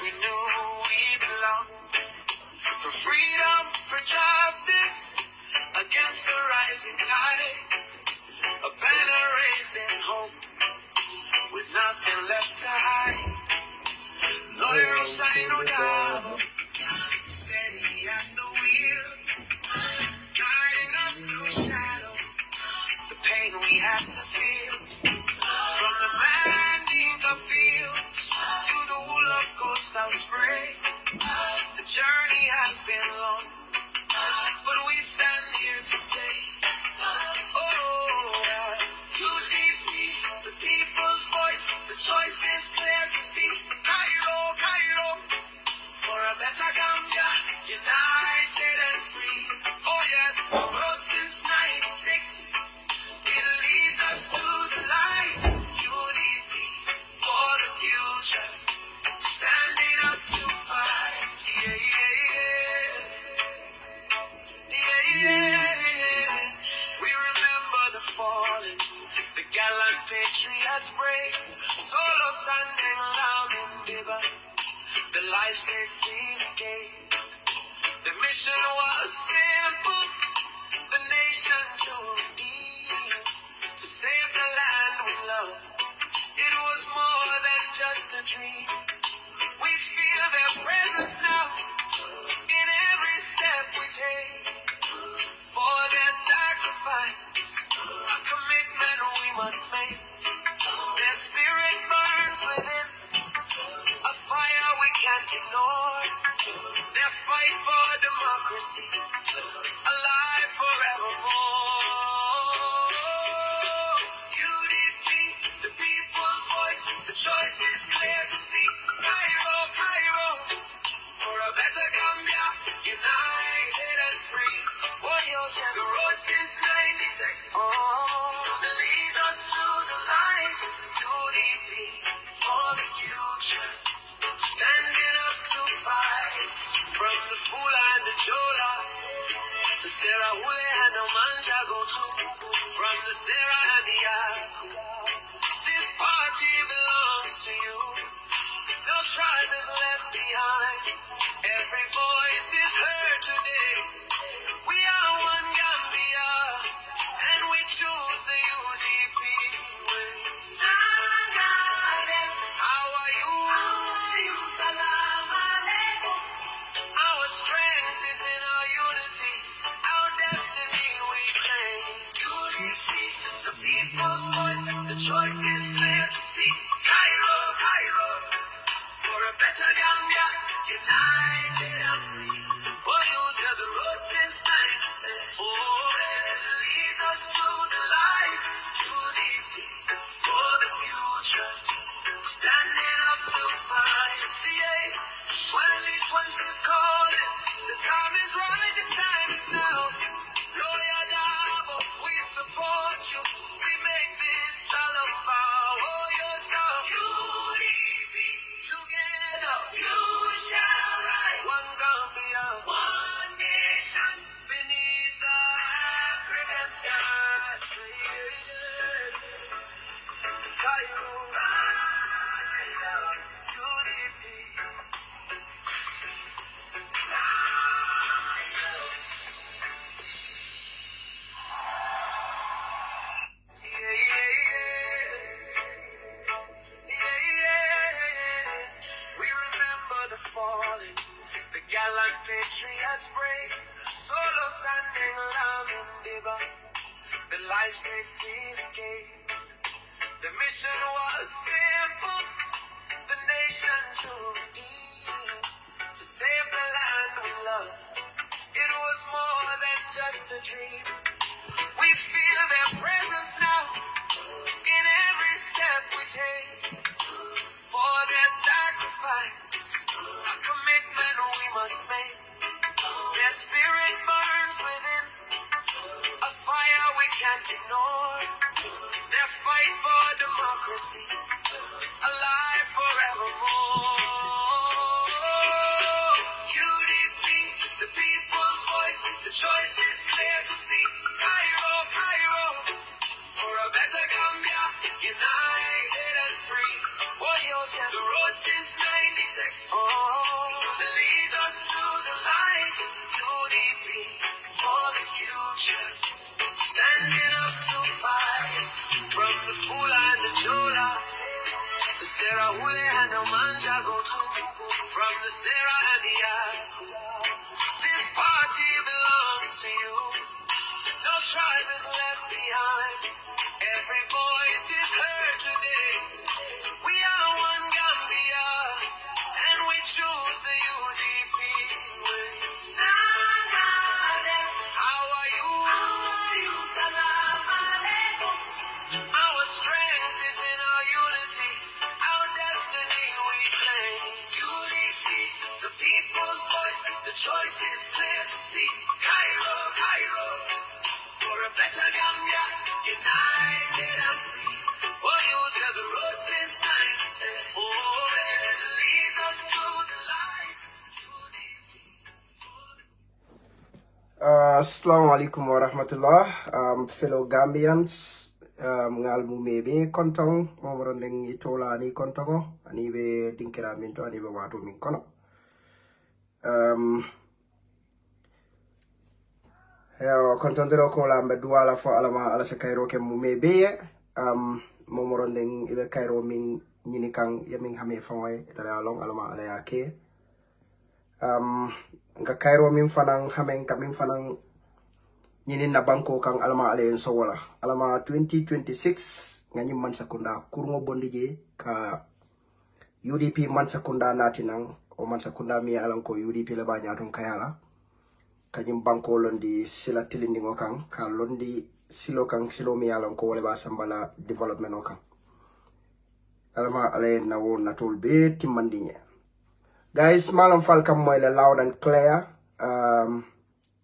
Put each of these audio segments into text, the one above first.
we knew we belonged. For freedom, for justice, against the rising tide. A banner raised in hope, with nothing left to hide. Loyal sign no doubt, steady at the wheel, guiding us through shadow, the pain we had to feel. From the Mandinka fields to the wool of coastal spray, the journey has been long, but we stand here today. Oh, UDP, the people's voice, the choice is clear to see. Cairo, Cairo, for a better Gambia, united and free. Oh yes, the road since 96, it leads us to the light. UDP, for the future, standing up to fight. Yeah, yeah, yeah. Yeah, yeah. We remember the fallen, the gallant patriots brave, solo standing down in Debunk, the lives they freely gave. The mission was simple, the nation to redeem, to save the land we love. It was more than just a dream. We feel their presence now in every step we take. For their sacrifice, a commitment we must make. Their spirit burns within, a fire we can't ignore. Their fight for democracy, alive forevermore. UDP, the people's voice, the choice is clear to see. Cairo, Cairo, for a better Gambia, united and free. Warriors on the road since 96. Lead us through the light. UDP, for the future, standing up to fight. From the Fula and the Jola, the Sarah Hule and the Manjago too. From the Sarah and the Yaku, this party belongs to you. No tribe is left behind. Every voice is heard today. We are one Gambia, and we choose the UDP way. How are you? Salam alaikum. Our strength is in our unity, our destiny we claim. UDP, the people's voice, the choice is clear to see. Cairo, Cairo, for a better Gambia, united and free. Warriors have the road since 96. Oh, and lead us to the light. UDP, for the future, standing up to fight. Yeah, when elite ones is calling, the time is right, the time is now. Lawyer Dabo, we support you. We make this all about. Oh, yourself. UDP, together, you shall rise. One Gambia, one nation, beneath the African sky. Cairo, UDP. We remember the fallen, the gallant patriots brave, solo standing alone in Debunk, the lives they freely gave. The mission was simple, the nation to redeem, to save the land we love. It was more than just a dream. We feel their presence now in every step we take. For their sacrifice, a commitment we must make. Their spirit burns within, a fire we can't ignore. Their fight for democracy, alive forevermore. UDP, the people's voice, the choice is clear to see. Cairo, Cairo, for a better Gambia, united and free. Warriors have the road since since 96. Lead us to the light. UDP for the future. Standing up to fight. From the fool and the chola. The Sarah Hule and the Manja go to. From the Sarah and the Yak. This party belongs to you. No tribe is left behind. Every voice is heard today. We are one Gambia, and we choose the UDP way. How are you? Salam alaikum. Our strength is in our unity. Our destiny we claim. UDP, the people's voice. The choice is clear to see. Cairo, Cairo. For a better Gambia, united and free. Well, you said the road since 96. Oh, it leads us to the light. Assalamu alaikum wa rahmatullah, fellow Gambians. Ngal mu mebe kontong momorondeng itola ni kontongo ani be tinkira minto ani be watu min kono. Kontondero ko lambe duala fo alama ala se kairo ke mu mebe momorondeng ibe kairo min nyini kang yamin hame fawai itala long alama ala yake nga kairo min fanang hamen ka min fanang nyini na banko kang alama ala en sowola alama 2026 nga nyim man sakunda kurungo bondije ka UDP man sakunda natinang o man sakunda mi alanko UDP le ba nyaton kayala kanyim banko londi sila tilindingo kang ka londi silo kang silo mi alanko wala ba sambala development o kang alama ala na wo natul be timmandinye. Guys, malam falcam moyle loud and clear.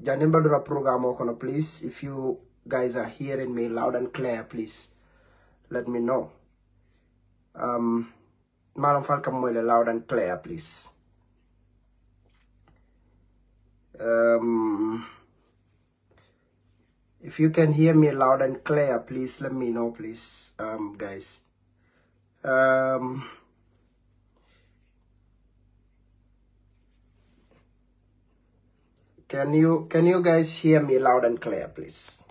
Janimba do na program okono, please. If you guys are hearing me loud and clear, please let me know. Malam falcam moyle loud and clear, please. If you can hear me loud and clear, please let me know, please, guys. Can you guys hear me loud and clear, please?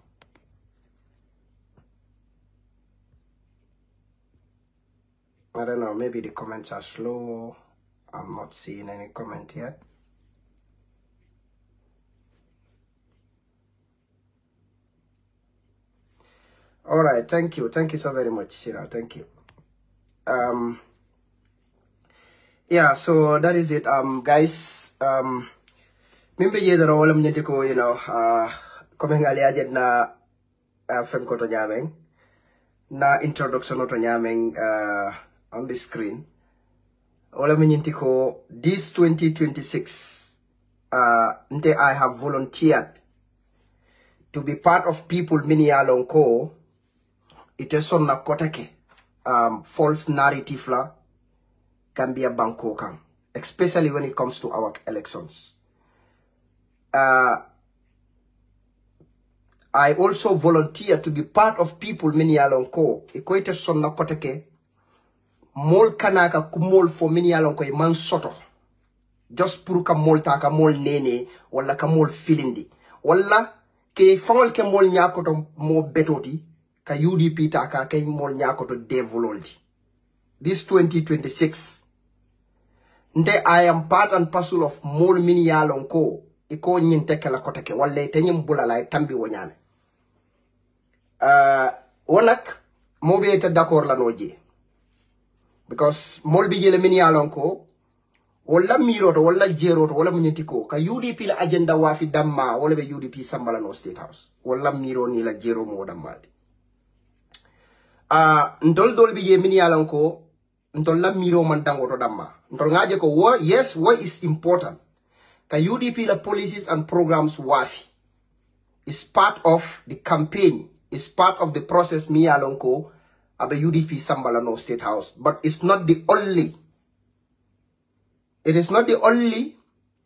I don't know, maybe the comments are slow. I'm not seeing any comment yet. All right, thank you so very much, Sira. Thank you. Yeah, so that is it, guys. Mimbe je dara wala mnyenti ko, you know, kome ngali ajet na fem ko to nyameng na introduction to nyameng on the screen. Wala mnyenti ko this 2026 nte I have volunteered to be part of people mini along ko ite son na kotake false narrative la Gambia banko kang, especially when it comes to our elections. I also volunteer to be part of people many along ko equate son na kotake mol kanaka kumol for many along ko man soto just pour ka mol ta ka mol nene wala ka mol filindi wala ke fangol ke mol nyakoto mo betoti ka UDP ta ka ke mol nyakoto devololdi. This 2026 nde I am part and parcel of mol mini along ko iko nyinte kala kotake wala tenyim bulala tambi wonyame. Wonak mobe ete d'accord la noje because mol bi jele mini alon ko wala miroto wala jeroto wala munyentiko ka UDP la agenda wafi damma wala be UDP sambala no state house wala miro ni la jero mo dammaldi ndol dol bi je mini alon ko ndol la miro man dangoto damma ndol ngaje ko war yes war is important ka UDP la policies and programs wafi is part of the campaign, is part of the process mi alonko abe UDP sambala no state house, but it's not the only, it is not the only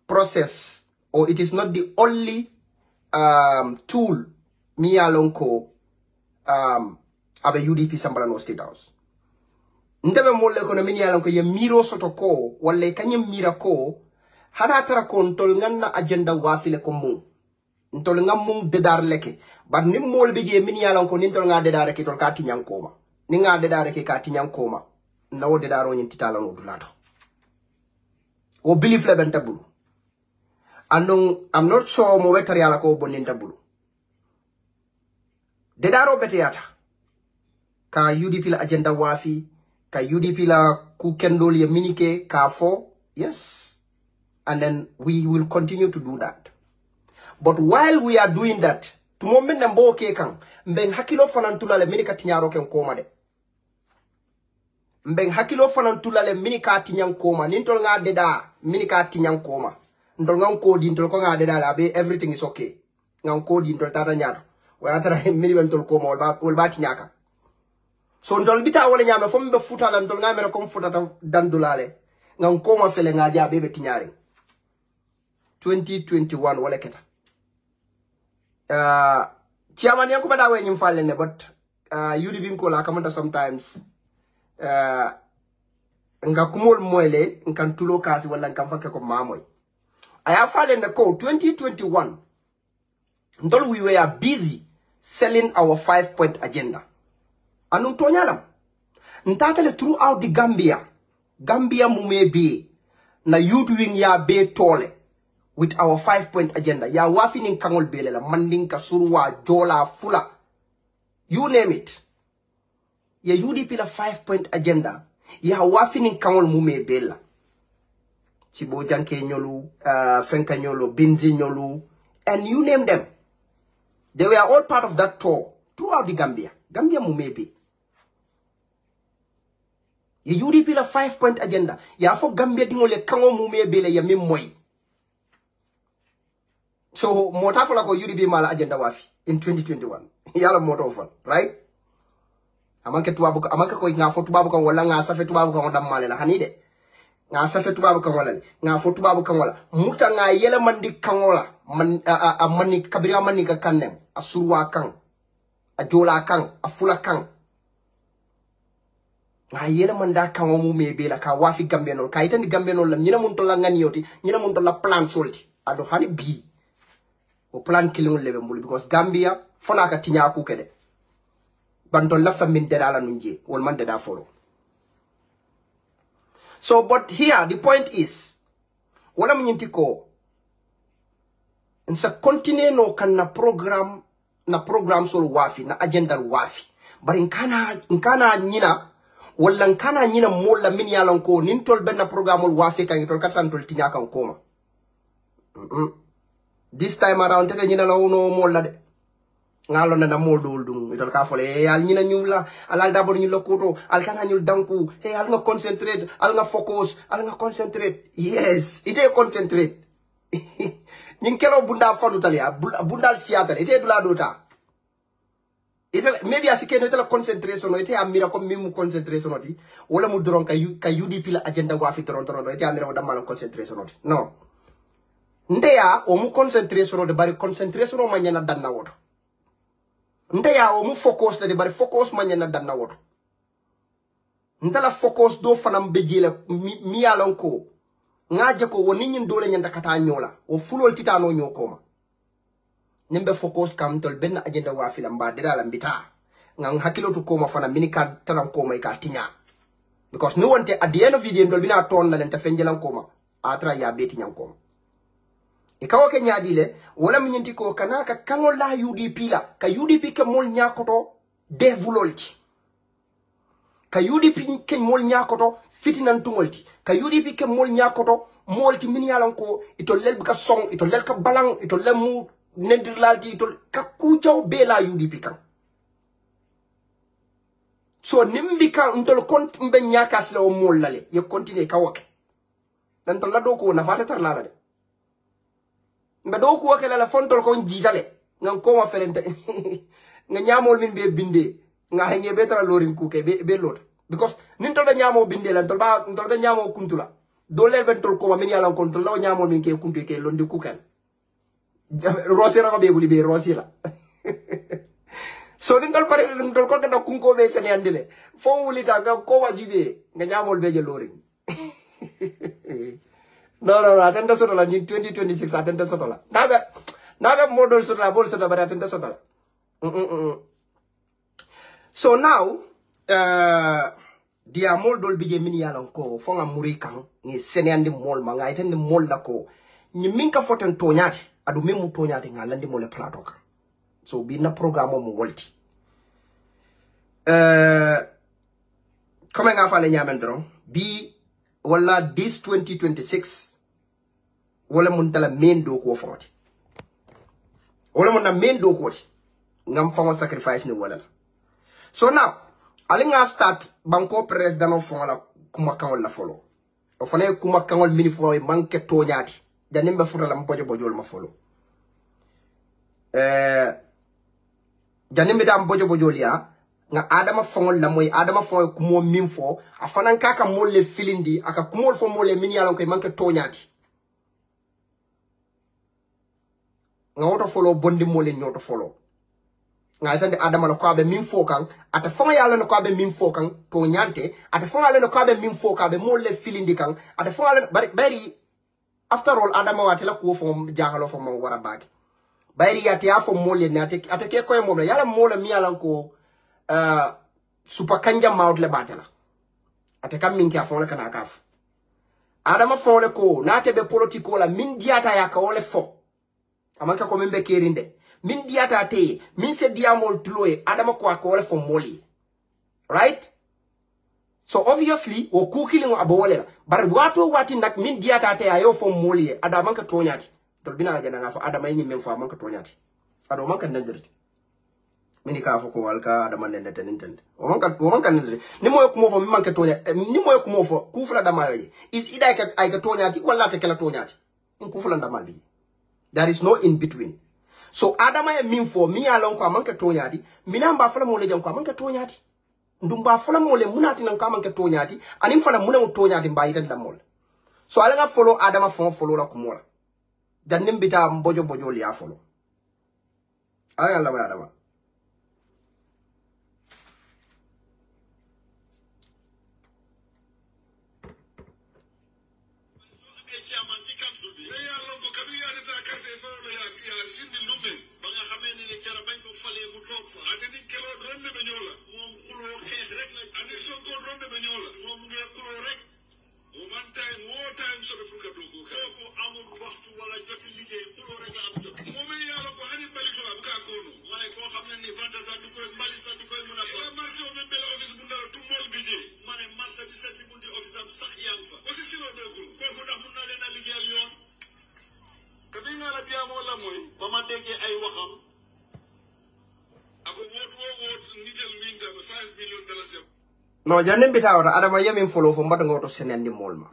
process, or it is not the only tool mi alonko abe UDP sambala no state house. ndebe molle ko no min yalan ko ye miro soto ko walla kanyem mira ko hana tara ko ntol nganna agenda wafile ko mum ntol ngam mum dedar leke bad nim mol be je min yalan ko nin tol nga dedar ke tol ka tinyan koma ni nga dedar ke ka tinyan koma na wo dedaro nyin titala no dulato wo belief le ben tabulu andong I'm not sure mo wetar yala ko bonin tabulu dedaro beteyata ka UDP la agenda wafi ka UDP la ku kendol ye minike ka fo yes and then we will continue to do that but while we are doing that tumo men mbo ke kan mben hakilo fanantula le minika tinyaro ken koma de mben hakilo fanantula le minika tinyan koma nintol nga deda minika tinyan koma ndol nga ko di ndol ko nga deda la be everything is okay nga ko di ndol tata nyaado wa tara mini ben tol koma wol ba tinyaka so ndol bita wala nyame fo mbe futa la ndol nga mere ko futa dandulale nga koma fele nga ja bebe tinyari 2021 wala keta chairman yanko bada we nyim falle ne but UDP ko la kamata sometimes nga kumol moyle nkan tulo kasi wala nkan fakke ko mamoy aya falle ne ko 2021 ndol we were busy selling our 5-point agenda anu tonyalam ntatale throughout the Gambia mumebe na youth wing ya be tole with our 5-point agenda. Ya wafinin kangol bele la mandinka surwa jola fula. You name it. Ya UDP la 5-point agenda. Ya wafinin kangol mume bela. Chibo janke nyolu, fenka nyolu, binzi nyolu, and you name them. They were all part of that tour throughout the Gambia. Gambia mumebe. Ya UDP la 5-point agenda. Ya fo Gambia dingole kangol mume bele ya mimoy. So, motafola ko UDP mala agenda wafi in 2021. Yala motofal, right? Amanke ko nga fo tubabu kan wala nga safe tubabu kan wadam male la hanide. Nga safe tubabu kan wala nga fo tubabu kan wala. Muta nga yela mandi kan wala mani kabira mani ka kanem asurwa kan ajola kan afula kan. Nga yela manda kan mu mebe la ka wafi Gambianol ka itani Gambianol la nyina mun to la ngani yoti nyina mun to la plan solti ado hani bi o plan killing level mbulu because Gambia fona ka tinya ku kede bandol la famin derala nunje wol man deda follow. So but here the point is wala mnyinti ko nsa continue no kan na program so wafi na agenda wafi bari nkana nyina wala nkana nyina molla min yalan ko nin tol ben na program wafi kan tol katan tol tinya kan koma this time around tete nyina la wono molla de ngalo na modul dum itol ka fole al nyina nyula al dabor nyu lokoto al kana nyul danku hey al nga concentrate al nga focus al nga concentrate yes ite concentrate nyin kelo bunda fanu talia bundal siatal ite dula dota ite maybe asike no ite la concentration ite amira ko mimu concentration oti wala mu doron ka UDP la agenda wa fi doron ite amira wada mal concentration oti no ndeya o mu concentration de bari concentration o manyana danna woto ndeya o mu focus de bari focus manyana danna woto ndala focus do fanam bejile mi yalon ko ngaje ko woni nyin dole nyanda kata nyola o fulol titano nyokoma nimbe focus kam tol ben agenda wa filam ba de dala mbita ngang hakilo to koma fana minika taram koma ka tinya because no one at the end of the day ndol bina ton la lenta fenjelan koma atra ya beti nyam koma ikawo ke nyadile wala mnyinti ko kanaka kango la UDP la ka UDP ke mol nyakoto de vulolti ka UDP ke mol nyakoto fitinan tungolti ka UDP ke mol nyakoto molti min yalan ko ito lel ka song ito lel ka balang ito lemu nendirlalti ito ka kujaw be la UDP kan so nimbi ka ntol kont mbe nyakas le o mol lale ye continue ka wake dan to la do ko na fata tar la de mbe do ko wake la fontol ko jitale ngam ko ma felente nga nyamol min be binde nga henge be tara lorin ku ke be lot because nin to da nyamo binde lan to ba nyamo kuntula do lel ben tol ko ma min yalan kon to law nyamol min ke kuntu ke londi ku kan rosira ma be buli be rosila so din dol pare din dol ko da kunko be sen yandile fo wulita ga ko wajibe nga nyamol beje loring no atenda soto la ni 2026 atenda soto la nabe modol soto la bol soto bara atenda soto la so now dia moldol bije min yalan ko fo nga muri kan ni senandi mol ma nga itende mol la ko ni minka foten toñate adu memu toñate nga landi mole plateau kan so bi na programme mo wolti comme nga fale nyamen dron bi wala this 2026 wala mun tala main do ko fonti wala mun na main do ko ti ngam fango sacrifice ni wala so now ali nga start banko president of fonga kuma kawol la folo o fane kuma kawol mini fo manke toñati janimbe futala mbojo bojol ma folo janimbe dam bojo bojol ya nga adama fongol la moy adama fo kumo mim fo afanan kaka molle filindi aka kumol fo molle min yalon koy manke toñati nga woto folo bondi molle nyoto folo nga tande adama la ko abe mim fo kan ata fonga yalon ko abe mim fo kan to nyante ata fonga yalon ko abe mim fo ka be molle filindi kan ata fonga yalon bari after all adama watela ko fo jahalo fo mo wara bagi bari yati ya fo molle ne ate ke koy mo yala molle mi yalan ko super kanja maut le batela ate kam min ka fonle kana kaf adama fonle ko na tebe politiko la min diata ya ka wole fo amanka ko membe kerinde min diata te min se diamol tuloe adama ko wole fo moli right so obviously o kukilingo abowole bar wato wati nak min diata te ayo fo moli adama ka tonyati to bina la jana nga fo adama yi mem fo amanka tonyati ado manka ndandirti mini ka foko walka adama nende tenintende o manka nende ni moyo kumo fo mi manke tonya ni moyo kumo fo kufula dama yoy is ida ay ka tonyati wala te kala tonyati in kufula dama bi there is no in between so adama e min fo mi alon ko manke tonyati mina mba fala mo le jam ko manke tonyati ndumba fala mo le munati nan ko manke tonyati anim fala muna mo tonyati mba yitan damol so ala nga follow adama fo follow la kumola jannim bita mbojo bojo li a follow ala la wa adama no janem bitawata adama yamin follow fo mbata ngoto senendi molma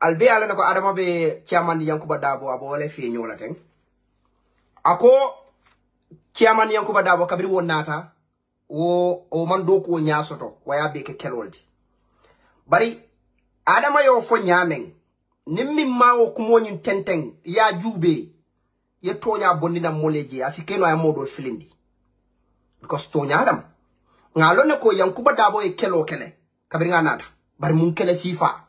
albe ala nako adama be chairman yankuba dabo abo wala fi nyola ten ako chairman yankuba dabo kabiri wonata o man do ko nyaasoto waya be ke keloldi bari adama yo fo nyamen nimmi mawo kumonyin tenteng ya jube ye tonya bondina moleje asikeno ay modol filindi because tonya adam ngalo ne ko yankuba dabo e kelo kele kabiri nganata bari mun kele sifa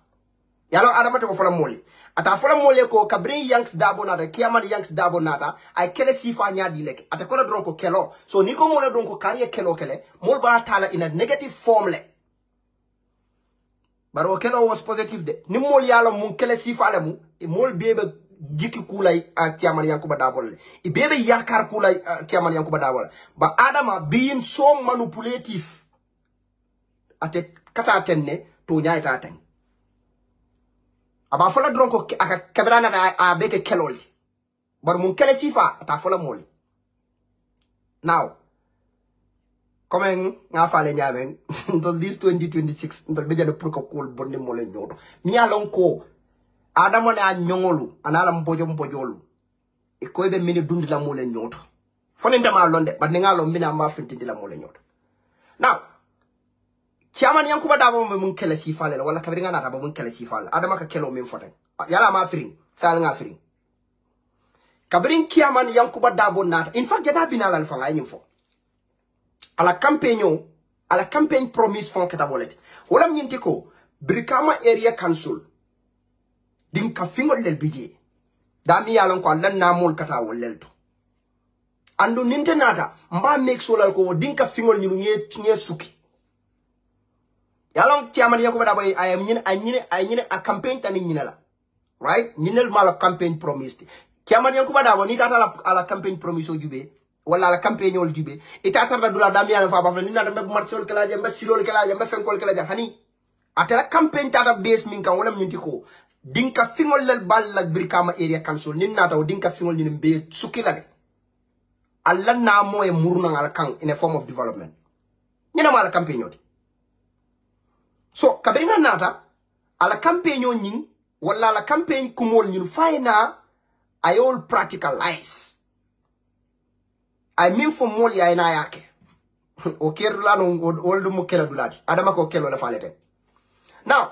yalo adama to fola moli ata fola moli ko kabiri yanks dabo nata kiaman yanks dabo nata ay kele sifa nyaadi leke ata ko dron ko kelo so ni ko mo le don ko kariye kelo kele mol ba tala in a negative form le baro kelo was positive de ni mol yalo mun kele sifa le mu e mol bebe jiki kulay ak kiaman yankuba dabo le e bebe yakar kulay kiaman yankuba dabo ba adama being so manipulative ate kata tenne to nyaay ta ten aba fola dron ko aka kabrana a beke keloldi bar mun kele sifa ta fola moli now comme nga fale nyamen ndol this 2026 ndol be jale pour ko kol bonde mole nyodo mi alon ko adamo ne a nyongolu anala mbojolu e ko be mini dundi la mole nyodo fone ndema londe bat ni ngalo mina ma fintindi la mole nyodo now chairman yankuba dabo mun kele sifa le wala kabiri ngana dabo mun kele sifa adama ka kelo min foten yala ma firing sal nga firing Kabrin kiaman yankuba dabo nata. In fact, jada binala alfanga info. Ala campaign promise fon keta bolet. Wala mnyintiko, Brikama Area Council. Dim ka fingol lel bije. Dami yalon kwa lan namol kata wolelto. Ando ninte nata, mba make solal ko dinka fingol nyinu nye suki. Yalong tiaman yankuba dabo ay a campaign tani nyinala. Right? Nyinel mala campaign promise. Kiaman yankuba dabo ni tata ala campaign promise o jube. Wala la campagne ol jube itata da dula damiana fa ba ni na mbe marchol kala mbe silol kala mbe fenkol kala hani atela campagne tata base min kan wala minti ko dinka fingol lel bal la Brikama Area Council ni na taw dinka fingol ni mbe sukila de alla na moye muruna ngal kan in a form of development ni na mala campagne oti so kabringa nata ala campagne o nyin wala la campagne kumol nyin fayna ayol practicalize I mean for more ya ina yake. Okay, rulano oldu mukela dulati. Adama ko kelo la falete. Now,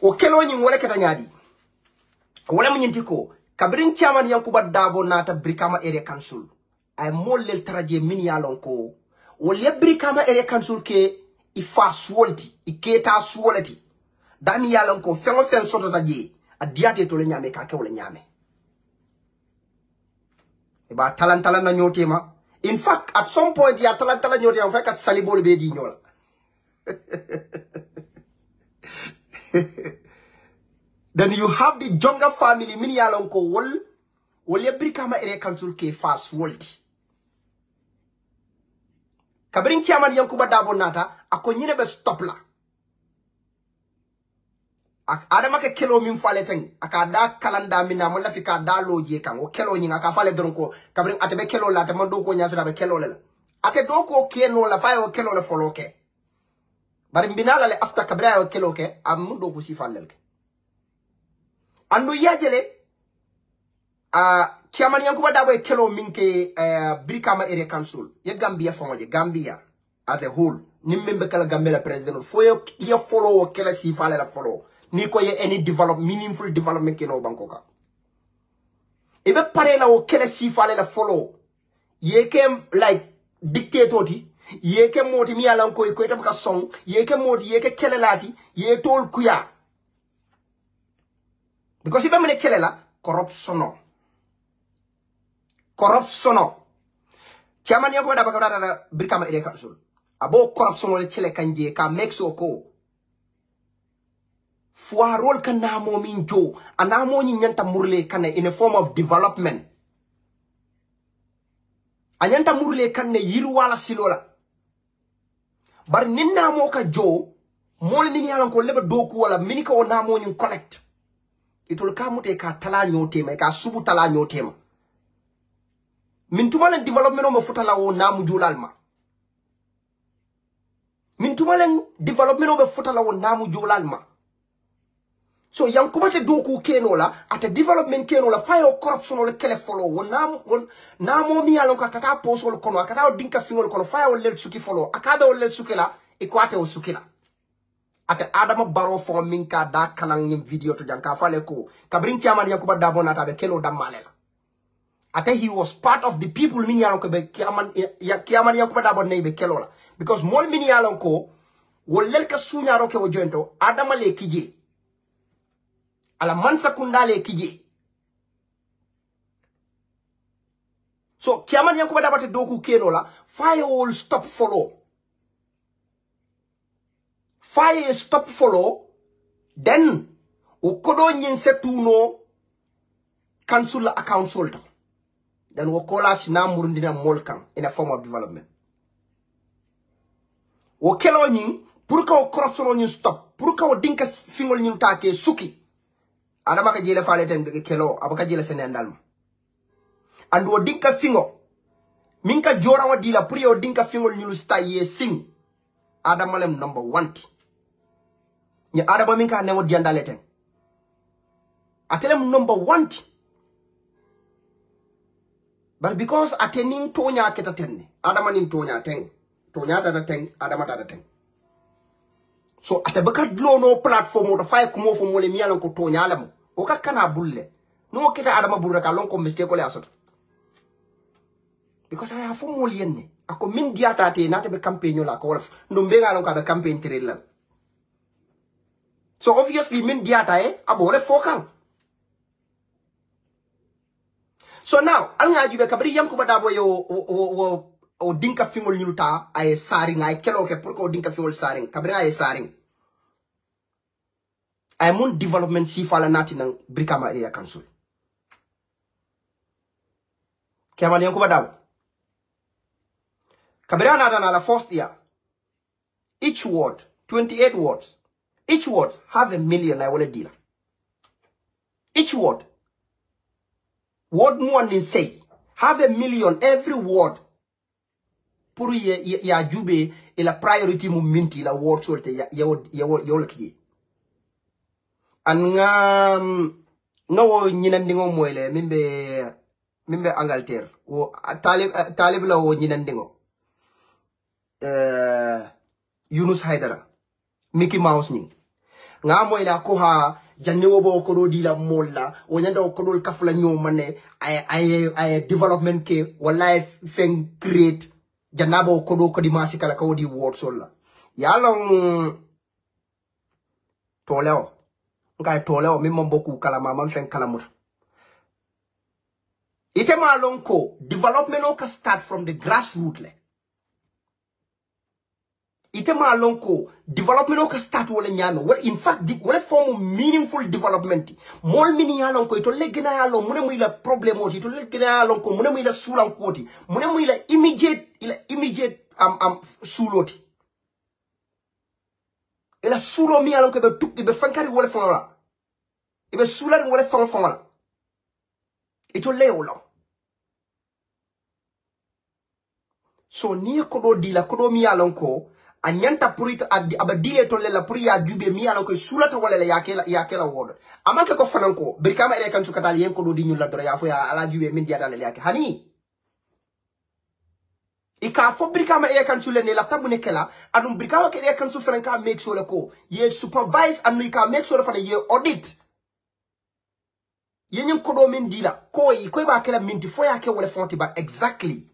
okelo nyi ngole keta nyadi. Wala mnyintiko. Kabrin chairman yankuba dabo nata Brikama Area Council. Ay molel taraje mini yalonko. Wale Brikama Area Council ke ifa swolti. Iketa swolti. Dami yalonko fengo fen soto taje. Adiate tole nyame kake wale nyame. Ba talan na nyotema. In fact, at some point ya talan nyotema feka salibol be di nyol. Then you have the Jonga family mini yalonko wol Brikama Area Council ke fast world. Kabrin chairman yankuba dabo nata ako nyine be stop la. Adama ke kelo min fale teng aka da kalanda mina mo la fika da loje kan o kelo nyinga ka fale don ko kabrin atebe kelo la te mando ko nyaso da be kelo la ate do ko keno la fa o kelo la folo ke bari mbinala le after kabra o kelo ke am do ko si falel ke andu yajele kiamani yankuba dabo e kelo min ke Brikama Area Council ye Gambia fonje Gambia as a whole nimmbe kala Gambia la president fo ye follow o kela si fale la follow ni ko ye any meaningful development keno bankoka ebe pare la o kele si fale la follow ye kem like dictator ti ye kem moti mi alan ko tam ka song ye kem moti ye ke kele lati ye tol kuya because ibe mene kele la corruption chairman yako da bakara da Brikama Area Council abo corruption le chele kanje ka Mexico Fuarol kan namo minjo anamo ni nyanta murle kan in a form of development anyanta murle kan ne yiru wala silola bar ninna mo ka jo mol min yalan ko leba doku wala min ka wona mo ni collect itul ka mute ka tala nyotema ka subu tala nyotema min tumalen development o mo futala wo namu julalma min tumalen development o be futala wo namu julalma. So yankuba te doku keno la ate development keno la fayo corruption ole kele follow won namo mi alon ka kata poso kono akata dinka fingol kono fayo lel suki follow akada o lel sukela ekwate o sukela ate Adama Barrow fo minka da kalang nyim video to janka fale ko kabrin chairman yankuba dabo nata be kelo damalela ate he was part of the people min yalon ko be kiaman yankuba dabo ne be kelo la because mol min yalon ko wolel ka sunyaro ke o jointo Adama le kije ala mansa kundale kije. So kiaman yankuba dabate doku keno la fire will stop follow. Fire stop follow. Then ukodo nyin setuno cancel account solta. Then wakola sina murundina molkan in a form of development. Wakelo nyin purka o corruption nyin stop. Purka o dinka fingol nyin take suki. Adama ka jele fale ten de kelo abaka jele senen dalma ando dinka fingo minka jora wa dila puri o dinka fingo nyulu staye sing Adama lem number 1 ni Adama minka ne wo diandale ten atelem number 1 but because atenin tonya keta ten Adama nin tonya tata ten Adama tata ten. So ate baka no platform o fay ko mo fo mo le miyalo ko tonya lam o ka kana bulle no kita adama burra ka lon ko mistake ko le asot because I have more yenne ako min diata te nata be campaign la ko wala no be ngalon ka be campaign tirel so obviously min diata abore fokan so now al nga jube kabri yankuba dabo yo o dinka fingol nyuluta ay saring ay kelo ke pour ko dinka fingol saring kabri ay saring ay mon development si fala nati nang Brikama area council kemal yankuba dabo kabri anada na la first year each ward 28 wards each ward have 1 million I will deal each ward one say have 1 million every ward pour ya jube et la priority mu minti la ward solte ya lakije an nga wo nyinandingo moyle mimbe Angleterre wo talib la wo nyinandingo Yunus Haidara Mickey Mouse ni nga moyle ko ha janne wo bo ko do di la molla wonyanda ko do kafula nyomane ay development ke wallahi fen create janabo ko do ko di masikala ko di word solla yalon tolewo ngay tolewo mimmo boku kala man fen kala muta ite ma lon ko development o ka start from the grassroots le ite ma lon ko development o ka start wala nyame wala in fact wala form meaningful development mol mini yalon ko to legina yalon mune muy la problem oti to legina yalon ko mune muy la sulan koti mune muy la immediate suloti ila sulo mi yalon ko be tukki be fankari wala fala ibe sulan wala fala ito leolo so ni ko do dila ko do mi yalon ko anyanta purita abadile to lela puri ya jube mi ala ko sulata wala la yakela wodo amanke ko fananko Brikama ere kan sukata yen ko do di nyula doro ya fo ya ala jube min diada le yake hani ika fo Brikama ere kan sule ne lafta bune kala adum Brikama ere kan su franka make sure ko ye supervise anu ika make sure fa ye audit yen ko do min dila ko ba kala minti fo yake wala fonti ba exactly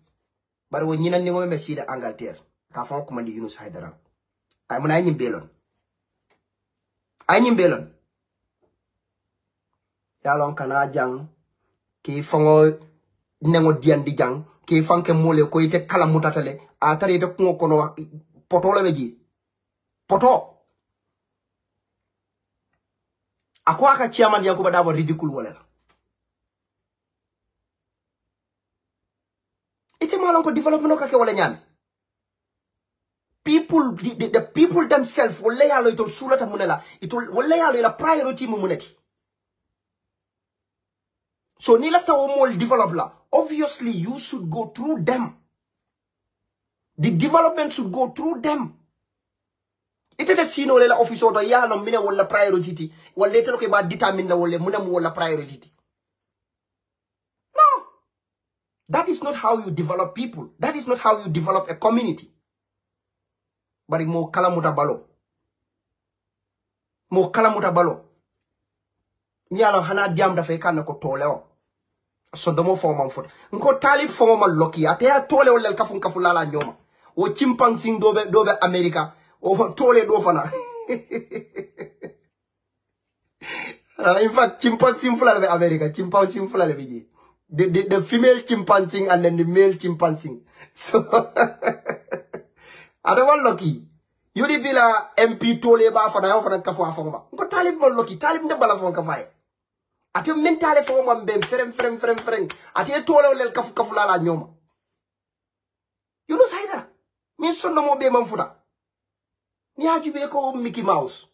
bar wo nyina ni ngome mesida Angleterre ka fon ko mandi Yunus Haidara ay mun ay nyimbelon yalon kana jang ki fongo nengo diandi jang ki fanke mole ko ite kala mutatale a tari de ko kono poto la beji poto akwa ka chairman yankuba dabo ridicule wala ite malon ko development ka ke wala nyame people the people themselves wala yalo ito sulata munela ito wala yalo la priority mu muneti so ni lafta wo mol develop la obviously you should go through them the development should go through them ite de sino le la office oto yalo mine wala priority wala ito ko ba determine wala munam wala priority no that is not how you develop people that is not how you develop a community bari mo kalamuta balo ni ala hana diam da fe kan ko toleo so domo fo man fot nko talib fo ma loki ate ya tole wala kafu lala nyoma o chimpanzing dobe America o tole do fana in fact chimpanzing fula be America chimpanzing fula le biji the female chimpanzee and then the male chimpanzee so ada wan loki yudi bila MP tole ba fa na yo fa kafu afama ko talib mon loki talib ne bala fon ka fay ate mentale fo mo mbem frem ate tole lel kafu lala nyoma Yunus Haidara min sonno mo be man futa ni ajube ko Mickey Mouse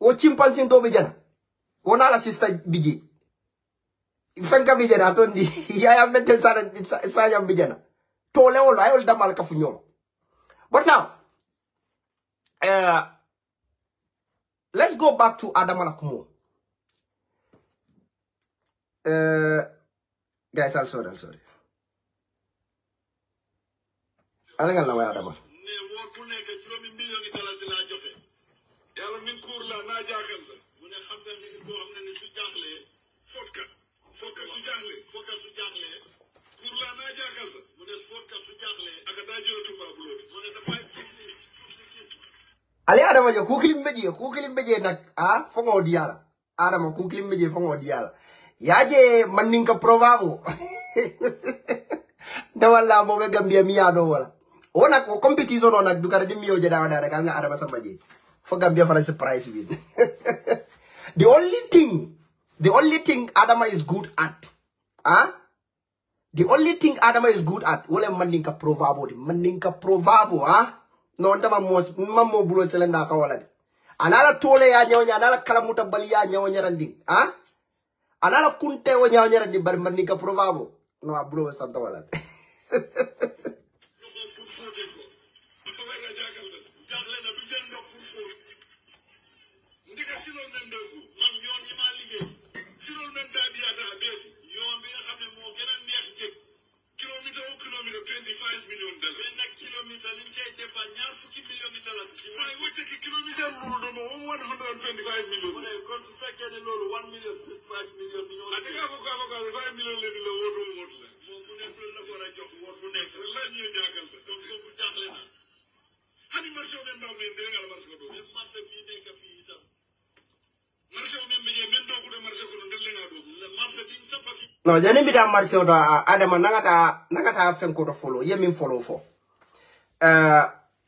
o chimpanzee do be jana wona la sister biji fanka bi jana tondi ya mentel sa yam bi jana tole wala ayol damal kafu nyoma. But now let's go back to Adamala Kumo. Guys, I'm sorry. I think I'll Adama. nit ko xamne ni su jaxlé fotkat su jaxlé pour la na jaxal mu ne fotkat su jaxlé ak da jël tuba bu lot mu ne da fay ale adama jo kukilim beje nak fongo diala adama kukilim beje fongo diala yaje man ninka provavo da walla mo be gambia mi yado wala ona ko competition ona dukare di miyo jeda wada kal nga adama sambaje fo gambia fala surprise win the only thing adama is good at the only thing adama is good at wala man ninka provavo no ndama mammo bulo selenda ka wala de anala tole ya nyonya anala kala mutabali ya nyonya randi anala kunte wo nyonya randi bar man ninka provavo no bulo santa wala de no jani mi da marché do adama nangata fenko to follow yemin follow fo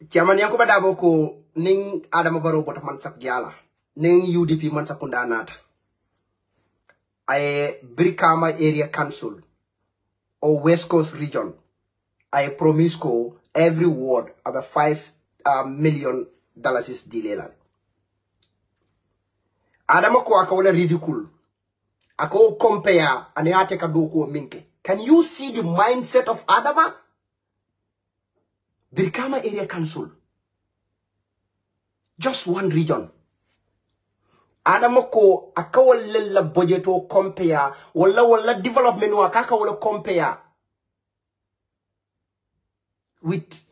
chairman yanko bada boko ning adama baro bota man sak jala ning UDP man sakunda nata ay Brikama area council or West Coast region I promise ko every ward about $5 million is dilela adama ko akawala ridicule ako compare ane ate kadoko minke. Can you see the mindset of Adama? Brikama area council. Just one region. Adama ko akawala budgeto compare wala development wa kaka wala compare with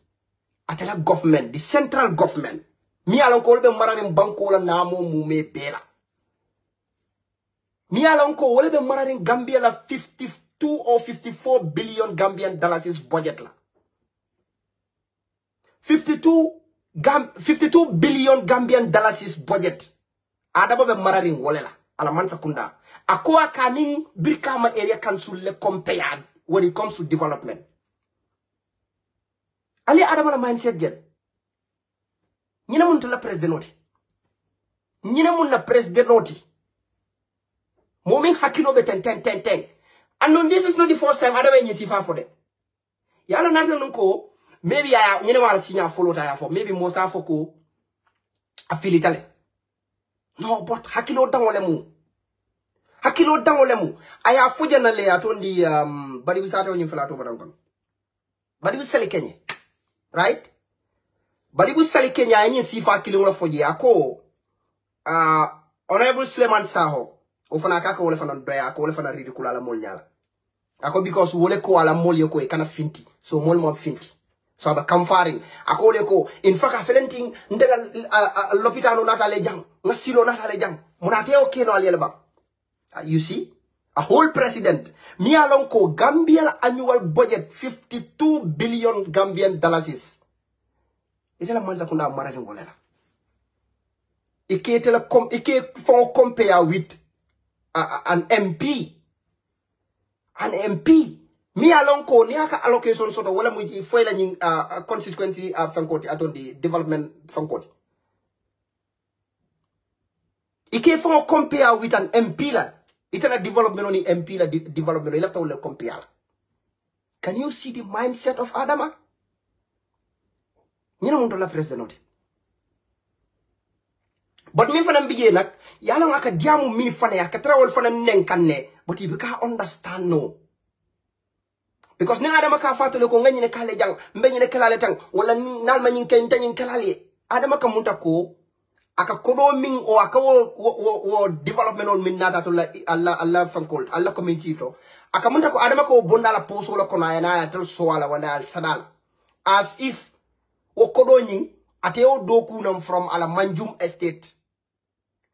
atela government, the central government. Mi alon ko be mararim banko la namo mume bela. Mi alonko wole be mararin Gambia la 52 or 54 billion Gambian dollars is budget la. 52 billion Gambian dollars is budget. Adama be mararin wole la. Ala man sakunda. Akwa kaning Brikama area council le compared when it comes to development. Ali Adama la mindset jen. Nyina mun la president noti. Nyina mun la president noti. Moming hakino be ten. And this is not the first time Adama in Yesifa for that. Yalo natin nunko, maybe I wala sinya follow taya for, maybe mosa foko affiliate. No, but hakilo dangolemu. Aya fuja na le atondi bari wisata onyin falato barankon. Bari wisali Kenya. Right? Bari wisali Kenya yin sifa kilingula foji ako Honorable Suleiman Saho. Ofana kaka wole fana doya ko wole fana ridicule ala mol nyala ako because wole ko ala mol yoko e kana finti so mol mo finti so aba kamfaring ako wole ko in fact felenting ndega l'hôpital nata le jang ngasilo nata le jang munate o keno al yelba you see a whole president mi alon ko Gambia annual budget 52 billion Gambian dollars is itela manza kunda marani ngolela ike for compare with an MP. Me along ko niaka allocation sort of wala mu foila nying constituency fankoti aton the development fankoti. Ike for compare with an MP la. Itana development on MP la development left all compare. Can you see the mindset of Adama? Nina munto la president. But me fana mbije nak yala ngaka diamu mi fana ya katrawol fana nenkanne but you can't understand no because ni Adama ka fatale ko ngani ne kale jang mbeñi ne kalale tang wala nal ma nyin ken tanyin kalale Adama ka munta ko aka kodo min o aka wo development on min nata to Allah fankol Allah community to aka munta ko Adama ko bondala poso la kono yana tel soala wala sadal as if wo kodo nyin ateo doku nam from ala Manjum estate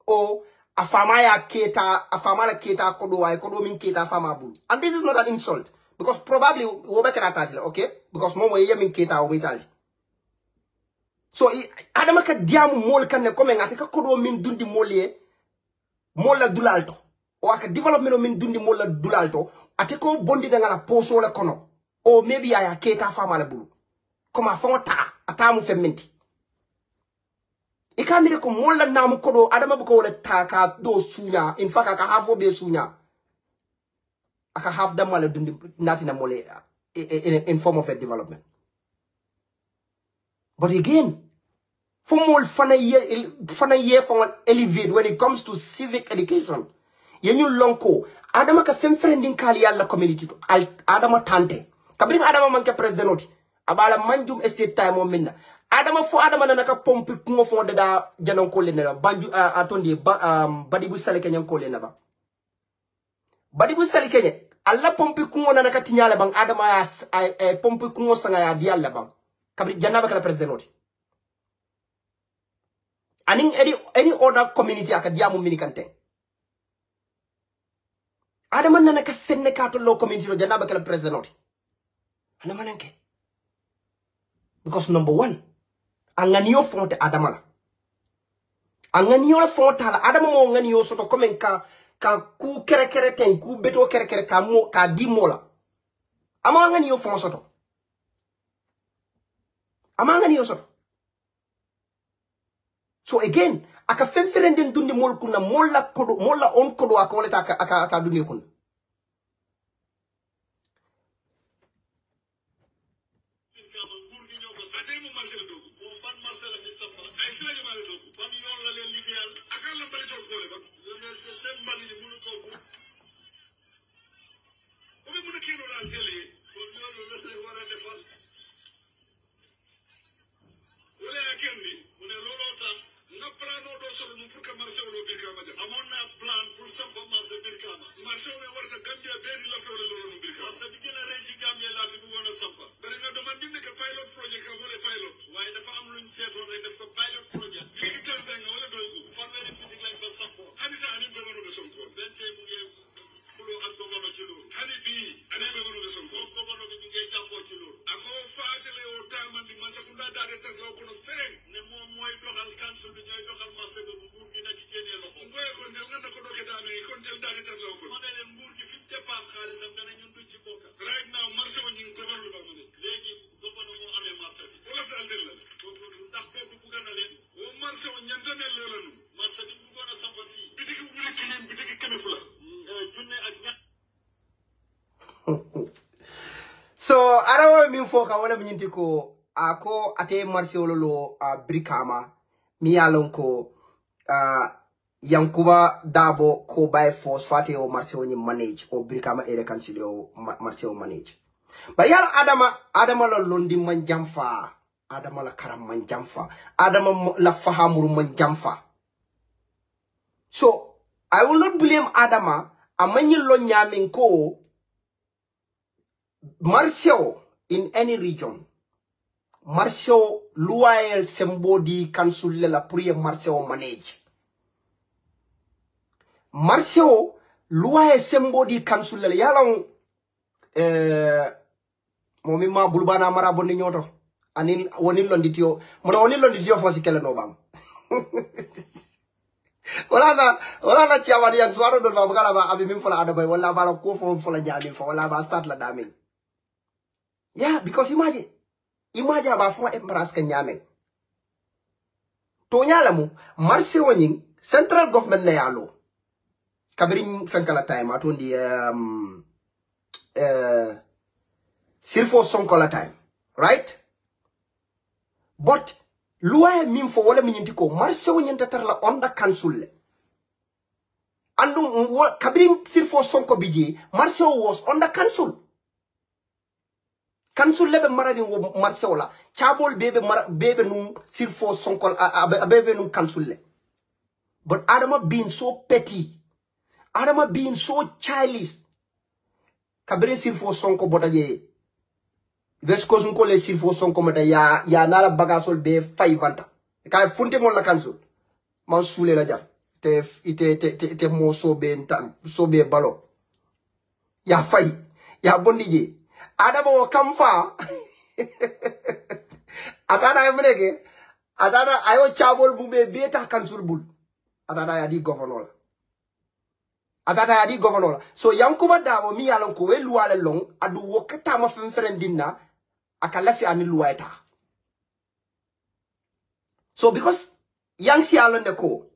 o afama ya keta afama la keta kodo ay kodo min keta afama bul. And this is not an insult because probably wo be kala tatile, okay? Because momo ye min keta o mitali. So adama ka diamu mol kan ne comme ngati ka kodo min dundi molye mola dulalto o aka development min dundi mola dulalto ate ko bondi da ngala poso la kono o maybe aya keta afama la bulu. Koma fonta atamu fementi. Ikamire ko mola namu kodo adama buko wala taka do sunya in fact aka have be sunya aka have them mala dundi nati na mole in form of a development. But again, for more fana ye for elevate when it comes to civic education. Yenyu lonko adama ka fem friending kali alla community adama tante kabring adama manke president abala manjum estate time o minna adama fo adama nanaka pompi kungo fo da janon ko lenna banju atondi badibu sale kenyan ko lenna ba badibu sale kenye alla pompi kungo nanaka tinyala bang adama ya pompi kungo sanga ya di alla bang kabri janaba kala president aning any other community akadiamu minikante adama nanaka fenne kato lo community lo janaba kala president anama nanke. Because number one, anganiyo fonte adamala. Anganiyo la fonte ala adama mo anganiyo soto komen ka ku kere ten ku beto kere ka di mola. Ama anganiyo fon soto. Ama anganiyo soto. So again, aka femferenden dundi mol kuna mola on kodo akole aka dundi kuna. So arawa min foka wala minyinti ko ako ate marsi wololo brikama mi yalon ko yankuba dabo ko by force fati o marsi woni manage o brikama ere kansile o marsi o manage ba yala adama la londi man jamfa adama la karam man jamfa adama la fahamuru man jamfa. So I will not blame adama amanyi lo nyamin ko Martial in any region. Martial loyal somebody council la priye Martial manage. Martial loyal somebody council la yalong momi ma bulbana mara bonni nyoto anin woni londitio mona woni londitio fosi kele no bang. wala na chiawadi yang suaro do bagala ba abi min fola adabay wala bala ko fola jami fo wala ba start la damin. Yeah, because imagine about for embarrass Kenyame. Tonyalamu, Marse Wanying, central government na yalo. Kabirin fenkala time at on the Silfo Sonkola time, right? But Lua mean for wala minyintiko, Marse Wanying tatarla on the council. And Kabirin Silfo Sonko BJ, Marse was on the council. Council lebe maradi wo marseola chabol bebe num silfo sonkol bebe num council le. But Adama being so petty, Adama being so childish, kabiri silfo sonko botaje vesko sunko le silfo sonko meta ya nala bagasol be 5 banta kay funte mon la council man soulé la jam te mo sobe balo ya fay ya bondije adama wo kamfa atana yemneke atana ayo chabol bumbe beta kansul bul atana ya di governor so yankuba dawo mi yalon ko we luwale long adu wokata ma femferendina akala fi ani luwaita so because yang si alon ne ko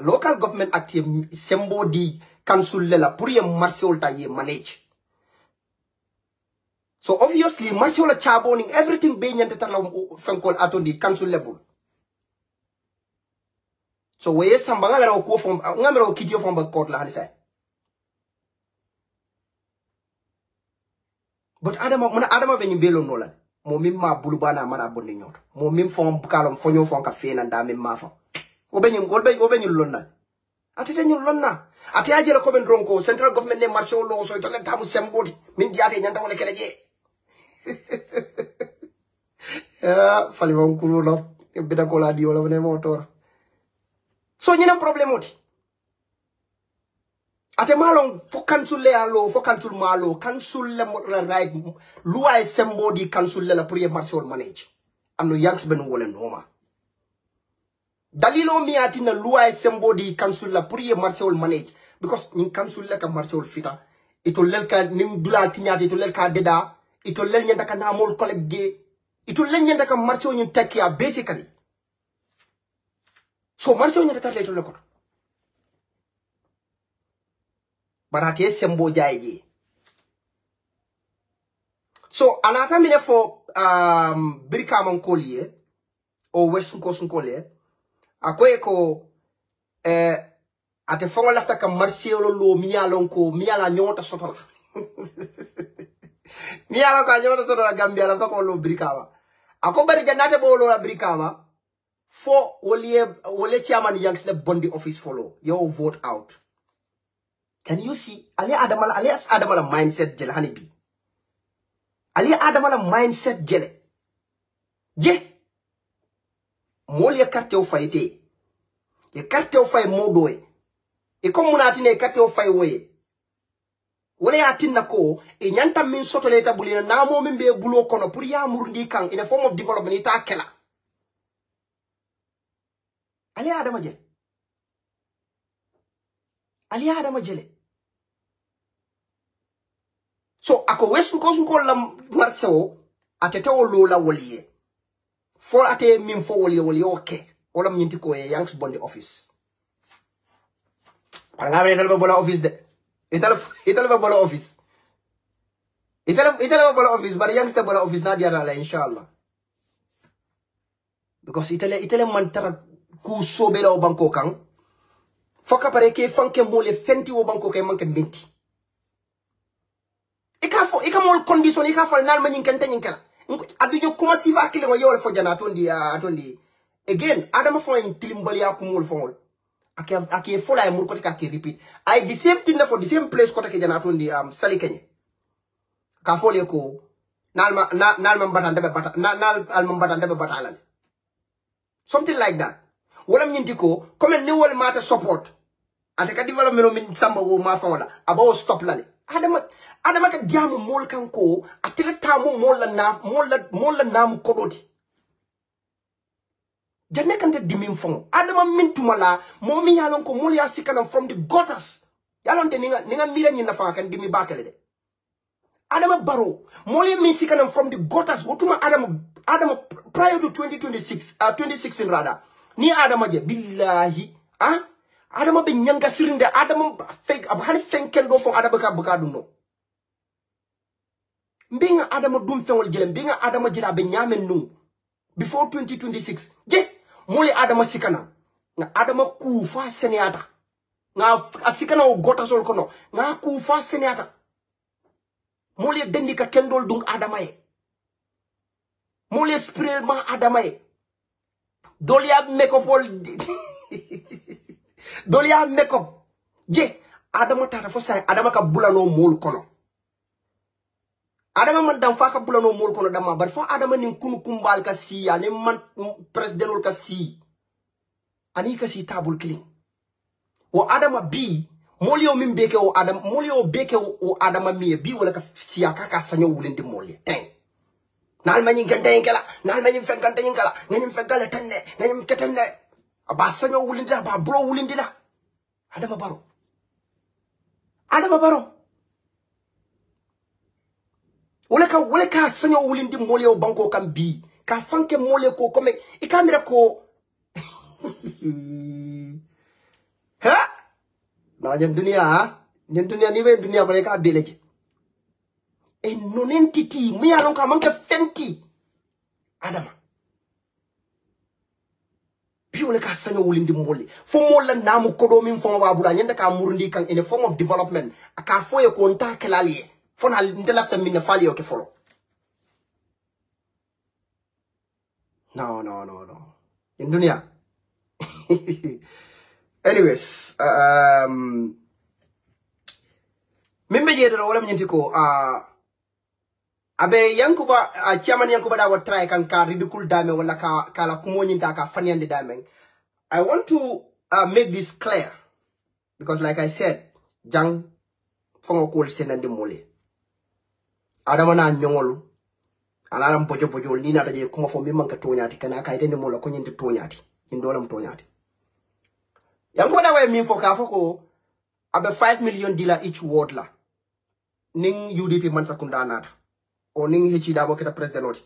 local government act sembo di council lela pour ye marché ta ye manage so obviously marché la chaboning everything be nyande tan la fenkol atondi council level so we samba ngamera ko fom ngamera kidio fom ba court la hani say but adama be nyibelo no la mo mim ma bulubana mana bonni nyot mo mim fom kalom fonyo fon ka fena nda mim ma fa obenyum lonna atete nyul lonna ati ajela ko ben ronko central government ne marché o lo so to len tamu sembodi min diade nyanda wala kele je ya fali won kulo lo bida ko la di wala ne motor so ñina problème oti ate malon fo kansul le alo fo kansul malo kansul le mo right luwa sembodi kansul le la pour marché o manage amno yanks ben wala noma dalilo mi atina luwa sembodi kansul la pour marché o manage because ni kansul la ka marché o fita ito lel ka nim dula tinyati ito lel ka deda ito lel nyanda ka namol collègue ito lel nyanda ka marché o ñu tekki basically so marché o nyanda tarle to lekoto barate sembo jaaje so anata mine fo birka man kollier o wesun ko sun kollier akoy ko ate fongo lafta ka marché lo miyalon ko miyala nyota sotola miyala ka nyota sotola Gambia lafta ko lo birka ako bari jannate bo lo birka fo wole chairman yanks le bondi office follow yo vote out. Can you see? Ali Adamala mindset jele hani bi. Ali Adamala mindset jele. Je. Mol ye carte o fayte. Ye carte o fay modoe. E comme munati ne carte o fay woye. Wole ya tinna ko e nyanta min soto leta bulina na mo min be bulo kono pour ya murundi kan in a form of development ita kela. Ali Adama jele. Ali Adama jele. So ako wesu ko la marso atete o lola woliye for ate min fo woliye okay wala minti ko e yanks bondi office para ngabe dal bola office de ital ba bola office ital ba bola office bar yanks te bola office na diara la inshallah because itale man tara ku sobe la o banko kan foka pare ke fanke mole fenti o banko ke manke minti ika mol condition ika fal nal manin kan tanin kala aduñu kuma sifa kile ngo yole fo jana tondi again adama fo en tilimbali ya kumul fo ake fola e mul ko ka ke repeat I the same thing for the same place ko take jana tondi sali kenye ka fo le ko nal man batande be bata nal al man batande be batala something like that wala nyinti ko comme ni wol mata support ate ka development min samba go ma fa wala abo stop lale adama ka diamu mol kanko atele tamu molla nam kodoti janne kante dimin fon adama mintumala momi yalon ko mol ya sikana from the gutters yalon te ninga mira ni nafa kan dimi bakale de adama baro mol ya min sikana from the gutters wotuma adama prior to 2016 rather ni adama je billahi adama be nyanga sirinde adama fake abhani fenken do fon adama ka bukadu no mbinga adama dum fenwol jele mbinga adama jila be nyamen nu before 2026 je moli adama sikana nga adama ku fa seniata nga asikana o gota sol kono nga ku fa seniata moli dendi ka kendol dung adama e moli spirel ma adama e dolia mekopol dolia makeup je adama tata fo say adama ka bulano mol kono adama man dam fa ka bulano mol kono dama bar fo adama nin kunu kumbal ka si ani man presidentol ka si ani ka si table clean wo adama bi molio min beke o adam molio beke o adama mi bi wala ka siya ka sanyo wulindi molye nal manin gante ngala nal manin fe gante ngala ngani fe gala tanne ngani ketenne aba sanyo wulindi la ba bro wulindi la adama baro wala ka sanyo wulindi molio banko kam bi ka fanke molio ko comme e kamera ko ha na nyen dunia ni we dunia bare ka beleje e non entity mi alon ka manke fenti adama bi wala ka sanyo wulindi molli fo molla namu kodo min fo babula nyenda ka murundi kan in a form of development aka foye ko nta kelali fo na ndelafta min fali o ke folo no in dunia anyways mimbe jedoro wala mnyenti ko abe yankuba chairman yankuba da wat try kan ka ridicule dame wala kala kumo nyinta ka fanyande dame. I want to make this clear because like I said jang fongo kol senande mole adama na nyongolu alaram bojo ni na daje kuma fo mi manka tonyati kana ka itende mola ko nyinte tonyati indolam tonyati yankuba da way min fo ka foko abe $5 million each ward la ning UDP man sakunda nata or ning 𝒂𝒄𝒄𝒏𝒆𝒍 president.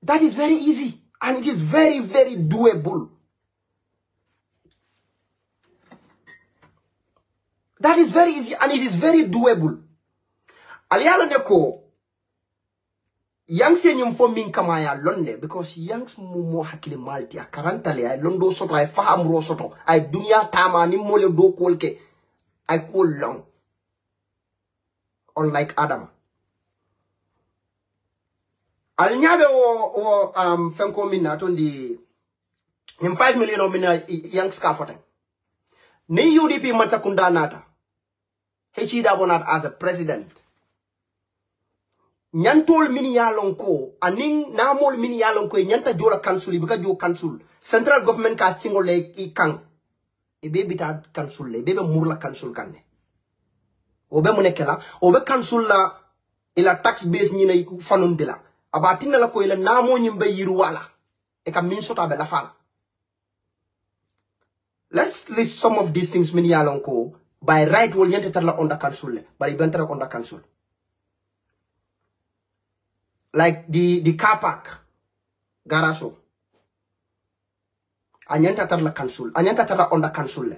That is very easy and it is very, very doable. That is very easy and it is very doable. Alialo neko yang senyum fo min kamaya lonne because yangs mo hakile malti a karantale ay londo soto ay faham ro soto ay dunya tama ni mole do kolke ay kol long. Unlike Adam. Alnyabe o fenko minna tondi him 5 million o minna young scaffolding. Ni UDP matakunda nata. 𝒂𝒄𝒄𝒏 as a president. Nyantol mini yalonko aning namol mini yalonko nyanta jola council bika jo council. Central government ka single i kang. E baby ta council le bebe murla council kanne. Obe munekela obe council la ila tax base ni na fanundila abatina la ko ila namo nyimbe yiru wala e kam min sota be la fala. Let's list some of these things min yalon ko by right wol nyante tar la onda council le bari bentara onda council like the car park garaso anyanta tar la council anyanta tar la onda council le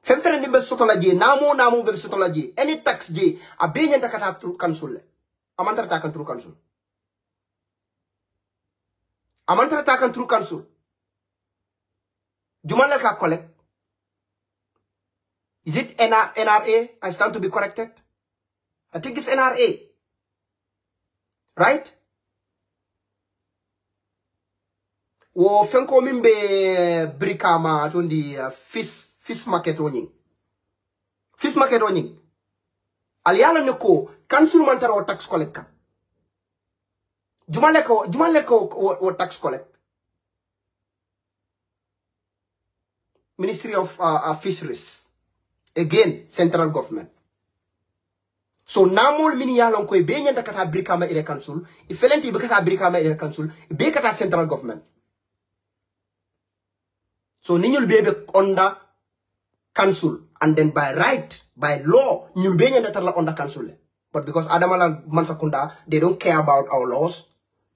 femfere nimbe sotola je namo be sotola je any tax je abenya ndakata tru council amantara ta kan tru council amantara ta kan tru council jumala ka collect. Is it NRA? I stand to be corrected. I think it's NRA, right? Wo fenko mimbe brikama tondi fish market onying. Fish market onying. Aliala neko council mantara o tax collect ka. Jumaleko o tax collect. Ministry of Fisheries. Again, central government. So namol mini yalon ko be nyanda kata brikama ire council, ifelenti be kata brikama ire council, be kata central government. So ninyul bebe under council and then by right, by law, nyul be nyanda tarla under council. But because Adamala Mansakunda, they don't care about our laws,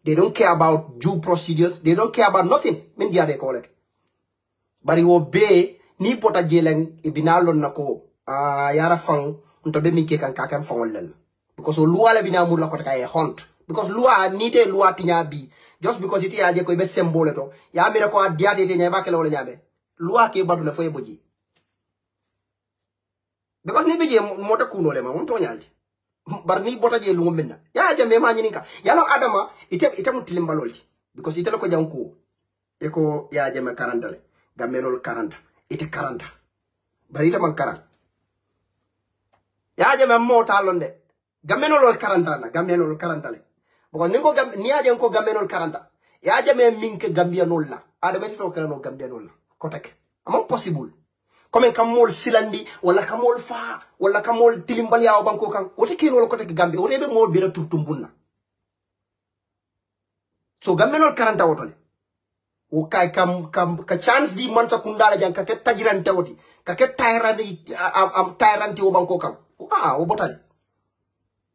they don't care about due procedures, they don't care about nothing. Mindia they call it. But you obey ni pota jeleng ibinalon nako yara fang unto be minke kan kakam fangolel because lua la bina murla ko kay hunt because lua nite lua tinya bi just because it aje ko be symbole to ya mira ko diade te nyaba kala wala nyabe lua ke badu la foye boji because ni beje mota kuno le ma won to nyaldi bar ni bota je lu minna ya jame ma nyininka ya no adama itam tilimbalolti because itelo ko janko e ko ya jame 40 le gamenol 40 ite 40 bari ita man 40 ya jame mota londe gamenol 40 na gamenol 40 le boko ningo ni aje ko gamenol 40 ya jame minke gambianol la adama to kala no gambianol la ko tek among possible comme kamol silandi wala kamol fa wala kamol tilimbali aw banko kan wote kino lo ko tek gambi o rebe mo bira turtumbunna so gambe non 40 wotole o kay kam ka chance di man sa kundala jang ka ke tajirante woti ka ke tayrani am tayranti o banko kan o botali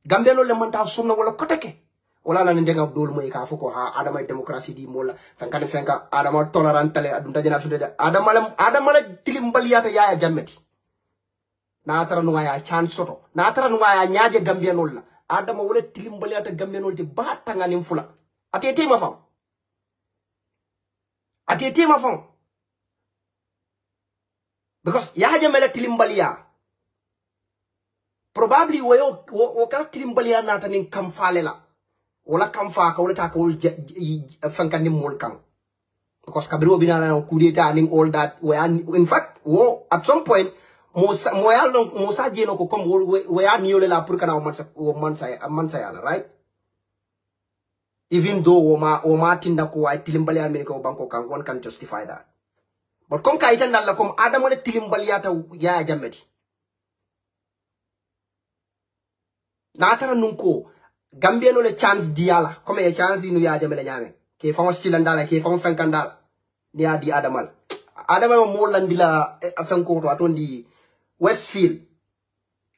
gambe non le man ta sunna wala ko teke wala na ndenga dol moy ka fuko ha adama demokrasi di mola fankane fenka adama tolerantale adunta jena fide adama la tilimbaliata yaaya jammeti na tara no ya chance soto na tara no ya nyaaje gambianol la adama wala tilimbaliata gambianol di batanga nim fula atete ma fam because yaaje mela tilimbalia probably wo ka tilimbalia na tanin kam falela wala kam fa ka wala ta ka wol fankani mol kan because kabiro binana coup d'etat and all that in fact at some point Musa jeno ko comme we are niole la pour kana mansa yala right even though o ma tinda ko ay tilimbali america o banko kan one can justify that but comme ka itan la comme adamo de tilimbali ata ya jameti na tara nunko Gambia no le chance diala comme e chance di no ya jamele nyame ke fon silandala ke fon fankandala ni adi adamal mo landila fanko to atondi Westfield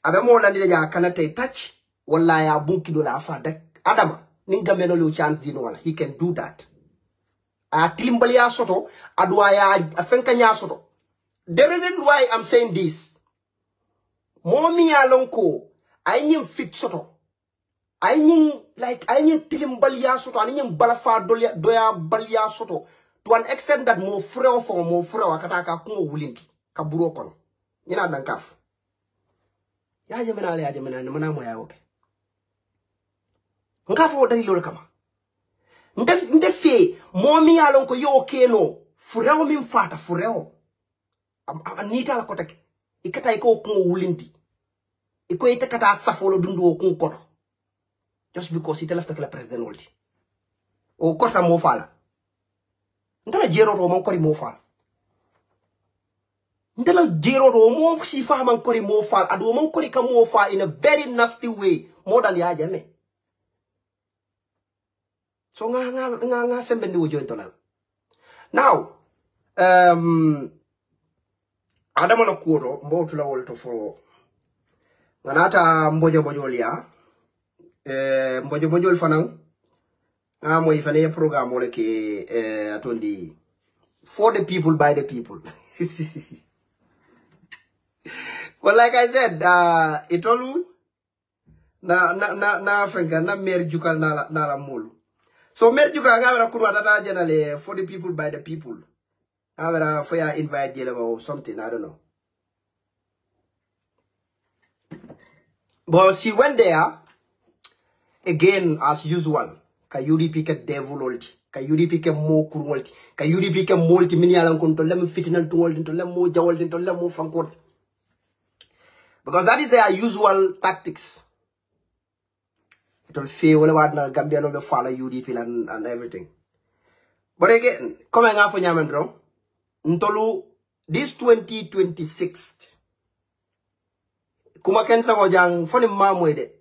abe mo landila ja kanate touch wala ya bunki do la fa dak adama ni Gambia no le chance di no wala he can do that a tilimbali ya soto adwa ya fankanya soto the reason why I'm saying this momi ya lonko ay nyim fit soto I need tilimbalia soto, I need balafa doya balia soto to an extent that more freo akataka kumo wulinki kaburo kono. Nina dankaf. Ya jemena mana mo ya oke. Nkafu odari lol kama. Ndefe momi alon ko yo keno freo min fata freo. Anita la kotake. Ikata iko kumo wulinki. Iko ite kata safolo dundu o kumo kono. Just because he left the president oldi. O kota mo fala. Ndala jero ro man kori mo fala. Ndala jero ro mo si fa man kori mo fala. Adu man kori ka mo fala in a very nasty way. More than ya jame. So nga sembendi wo join tolal. Now, adama na kuoro mbo tula wolto fo. Nganata mbojo liya. Mbojo fanang mo ifane program wala ke atondi for the people by the people. Well, like I said, itolu na fenga na mer jukal na la mulu. So mer jukal ngawera kurwa tata generally for the people by the people. Ngawera for ya invite jele or something, I don't know. But she went there again as usual. Ka UDP ke devil olti, ka UDP ke mo kurolti, ka UDP ke molti mini alan kon to lem fitinan to olti to lem mo jawolti to lem mo fankot. Because that is their usual tactics. It will fail whenever na Gambia no follow UDP and everything. But again, coming out for Nyamendro, Ntolu this 2026 kuma kensa ko jang foni mamoyde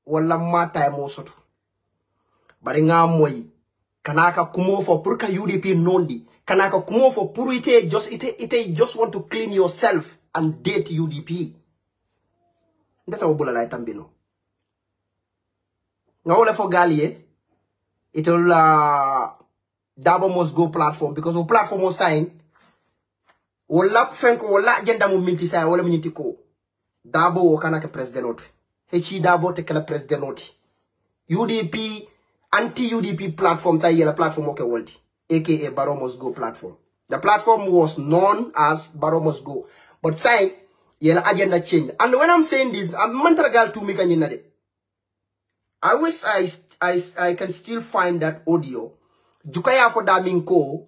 wala mata mo soto bari nga moy kanaka kumo fo pour ka UDP nondi kanaka kumo fo pour ite just want to clean yourself and date UDP ndata obula la tambino nga wala fo galie ite la Dabo must go platform because o platform o sign wala fenko wala agenda mo minti say wala minti ko Dabo o kanaka president ot Hechi Dabo te kala president oti UDP anti-UDP platform ta yela platform okay world aka Barrow Must Go platform. The platform was known as Barrow Must Go, but say yela agenda change. And when I'm saying this, I'm mantragal to me kanyinade. I wish I can still find that audio. Jukaya for Daminko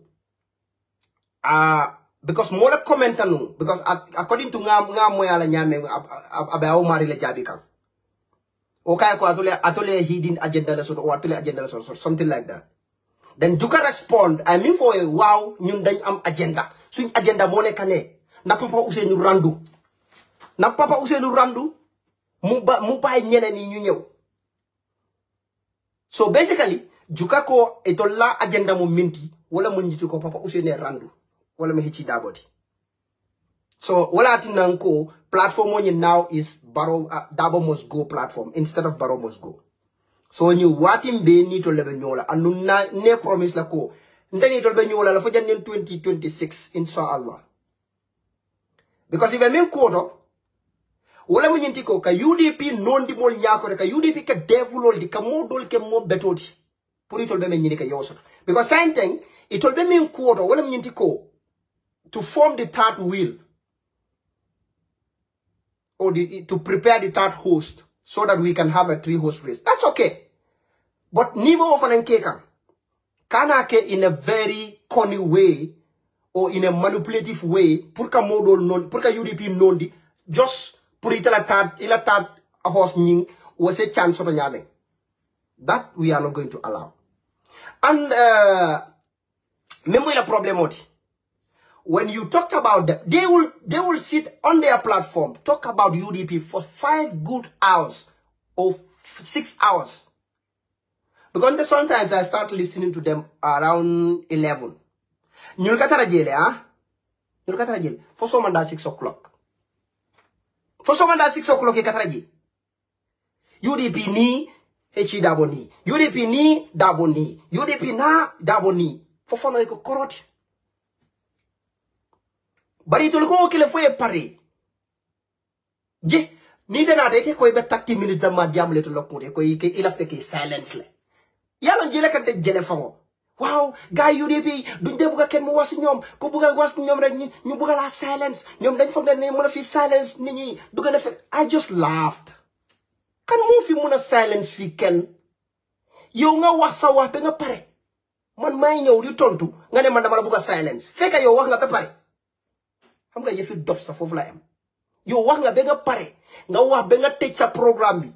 because more comment no because according to nga moyala nyame abawo mari le jabi kan. Okay, ko atole hidden agenda la or atole agenda la something like that. then Juka respond I mean for a wow ñun dañ am agenda suñ agenda moo nekk ne na papa Ousseynou randu mu bàyyi ñeneen ñi ñu ñëw so basically Juka ko etola agenda mu minti wala mu njiti ko papa Ousseynou randu wala me hichi dabodi so wala tinanko platform on now is Dabo must go platform instead of Barrow must go so you watim be ni to lebe nyola anu na ne promise la ko ndani to lebe nyola la fo jannen 2026 Insahallah because if I mean kodo wala mu nyinti ko ka UDP nondi mol nyako ka UDP ka devulol di ka modol ke mo betoti pour itol be men nyini ka yoso because same thing itol be min kodo wala mu nyinti ko to form the third wheel or to prepare the third host so that we can have a 3-host race. That's okay. But Nibo of an Nkeka Kanake in a very corny way or in a manipulative way, Purka model non Purka UDP nondi, just put it a third horse ning was a chance of a nyame. That we are not going to allow. And memory problem. When you talked about that, they will sit on their platform, talk about UDP for 5 good hours or 6 hours. Because sometimes I start listening to them around 11. Nyulkatara jele, Nyulkatara jele. For some and 6 o'clock. For some and 6 o'clock, katara UDP ni, hechi daboni. UDP ni, daboni. UDP na, daboni. For fun, I go korot. But it will go kile pare. Je, ni de na de ko be 30 minutes ma diam le to lokure ko ke ilaf ke silence le. Yalla jele kan de jele fango. Wow, guy UDP duñ de buga ken mo was ñom ko buga was ñom rek ñu buga la silence. Ñom dañ fogg ne mëna fi silence nit ñi duga def I just laughed. Kan mo fi mëna silence fi ken. Yow nga wax sa wax be nga pare. Man may ñew di tontu nga ne man dama la buga silence. Fekk yow wax nga be pare. Xam nga yëfi dof sa foofu la am yow wax nga ba nga pare nga wax ba nga tëj sa programme bi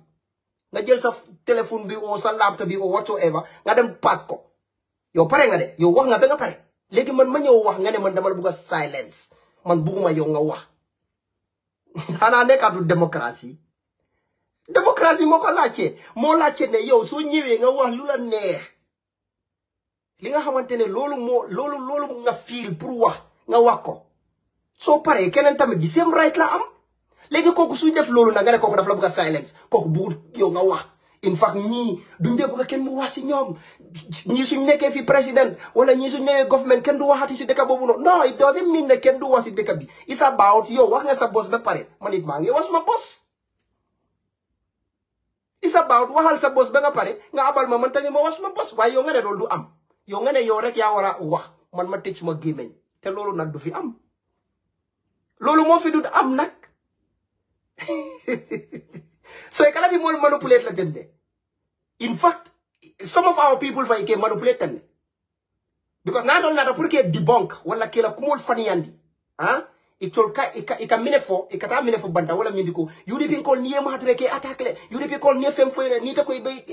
nga jël sa téléphone bi ou sa laptop bi ou whatsoever nga dem paak ko yow pare nga de yow wax nga ba nga pare léegi man ma ñëw wax nga ne man dama la bëgg a silence man bëgguma yow nga wax xanaa nekkaatu démocratie moo laajte ne yow soo ñëwee nga wax lu la neex li nga xamante ne loolu nga fiil pour wax nga wax ko so pare keneen tamit di same right la am léegi kooku suy def loolu nag nga ne kooku daf la bëgg a silence kooku bëgg yow nga wax in fact ñii duñ dee bëgg kenn mu wax si ñoom ñii suñ nekkee fi président wala ñii suñ nekkee government kenn du waxati si dëkk boobu noonu non it doesn't mean ne kenn du wax si dëkk bi it's about yow wax nga sa boss ba pare man it maa ngi wax suma boss it's about waxal sa boss ba nga pare nga abal ma man tamit ma wax suma boss waaye yow nga ne loolu du am yow nga ne yow rek yaa war a wax man ma tëj suma gémmiñ te loolu nag du fi am loolu moo fi du am nag so kala fi mo manipulate la tende in fact some of our people fa ike manipulate tende because na don nada pour que debunk wala kila kumol fani yandi itol ka ika minefo ikata minefo banda wala mindiko UDP ko niye ma hatre ke attaque le UDP ko niye fem foyre ni ta koy be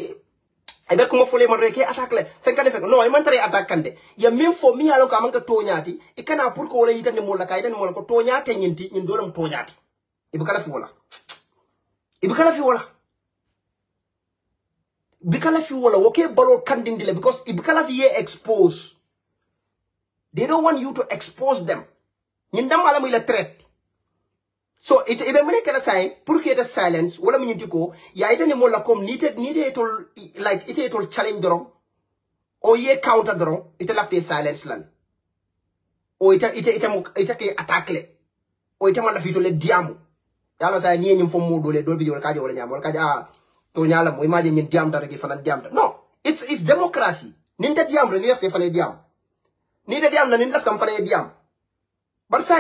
ebe kuma fole man reke attaque le fenka de fek no e man tare attaque kande ya min fo mi alo ka man ka toñati e kana pour ko wala yitande mo la kay den mo ko toñate nyinti nyin dolam toñati ibe kala fi wala woke balo kandindile because ibe kala fi ye expose they don't want you to expose them nyin dam ala muy la traite so it ibe mene kala say pour que the silence wala mi nyinti ko ya itane mo la comme nite tol like ite tol challenge dron o ye counter dron ite lafte silence lan o ite ke attaque le o ite man la fi to le diamu yalla say ni nyim fo mo dole dol bi wala kaje wala nyam wala kaje to nyala mo imagine nyin diam dara ke fanan diam no it's democracy nin ta diam re ni lafte fane diam ni de diam na nin laftam fane diam bar sa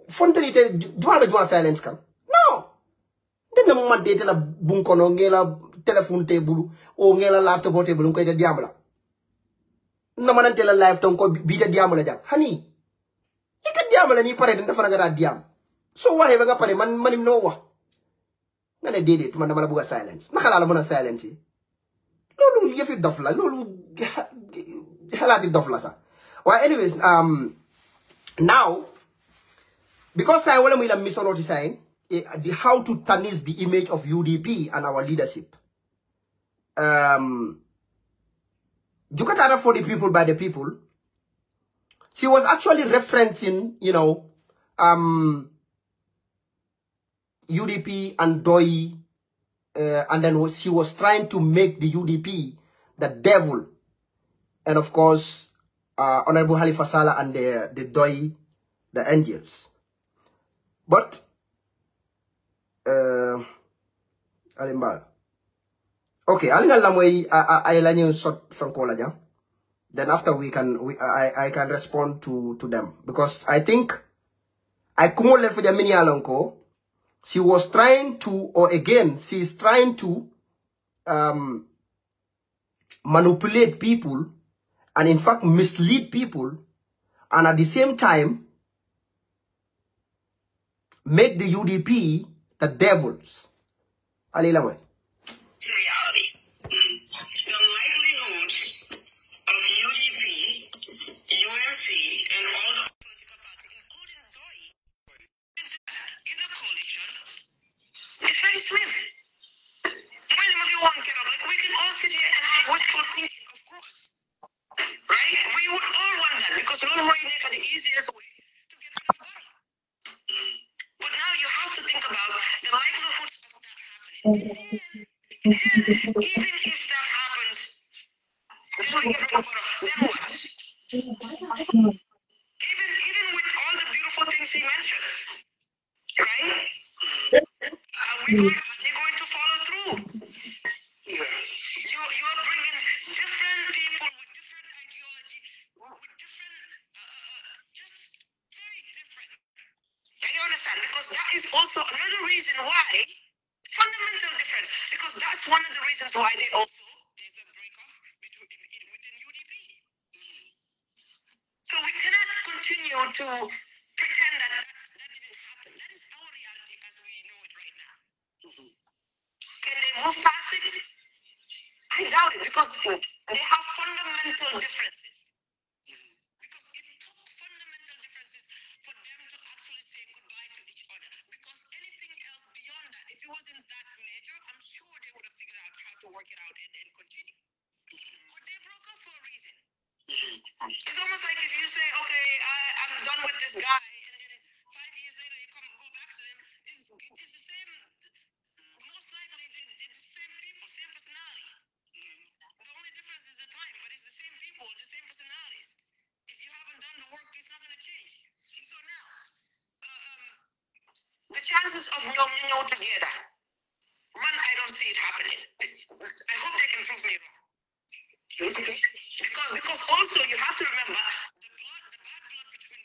fontenite juwa silence kan no ndena mo man de la bun kono ngela telephone te bulu o ngela laptop te bulu ko de diam la na manante la live ton ko bi de diam la jam hani ika diam la ni pare de dafa nga diam so waxe ba nga pare manim no wax nga ne dede man dama la bëgg silence naka la mëna silence lolu yefi dof la lolu halati dof la sa. Well, anyways, now because I want to misunderstand saying how to tarnish the image of UDP and our leadership. Jukatara for the people by the people. She was actually referencing, you know, UDP and Doi, and then she was trying to make the UDP the devil, and of course, Honorable Halifa Sallah and the Doi, the angels. But Alimbal. Okay, I let you short from Kolaja. Then after I can respond to them, because I think I kumole for the mini alonko. She was trying to, or again, she is trying to manipulate people and in fact mislead people, and at the same time make the UDP the devils. Alilamai. Reality. The likelihood of UDP, UMC, and all the political parties, including DOI, in the coalition, is very slim. When if you want to get up, like we can all sit here and have wishful thinking, of course. Right? We would all want that because Lord Roy are the easiest way to get rid of DOI. But now you have to think about the likelihoods of that happening. Then, even if that happens, this will get rid of Borough, then what? Even with all the beautiful things he mentioned, right? Are they going to follow through? Yeah. You are bringing different people with different ideology, with different, just very different. Can you understand? Because that is also another reason why, fundamental difference, because that's one of the reasons why there's a breakup within UDP. So we cannot continue to pretend that didn't happen. That is our reality as we know it right now. Can they move past it? I doubt it, because they have fundamental differences. Because it took fundamental differences for them to actually say goodbye to each other. Because anything else beyond that, if it wasn't that major, I'm sure they would have figured out how to work it out and continue. But they broke up for a reason. It's almost like if you say, okay, I'm done with this guy, and then 5 years later you go back to them, it's the same, most likely the same people, same personality. The only difference is the time, but it's the same people, the same personalities. If you haven't done the work, it's not going to change. So now, the chances of Nyom together, one, I don't see it happening. I hope they can prove me wrong. Because also you have to remember the bad blood between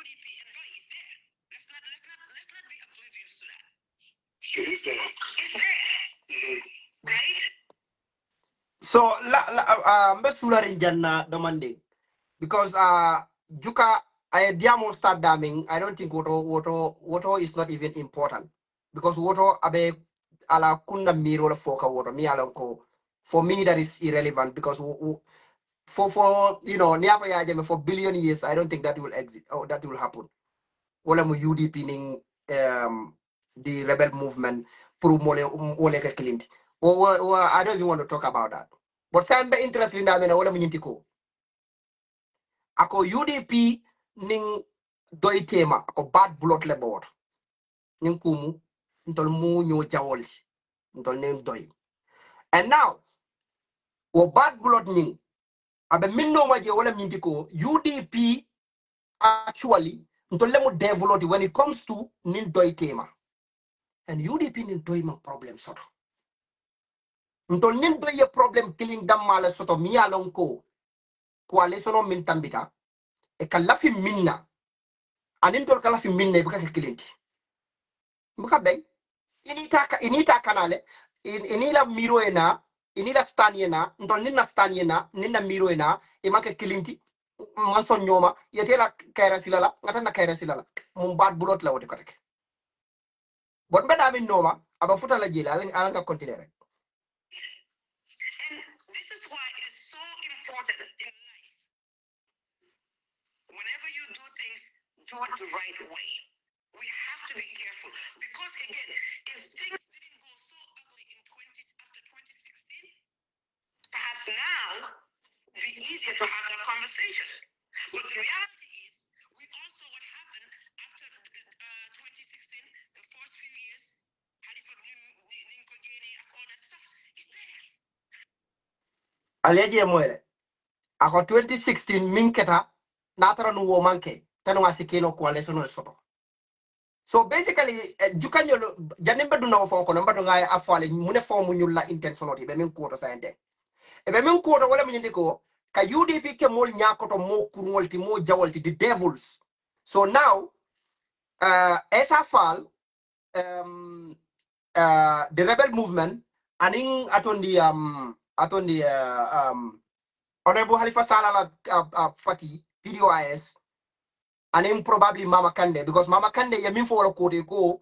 UDP and DOI is there. Let's not be oblivious to that. It's there. It's there. Right? So Mbesularin Janna demanding, because Juka I diamo start damning. I don't think water is not even important, because water abe ala kunda miro la foka water mi alonko. For me that is irrelevant, because for you know never yajame for billion years I don't think that will exist or that will happen. Wala mu UDP ning the rebel movement pour mole ka Clint. Or I don't even want to talk about that. But I'm interested in that wala mu nyintiko. Ako UDP ning doi tema ako bad blood le board. Ning kumu ntol mu nyo jawol ntol ning doi. And now o bad blood ning abe minno ma je wala nyintiko UDP actually ntolemo develop when it comes to nin doi tema, and UDP nin doi ma problem soto ntol nin doi ye problem killing dam mala soto mi alon ko coalition min tambita e kalafi minna anin tol kalafi minna e buka kilinti buka bay inita kanale inila miro ena inila stan yena ntol ninna stan yena ninna miro ena e make kilinti manso nyoma yetela kaira silala ngata na kaira silala mum bad bulot la wote koteke but mbeda min noma aba futa la jela ala nga continue rek. And this is why it is so important in life do it the right way. We have to be careful because again, if things didn't go so ugly in after 2016, perhaps now it'd be easier to have that conversation. But the reality is, we all saw what happened after 2016, the first few years, Halifa Ninkogene, all that stuff is there. Aleje moyle. Ako 2016 minketa natara no wo manke tanu asikino coalition no soto. So basically jukanyo janemba duna wo fonko namba dunga afale mune formu nyulla intentionoti be min ko sa ende. E be min ko wala min ndiko ka UDP ke mol nyakoto mo kurngolti mo jawolti the devils. So now esa fal the rebel movement aning atondi Honorable Halifa Salala Fati, PDOIS, and him probably Mama Kande, because Mama Kande, Yamin for Kode ko,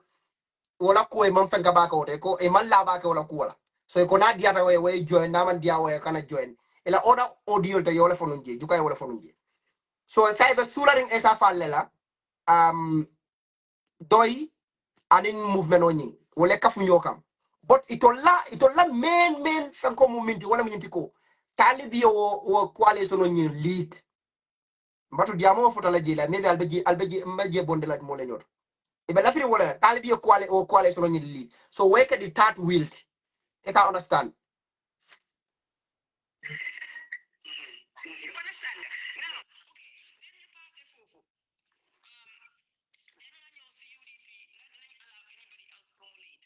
Ola Ko, a Mamfenka Bako, ko, a man labaka or Kola. So you cannot the other way join, Naman Diawa cannot join. Ela order audio the Yola Fonunji, Juka Yola Fonunji. So a cyber sularing Esa Falela, Doi, and in movement on yin, Oleka Funyokam. But itola main Fanko movement, Wala Mintiko, Talibi or coalition on yin lead. Mbatu diamo foto la jila maybe albeji mbaje bonde la mo lenyor e be lafiri wala talibi o kwale so nyili so wake the third wheel e ka understand You understand? Now, okay, then you pass the fufu. Then when you see UDP, not allow anybody else to lead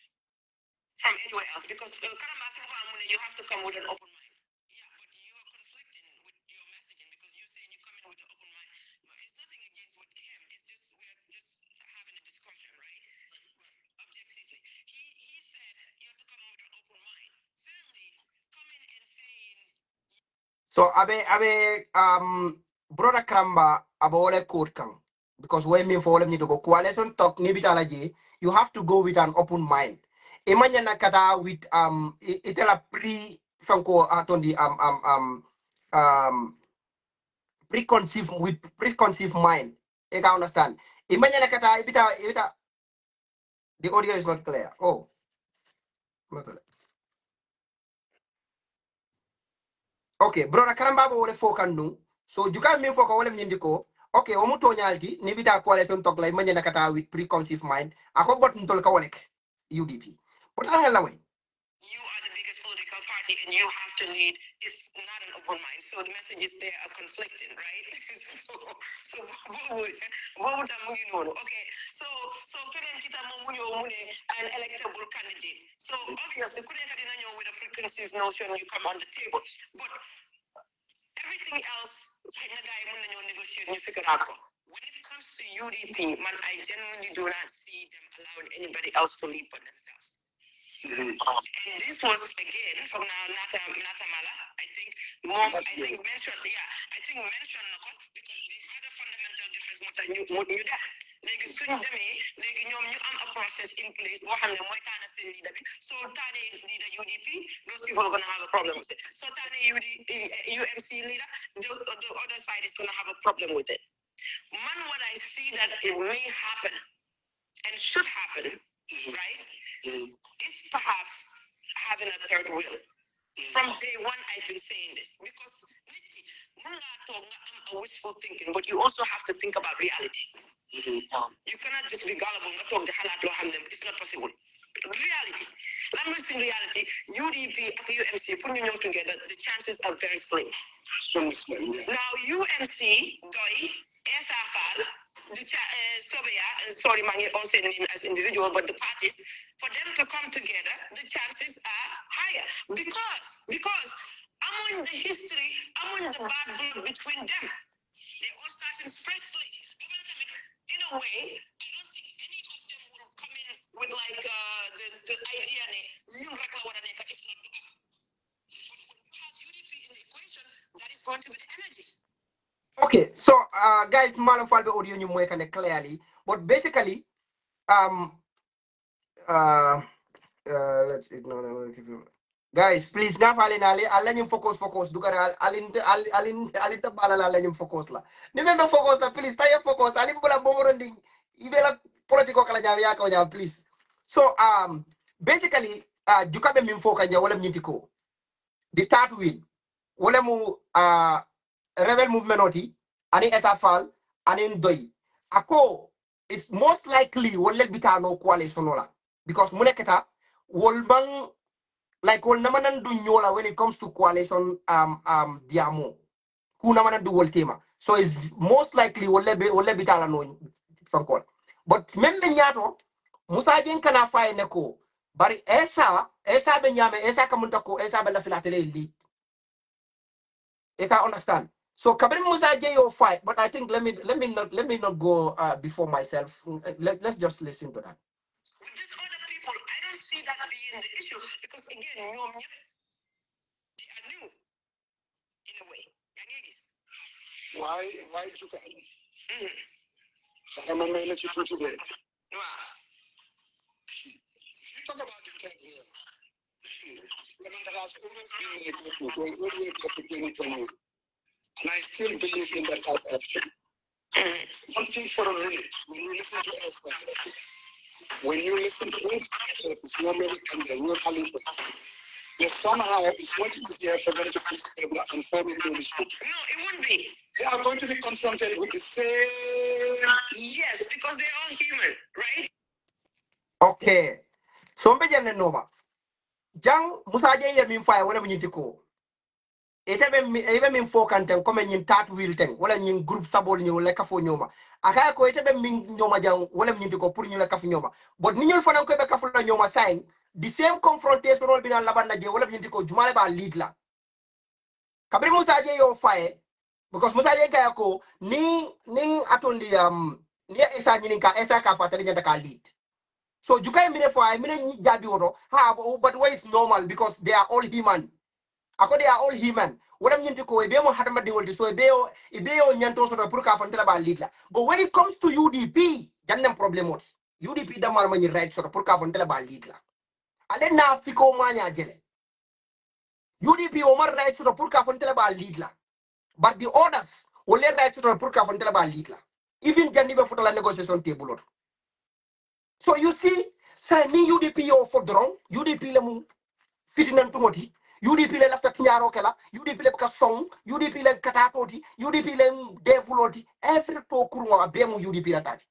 from anywhere else because you have to come with an open mind. Yeah, but you are conflicting with your messaging because you're saying you come in with an open mind. But it's nothing against with him. It's just we're just having a discussion, right? Objectively, he said you have to come in with an open mind. Certainly, coming and saying. so abe brother Kramba abole court kan because when me for me to go coalition talk ni bitalaji you have to go with an open mind imanya nakata with itela pre fanko atondi preconceived mind you can understand imanya nakata ibita the audio is not clear oh okay brother Kramba wole fokandu so juka mi foka wole nyindiko okay omu tonyalti ni bita coalition talk like imanya nakata with preconceived mind ako bot ntol ka wolek UDP but la way You are the biggest political party and you have to lead. It's not an open mind. So the messages there are conflicting, right? Okay. So an electable candidate. So obviously with a frequency notion you come on the table. But everything else, negotiate you figure out. When it comes to UDP, man, I genuinely do not see them allowing anybody else to lead for themselves. And this was again from Natamala. I think mentioned because they had a fundamental difference like a process in place so leader UDP, those people are gonna have a problem with it. So UMC leader, the other side is gonna have a problem with it. Man, what I see that it may happen and should happen, right? Is perhaps having a third wheel. From day one, I've been saying this because I'm a wishful thinking, but you also have to think about reality. You cannot just be gullible and talk the hell out of them. It's not possible. Reality. Language in reality, UDP and UMC putting them together, the chances are very slim. Now, UMC, DOI, Ensafal, sorry, Mangi also named as individual, but the parties, for them to come together, the chances are higher. Because among the history, among the bad blood between them, they all starting freshly. In a way, I don't think any of them will come in with like the idea if not do up. But when you have UDP in the equation, that is going to be the energy. okay so guys malam falbe audio ñu moy kane clearly but basically let's ignore Guys, please nga falen ala nyum focus dukara alin ta bala ala nyum focus la. Ni membe focus la please tayo focus alin bula bomorondi ibela politiko kala jam ya ko jam please. So basically jukabe min foka nya wala nyintiko. The third wheel wala mu rebel movement oti ani etafal ani doy. Ako it's most likely wala bitano coalition la because muneketa wolbang like all namanan do nyola when it comes to coalition diamo ku namanan do wol tema so it's most likely wolle bitala no fankol but membe nyato musa jen kana fay ne ko bari esa be nyame esa kamunta ko esa be la filatele li e ka understand so kabri musa jen yo fight but I think let me not go before myself. Let's just listen to that. With these other people, I don't see that being the issue because again, they are new in a way. Why you can? I remember let you put today. You talk about the tech here. There has always been a group going all the way back to 2020. And I still believe in that type of action. Don't think for a minute when you listen to us. When you listen to us, you're American, you're Halifax. But somehow it's much easier for them to come together and form a coalition. No, it wouldn't be. They are going to be confronted with the same. Yes, because they're all human, right? Okay, so mbe jenne noma jang musa je ye min fay wala min tiko ebe min fokanten comme nyin tat wilten wala nyin groupe sabol ni wala kafo nyoma akaya ko ebe min nyoma jang wala min tiko pour ñu la kaf nyoma but ni ñol fanan ko be kafu la nyoma sign the same confrontation rol bina laban na je wala min tiko jumale ba lead la kabri musa je yo fay because musa je kaya ko ni atondi ni esa nyinin ka esa ka fatale nyanda ka lead. So you can't mean for I mean jabi woto but why it's normal because they are all human. Ako they are all human. What I'm going to ko ebe mo hatama dingol so ebe nyanto so pour ka fantela ba lead la. But when it comes to UDP, jannem problem mot. UDP da mal mani right so pour ka fantela ba lead la. Ale na fiko manya jele. UDP omar right so pour ka fantela ba lead la. But the others ole right so pour ka fantela ba lead la. Even jannibe foto la negotiation table. So you see, say ni UDP yo for drone, UDP le mu fitinan tumoti, UDP le lafta kinyaro kela, UDP le ka song, UDP le katatoti, UDP le devuloti, every to kurwa be mu UDP la tati.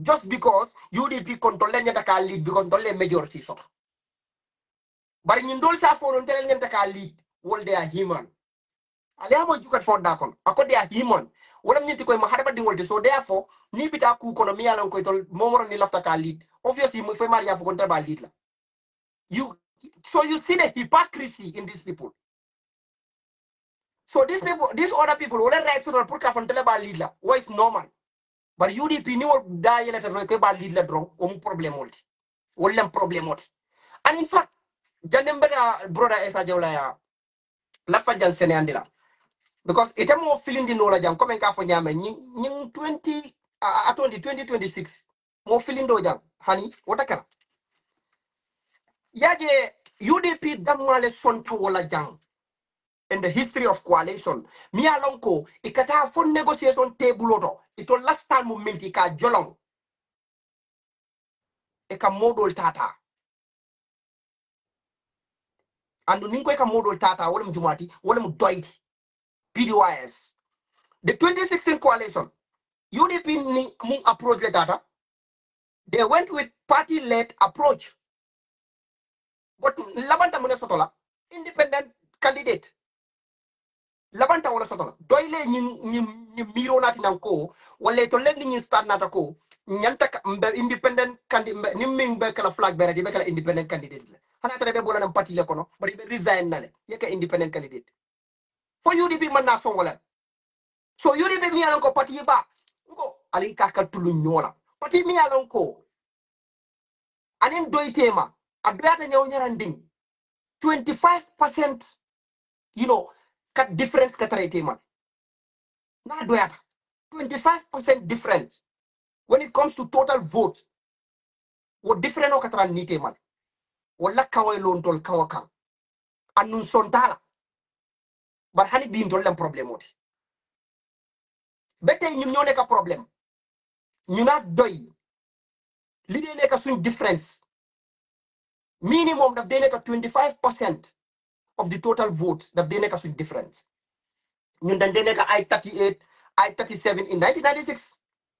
Just because UDP control nyata ka lead because don't le majority so. But in ndol sa for ndel nyata ka lead, all they are human. Ale amo jukat for dakon, ako they are human. Wala nyiti ko ma hadaba dingol de so therefore ni bita ku kono mi yalan ko tol momoro ni lafta ka lead. Obviously mo fe maria fo konta ba lead la. So you see the hypocrisy in these people. So these people, these other people, will right to put kafantele ba lead la. Why it's normal. But UDP ni wol da yele ta roke ba lead la drong o problem olti. Wollem problem olti. And in fact, janem beta brother Esa Jawla ya la fajan sene andila. Because it mo feeling di nola jam comme ka fo nyame ñing 2026 mo feeling do jam hani wota yaje UDP damale sonta wala jang in the history of coalition mi alonko ikata for negotiation table oto ito last time moment ka jolong e ka modol tata andu ninko e ka modol tata wala mjumati wala mdoid PDYS the 2016 coalition UDP ni mu approach the data they went with party led approach but labanta mune sotola independent candidate labanta wala sotola doyle ni miro nati nanko wala to len ni start nata ko nyanta mbe independent candidate ni mbe kala flag bere be kala independent candidate hana tare be bolana parti le kono bari be resign nale yeka independent candidate for UDP man na so wala so UDP mi alon ko parti ba ko ali kaka tulu nyola parti mi alon ko anin doytema adoyata nyaw nyaranding 25% you know kat difference katretema na doyata 25% difference when it comes to total vote what different o katran nite man wala kawai lontol kawakan annun sontala bar hani bi ndol lam problème oti bete ñun ñoo nekk problème ñu na doy li dee nekk suñ difference minimum daf dee nekk 25% of the total vote daf dee nekk suñ difference ñun dañ dee nekk ay 38 ay 37 in 1996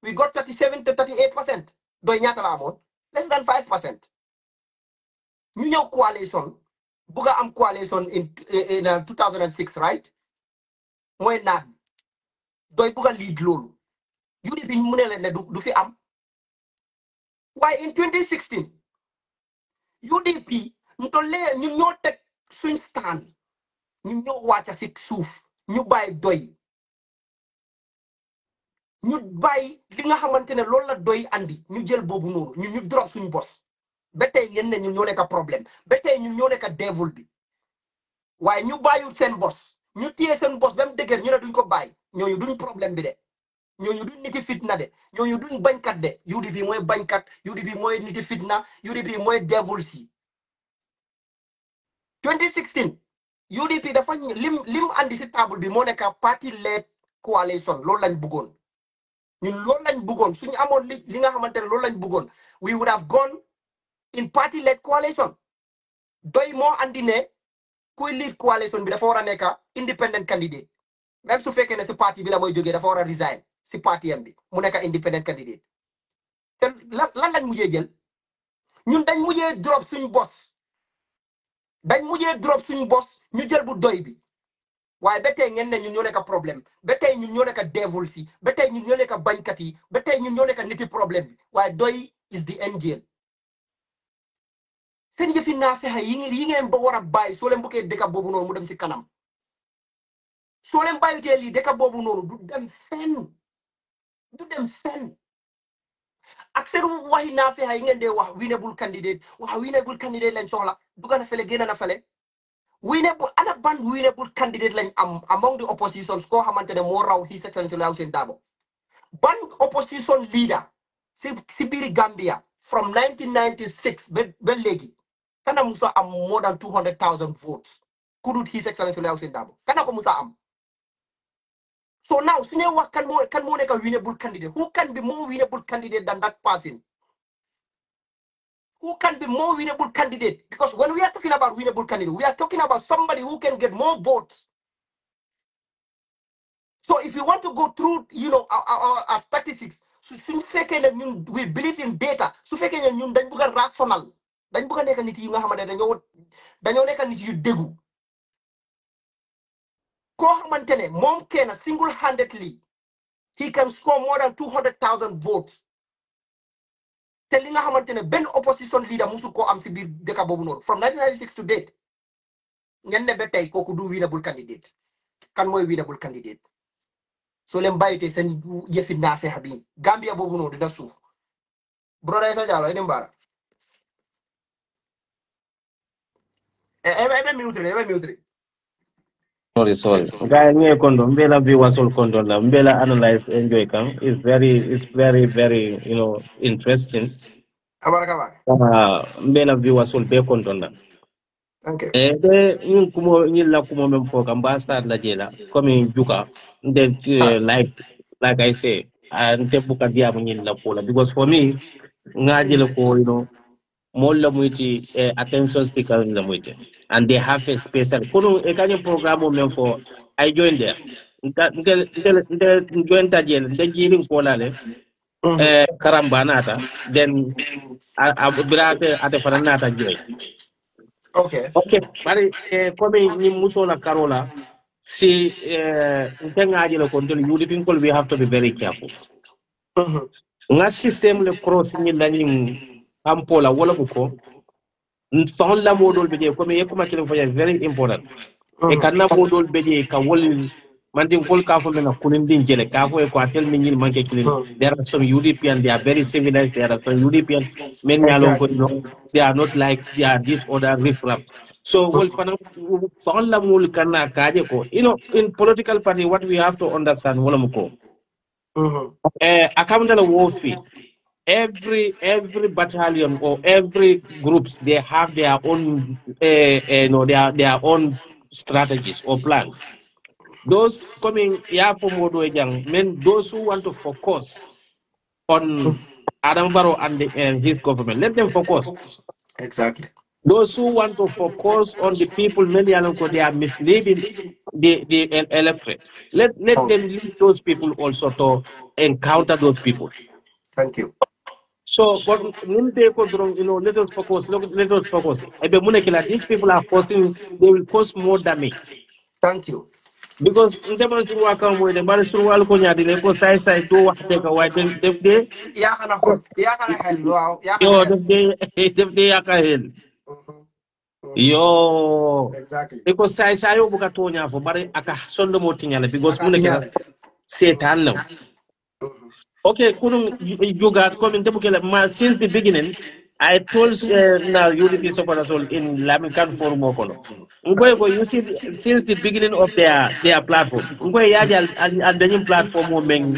we got 37 to 38%. doy ñaata la amoon less than 5%. ñu ñëw coalition buga am coalition in 2006 right mooy naat doy buga lead loolu UDP mu ne leen ne du fi am waaye in 2016 UDP ñu tollee ñu ñoo teg suñ stand ñu ñoo wàcca si suuf ñu bàyyi doy ñu bàyyi li nga xamante ne loolu la doy andi ñu jël boobu noonu ñu drop suñu bos ba tey ngeen ne ñun ñoo nekk problème ba tey ñun ñoo nekk devil bi waaye ñu bàyyiwul seen bos ñu téye seen bos ba mu dëgër ñu ne duñ ko bàyyi ñooñu duñ problème bi de ñooñu duñ niti fitna de ñooñu duñ bañkat de UDP mooy bañkat UDP mooy niti fitna UDP mooy devil si 2016 UDP dafa lim andi si table bi moo nekk party led coalition loolu lañ bëggoon ñun loolu lañ bëggoon suñu amoon li nga xamante ne loolu lañ bëggoon we would have gone in party led coalition doy moo andi ne kuy lead coalition bi dafa war a nekk independent candidate même su fekkee ne si parti bi la mooy jógee dafa war a resign si parti am bi mu nekk independent candidate te lan lañ mujjee jël ñun dañ mujjee drop suñu bos ñu jël bu doy bi waaye ba tey ngeen ne ñun ñoo nekk problème ba tey ñun ñoo nekk devil si ba tey ñun ñoo nekk bañkat yi ba tey ñun ñoo nekk niti problème bi waaye doy is the angel seen yëfi naa fexe yi ngeen ba war a bàyyi soo leen bëggee dëkk boobu noonu mu dem si kanam soo leen bàyyitee lii dëkk boobu noonu du dem fenn ak seen waxi naa fexe yi ngeen dee wax winnable candidate lañ soxla dugga na fele génn na fele ana ban winnable candidate lañ am among the oppositions koo xamante ne moo raw His Excellency Hussein Darboe ban opposition leader si biir Gambia from 1996 ba léegi kana musa am more than 200,000 votes kudut His Excellency Hussein Darboe kana ko musa am. So now, what can more like a winnable candidate? Who can be more winnable candidate than that person? Who can be more winnable candidate? Because when we are talking about winnable candidate, we are talking about somebody who can get more votes. So if you want to go through, our statistics, we believe in data. So dañ bëgg rational. Dañ bëgg nekk nit yi nga xamante dañoo nekk nit yu déggu. Ko xamantene mom kenn single-handedly he can score more than 200,000 votes te li nga xamantene ben opposition leader musu ko am ci bir deka bobu non from 1996 to date ngeen ne ba tey kooku du winnable candidate kan mooy winnable candidate so leen bàyyite seen yëfi naa feex bi Gambia boobu noonu dina suuf broda Essa Jallow ene mbara ebe miutri Sorry. Guy, nye kondo, mbela viewers all kondo la, mbela analyze enjoy kam. It's very, interesting. Kabara. Mbela viewers all be kondo la. Okay. Nyun kumo nyilla kumo memfo kam ba start la jela. Komi juka, then like I say, nte buka diamu nyilla pola because for me, ngajele ko more la muiti attention seeker la muiti and they have a special kono e kanye program men for I joined there join ta jel de jirin ko lale karambanata then abirate ate faranata joy Okay bari comme ni muso la carola si ntengaji le control you people we have to be very careful nga system le crossing ni lañu ampola wala buko fahon la modol be je comme yekuma kelen fanya very important e kanna modol be je ka wol mandin kol ka fo mena kunin din jele ka fo e ko atel min nyil manke kilin there are some European they are very civilized there are some Europeans men nyalon ko they are not like they are this other riffraff so wol fahon la mol kanna kaje ko in political party what we have to understand wala muko akamdala wo fi every battalion or every groups, they have their own their own strategies or plans. Those coming here for Modo men, those who want to focus on Adam Barrow and his government, let them focus. Exactly. Those who want to focus on the people, many they are misleading the electorate. Let them leave those people also to encounter those people. Thank you. So, but let us focus. Let us focus. These people are causing. They will cause more damage. Thank you. Because the yo Exactly. iko sai yo buka tonya fo bare aka sondo mo tinyala because mune kena setan law. Okay, couldn't you got coming to since the beginning. I told now UDP supporters all in Lamican Forum Okono. You see, since the beginning of their platform, and the new platform will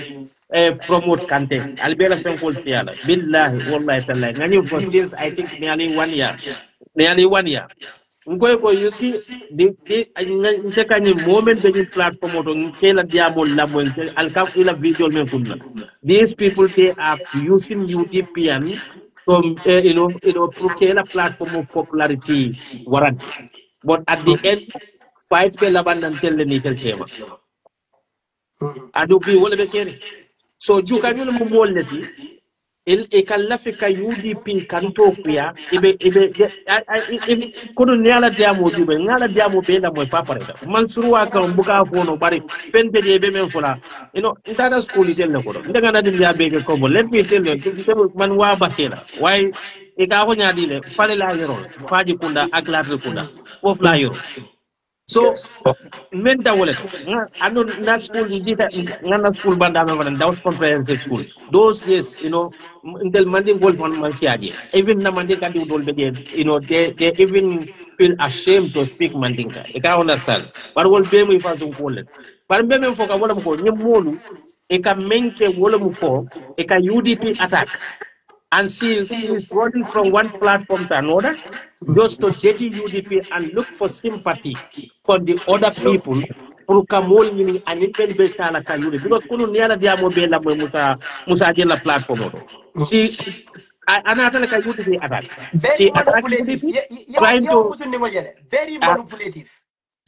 promote content. I'll be a called Siala. Billahi, wallahi, tallahi. And for since I think nearly 1 year. Nearly 1 year. You see, take any moment the new platform or tell a diamo labo I'll come in a video. These people they are using UDPN from procure a platform of popularity warranty. But at the end, fight be laban and tell the nickel tema. Adu be will be carry. So you can only ikallafika UDP kanto kuya ibe kono nyala diamo jube nyala diamo be la moy papareta mansuru aka mbuka fono bari fende de be men fola intana school itel ne kodo ndaga na dim ya be ko bo let me tell you man wa basela why e ka ko nyaadi le fale la yoro faji kunda ak la kunda fof la yoro so men da wallet ando na school njita na school banda me that was comprehensive school those days intel manding golf on mansiaje even na manding kandi dol be they even feel ashamed to speak mandinka e ka understand but wol be mi fa son ko len but be men foka wala ko nyem molu e ka menke wala mu ko e ka UDP attack and she's running from one platform to another just to dirty UDP and look for sympathy for the other people for kamol meaning and independent tala ka UDP because kunu niala dia mo be la mo musa de la platform oto she anata ka UDP attack Very she attack manipulative. UDP trying to Very manipulative.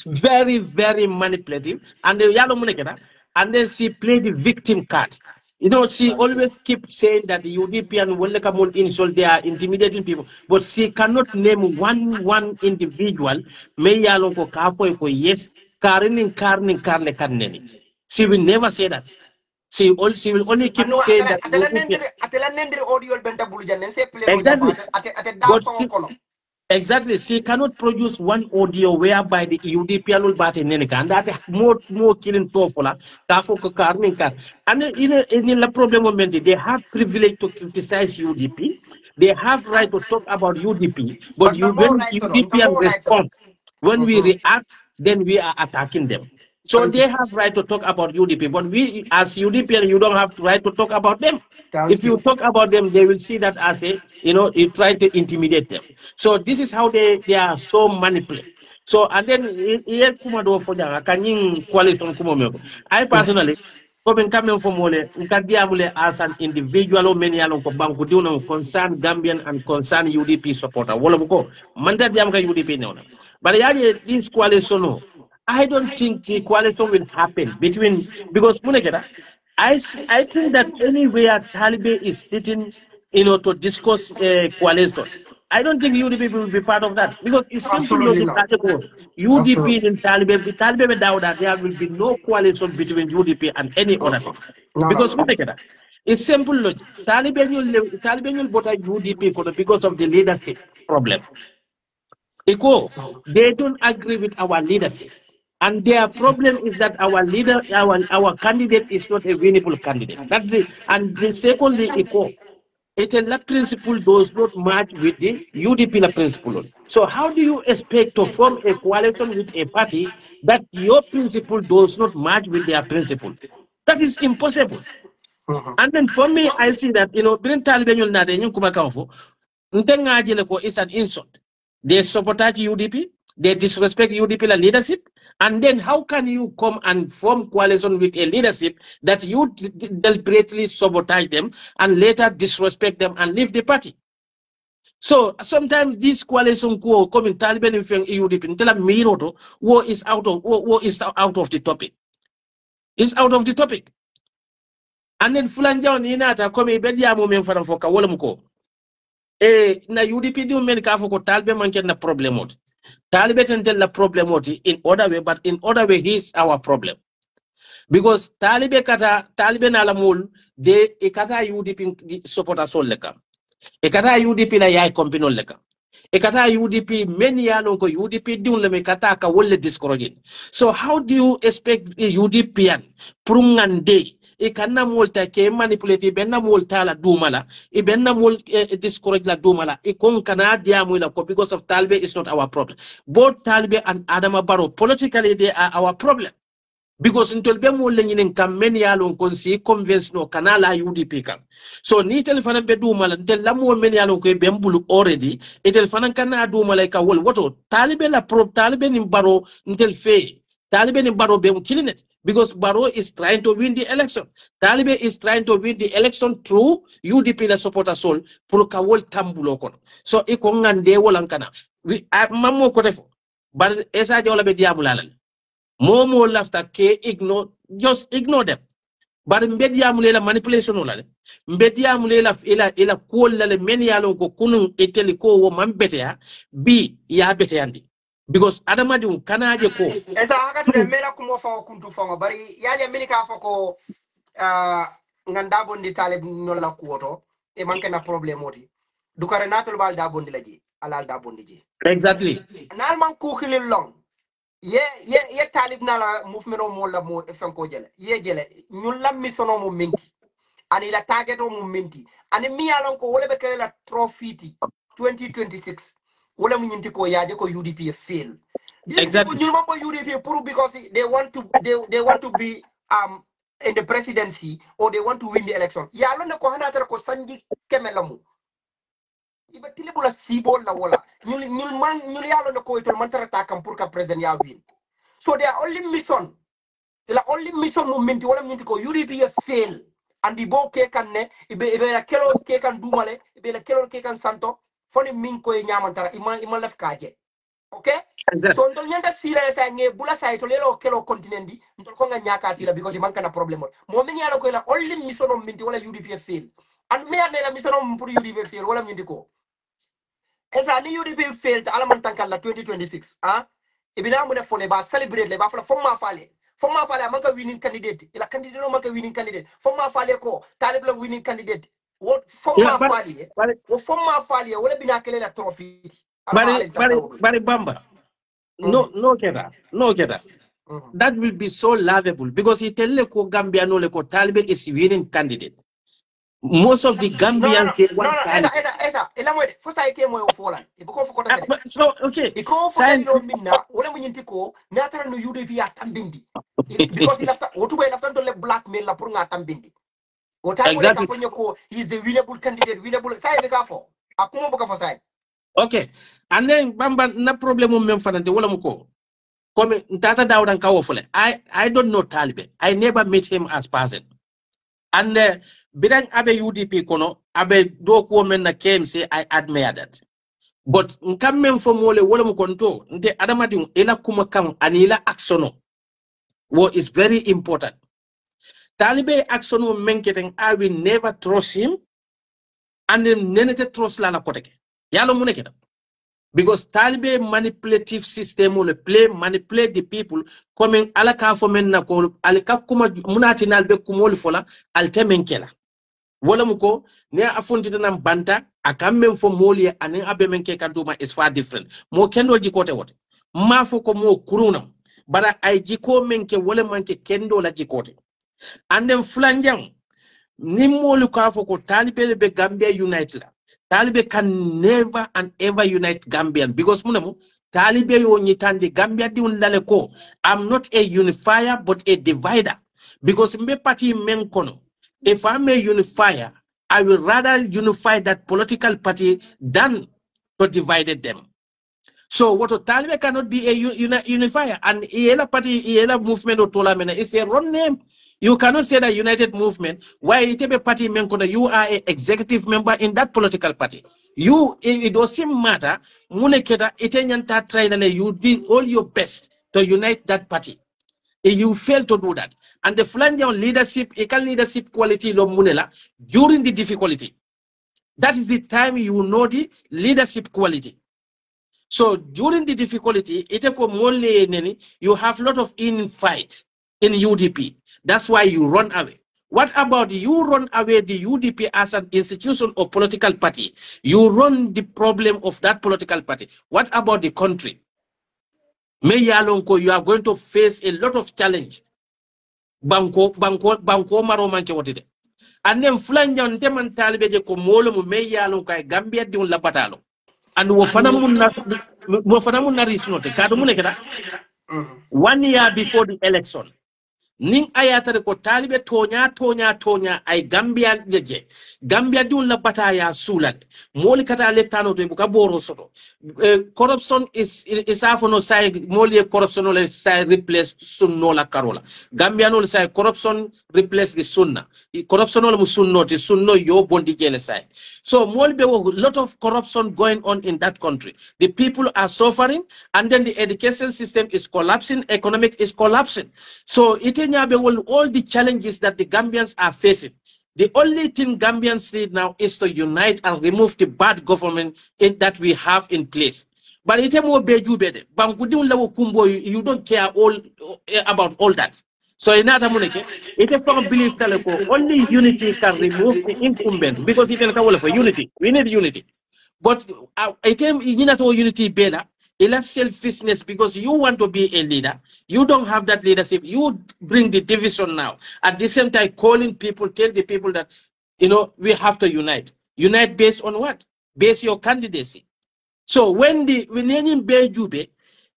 very, very manipulative. And the yellow moneketa, and then she played the victim card. She always keeps saying that the UDP and Wellekamul insult, they are intimidating people, but she cannot name one individual. May yalonko kafo ko yes, karning karne karneni. She will never say that. She will only keep saying that UDP. Exactly. But exactly, she cannot produce one audio whereby the UDP will bat in any and that more killing tofola, tafo karning kar. And in the problem moment, they have privilege to criticize UDP, they have right to talk about UDP, but when UDP response, when we react, then we are attacking them. So they have right to talk about UDP, but we as UDP, you don't have the right to talk about them. If you talk about them, they will see that as you try to intimidate them. So this is how they are so manipulative. So and then coalition I personally coming from as an individual or many along banku concern Gambian and concern UDP supporter. Manda UDP now. But this coalition I don't think the coalition will happen between because I think that anywhere Taliban is sitting, to discuss coalition. I don't think UDP will be part of that because it's simple Absolutely logic. not. UDP and Taliban without that there will be no coalition between UDP and any other thing. Because it's simple logic. Taliban will vote UDP because of the leadership problem. They don't agree with our leadership. And their problem is that our leader, our candidate is not a winnable candidate. That's it. And the secondly, it's a principle does not match with the UDP principle. So how do you expect to form a coalition with a party that your principle does not match with their principle? That is impossible. And then for me, I see that, Birin Taliban yul nade yung kumakamfo, it's an insult. They sabotage UDP, they disrespect UDP la leadership, and then how can you come and form coalition with a leadership that you deliberately sabotage them and later disrespect them and leave the party? So sometimes this coalition come in Taliban UDP until Miroto war is out of the topic. It's out of the topic. And then Fulanja Ninata come bedia moment for Kawalamko. Na UDP do men ka foko talbe manke na problem ot. Talbe tentel la problem ot in other way, but in other way he's our problem. Because Talibe na la mul de ekata UDP supporter sol leka. Ekata UDP la yai kompino leka. Ekata UDP many yanon ko UDP diun le me kata ka wolle discourage. So how do you expect UDPian prungande ikanna molta ke manipulative benna molta la dumala e benna mol discourage la dumala e kon kana diamu la ko because of Talbe is not our problem. Both Talbe and Adama Barrow politically they are our problem. Because in Tolbe mo lenyinen kam men yalon kon si convince no kanala UDP kan. So ni telefana be dumala del lamo men yalon ko be mbulu already e telefana kana dumala ka wol woto Talibe la Talibe ni Barrow ntel fe Taliban in Baro be killing it because Baro is trying to win the election. Taliban is trying to win the election through UDP la supporter soul pour kawol tambulo kono. So ikongande wolankana. We mammo kotefo. But esa jola be diamulala. Momo lafta ke just ignore them. But mbediamulela manipulation olale. Mbediamulela ila kola le meni yalon ko kunun eteli ko wo mambetea bi ya beteandi. Because Adamadi kanaje ko. Esa hakatu de mela kumo fa kuntu fa bari yaje mini ka fa ko nganda bondi talib non la kuoto e manke na problème oti. Dukare natul bal da bondi laji alal da bondi ji. Exactly. Nal man ku khilil long. Ye talib na la movement mo la mo fen ko jele. Ye jele ñun la misono mo minki. Ani la target mo minki. Ani mi alon ko wole be kele la trophy 2026. Wala mu ñinti ko yaaje ko UDP fail. Exactly. You remember UDP prove because they want to be in the presidency or they want to win the election. Ya lo ne ko hanata ko sanji kemelamu. Iba tilibula sibol la wala. Ñul ya lo ne ko itol man tara takam pour ka president ya win. So their only mission, the only mission movement wala ñinti ko UDP fail. Andi bo ke kan ne ibe la kelo ke kan dumale ibe la kelo ke kan santo foni min ko e ñamantara ima lef kaje. Okay? Exactly. So ndol nyanda sila sa nge bula sa ito lelo kelo kontinendi ndol ko nga nyaka sila because imanka na problem mo min yalo ko la only mission of minti wala UDP fail and me ane la mission of pour UDP fail wala minti ko esa ni UDP fail ta ala man tankal la 2026 ibina mu ne fole ba celebrate le ba fala fomma fale amanka winning candidate ila candidate no manka winning candidate fomma fale ko talib la winning candidate what fomma fale wala bina kele la trophy Bari Bamba. No keda. That will be so laughable because he tell ko Gambia no ko Talibe is winning candidate. Most of the Gambians they want esa ela mo fo say ke mo folan e ko fo ko ta so okay iko fo no minna wala mo nyinti ko na tara no UDP ya tambindi because he left o tuba left to le blackmail la pour nga tambindi o tay mo ka fo nyoko he is the winnable candidate say be ka fo akuma boka fo say. Okay, and then Bamba na problem mem fanante wala muko. Come Tata Dawdan Kawofole. I don't know Talibe. I never met him as person. And Bidang Abe UDP kono Abe doku men na KMC I admire that. But nkame from wole wala mukonto nte adamadi ela kuma kam anila aksono. What is very important. Talibe aksono menketeng I will never trust him and then nenete trust la na koteke. Yalo muneketa. Because Talibe manipulative system will manipulate the people coming alaka for men na ko alika kuma munati nalbe kumoli fola altemenkela wala muko ne afunti na banta akamen fo moli anen abe menke kaduma is far different mo kendo jikote wote ma fo ko mo kuruna bara ay jiko menke wala manke kendo la jikote and then flanjang ni moli ka fo ko Talibe be Gambia United la Talibe can never and ever unite Gambian because munamu Talibe yo nyitande Gambia di unlale ko I'm not a unifier but a divider because mbe party men kono If I'm a unifier, I will rather unify that political party than to divide them. So what Taliban cannot be a unifier, and ELA party, ELA movement or Tolamena is a wrong name. You cannot say that United Movement. Why it party you are an executive member in that political party. You it doesn't matter. Muneketa itenyanta try you did all your best to unite that party. You fail to do that. And the flange on leadership, equal leadership quality lo munela during the difficulty. That is the time you know the leadership quality. So during the difficulty, you have a lot of infight in UDP. That's why you run away. What about you run away the UDP as an institution or political party? You run the problem of that political party. What about the country? You are going to face a lot of challenge. Banko maro manke wotide. And then flanja on teman talibeje ko molo mu meyalo kay Gambia di un labatalo. And wo fanamun na risnote kadu munekeda 1 year before the election. Ning ayatare ko talibe tonya ay Gambia jeje Gambia dun la bataya sulade moli kata leptano to buka boro soto corruption is afono say moli corruption ole say replace sunno la karola Gambia no say corruption replace the sunna corruption ole musunno ti sunno yo bondi jele say so moli be lot of corruption going on in that country. The people are suffering, and then the education system is collapsing, economic is collapsing. So all the challenges that the Gambians are facing, the only thing Gambians need now is to unite and remove the bad government that we have in place. But you don't care about all that. So in that it is from belief only unity can remove the incumbent, because it is for unity. We need unity. But I think unity better. It's selfishness, because you want to be a leader. You don't have that leadership. You bring the division now. At the same time, calling people, tell the people that, we have to unite. Unite based on what? Based your candidacy. So when any Bejube,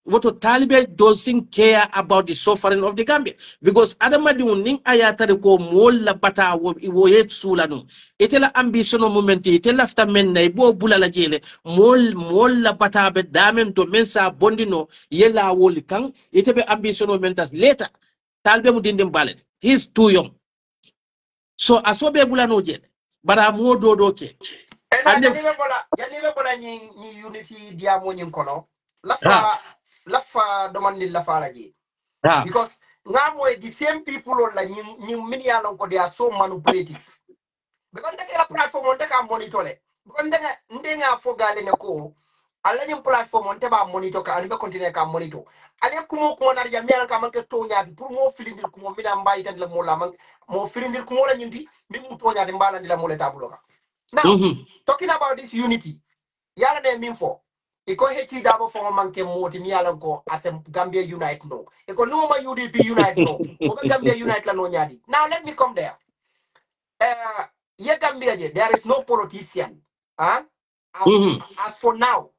what Taliban doesn't care about the suffering of the Gambia, because Adamadi uning ayatare ko mola bata wo yet sulanu. Itela ambition moment, itela after men na ibo bulala jele mola bata be damen to mensa bondino yela woli kang itebe ambition momentas later. Taliban mudindem ballet. He's too young. So asobe bulano jele, but I'm more doke. Esa janibe bola ni unity diamo nyin kono. Lafa domandi lafa laji. Because now the same people like ni mini along they are so manipulative. Because they are platform on the monitor. Because they are for Galenako. Ala ni platform on teba monitor ka ani be continue ka monitor. Ale kumo ko na jamia ka man ke tonya pour mo filindir kumo mina mbay tan la mo la man mo filindir kumo la nyinti mi mu tonya de mbala ndi la mo le tabulo. Now, talking about this unity, yala de mean for. Iko hechi dabo for manke moti mi alanko as a Gambia unite no. Iko no ma UDP unite no. Oba Gambia unite la no nyadi. Now let me come there. Ye Gambia there is no politician. As for now,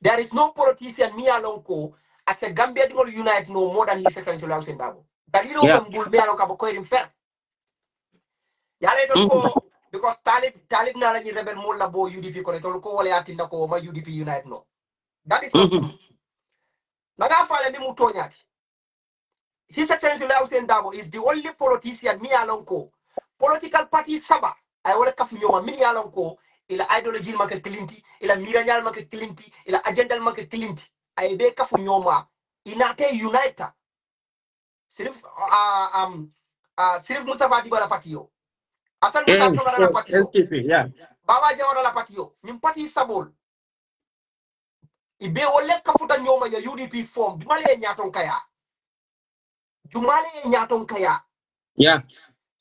there is no politician mi alanko as a Gambia will unite no more than his second to Lausen Dabo. Dalilo mbul mi alanko bako in fair. Yala don't go. Because Talib na ni rebel mo labo UDP ko to ko wala atinda ko ma UDP unite no. That is not true. Naga fale mi muto nyati. His Excellency Lausen Dabo is the only politician mi alonko. Political party saba ay wala kafu nyoma mi alonko ila ideology make klinti, ila miranyal make klinti, ila agenda make klinti. Ay be kafu nyoma inate unite. Sirif Sirif Mustafa Dibala patio. Asal Musa Togara la patio. LCP, yeah. Baba Jawara la patio. Nimpati sabol. Ibe wole kafuta nyoma ya UDP form. Jumale nyaton kaya. Yeah.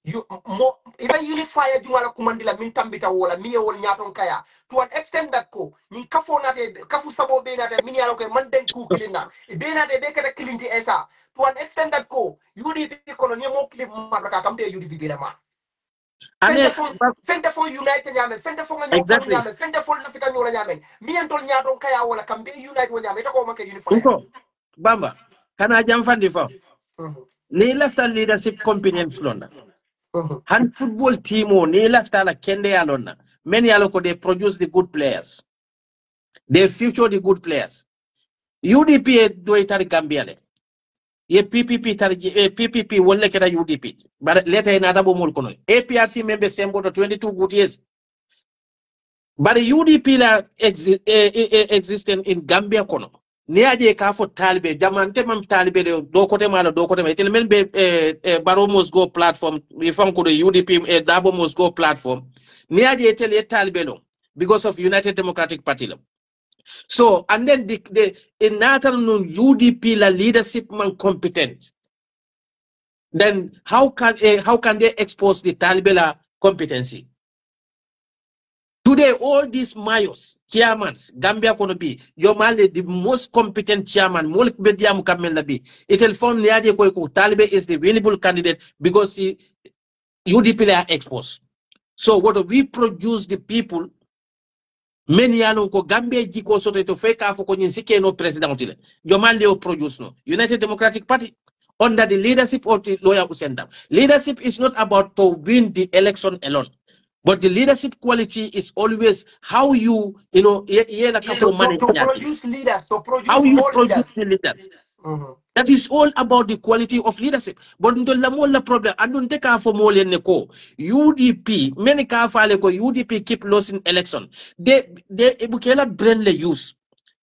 Ibe unify jumala kumandila mintambita wola miye wol nyaton kaya. To an extent that ko ni kafu sabo be na de mini aloke manden ku kilina. Ibe na de bekata kilinti esa. To an extent that ko UDP kono ni mo kilip madraka kamte UDP be ma. Fende fo unite nyame fende fo nga nyoko nyame fende fo na fika nyola nyame mi entol nyaadon kaya wala kambe unite wo nyame to ko make uniform Bamba kana jam fandi fa ni left leadership competence londa Han football team o ni lafta la kende yalonna. Many aloko they produce the good players. They future the good players. UDP do itari Gambia le. Ye PPP tari PPP wolle keda UDP. But later in adabo mol kono. APRC member sembo to 22 good years. But UDP la existing in Gambia kono. Niaje ka fo talibe jamante mam talibe do kote mala do kote itel men be baro must go platform ifan ko the UDP dabo must go platform niaje etel ye talibe lo because of United Democratic Party lo. So and then the in natal no UDP la leadership man competent, then how can they expose the talibe la competency? Today, all these mayors, chairmans, Gambia kono be, Yomale, the most competent chairman, Molik Bediam Kamel be. It'll form Niaje Koiko, Talibe is the winnable candidate because UDP are exposed. So what we produce the people, many ko Gambia jiko soto to fake afo konyin sike no president ile. Yomale produce no. United Democratic Party under the leadership of the lawyer Usenda. Leadership is not about to win the election alone. But the leadership quality is always how you To produce leaders, to produce how you more produce leaders. the leaders. That is all about the quality of leadership. But the problem, I don't take for more than UDP, many UDP keep losing election. They cannot brainly use.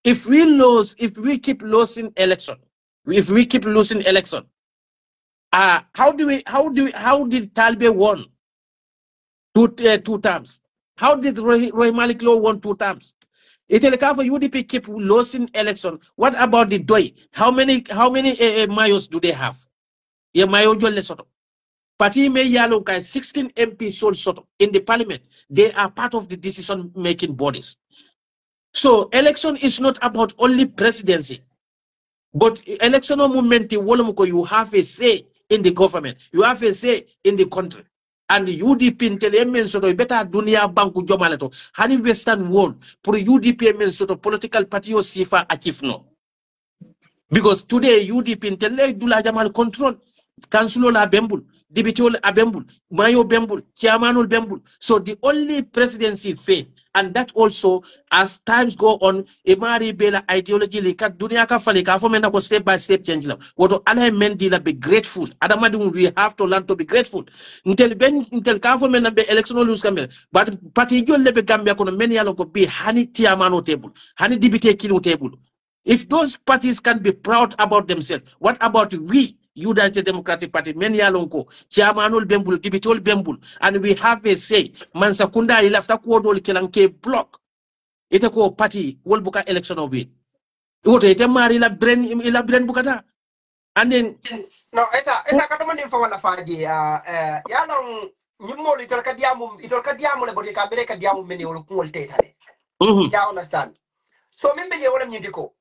If we keep losing election, how did Talbe won two terms? How did Roy Malik Law won 2 terms? It will cover UDP keep losing election. What about the DOI? How many mayors do they have? Yeah, mayo jolle soto. Party me yalo kai 16 MP sold soto in the parliament. They are part of the decision making bodies. So election is not about only presidency, but election moment you have a say in the government. You have a say in the country. And the UDP intelligence soto better dunia banku jomaleto. Hani Western world for UDP men soto political party o sifa achieve no. Because today UDP intelligence dula jamal control. Councilor la bembul, deputy la bembul, mayo bembul, chairmanul bembul. So the only presidency faith, and that also as times go on, emari bela ideology likat dunia ka fali ka fomena ko step by step change la. Woto ala mendi la be grateful. Adamadu we have to learn to be grateful. Intel ka fomena be electional lose kamel. But party jol lebe Gambia kono many yalo ko be hani chairmanu table, hani deputy kinu table. If those parties can be proud about themselves, what about we? United Democratic Party, many alonko, chairmanul bembul, dibitol bembul, and we have a say. Mansakunda ilafta kuodol kilanke block. Ite ko party wol buka election of it. Wote ite mari ila brain bukata. And then no eta katama ni fawala faji ya non nyimmo itol kadiamu le bodi ka bere kadiamu meni wol kungol tetale. Ya understand. So mimbe je wala nyindiko.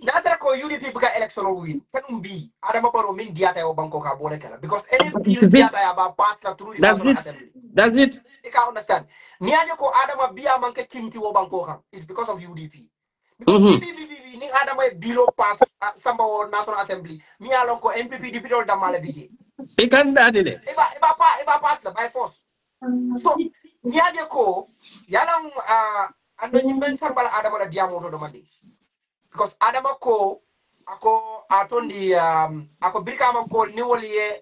Natara ko UDP buka election o win. Kanum bi adama baro min diata o banko ka bole kala because any bill diata ya ba pass la through the National Assembly. That's it. You can understand. Niaje ko adama biya manke kinti o banko ka is because of UDP. Because ni adama bilo pass samba o National Assembly. Mi alon ko MPP deputy da mala bije. Ikanda dile. Eba pass la by force. So niaje ko yalang ando nyimben sambala adama la diamo to domandi. Because adama ko ako atondi ako birkama ko ni woliye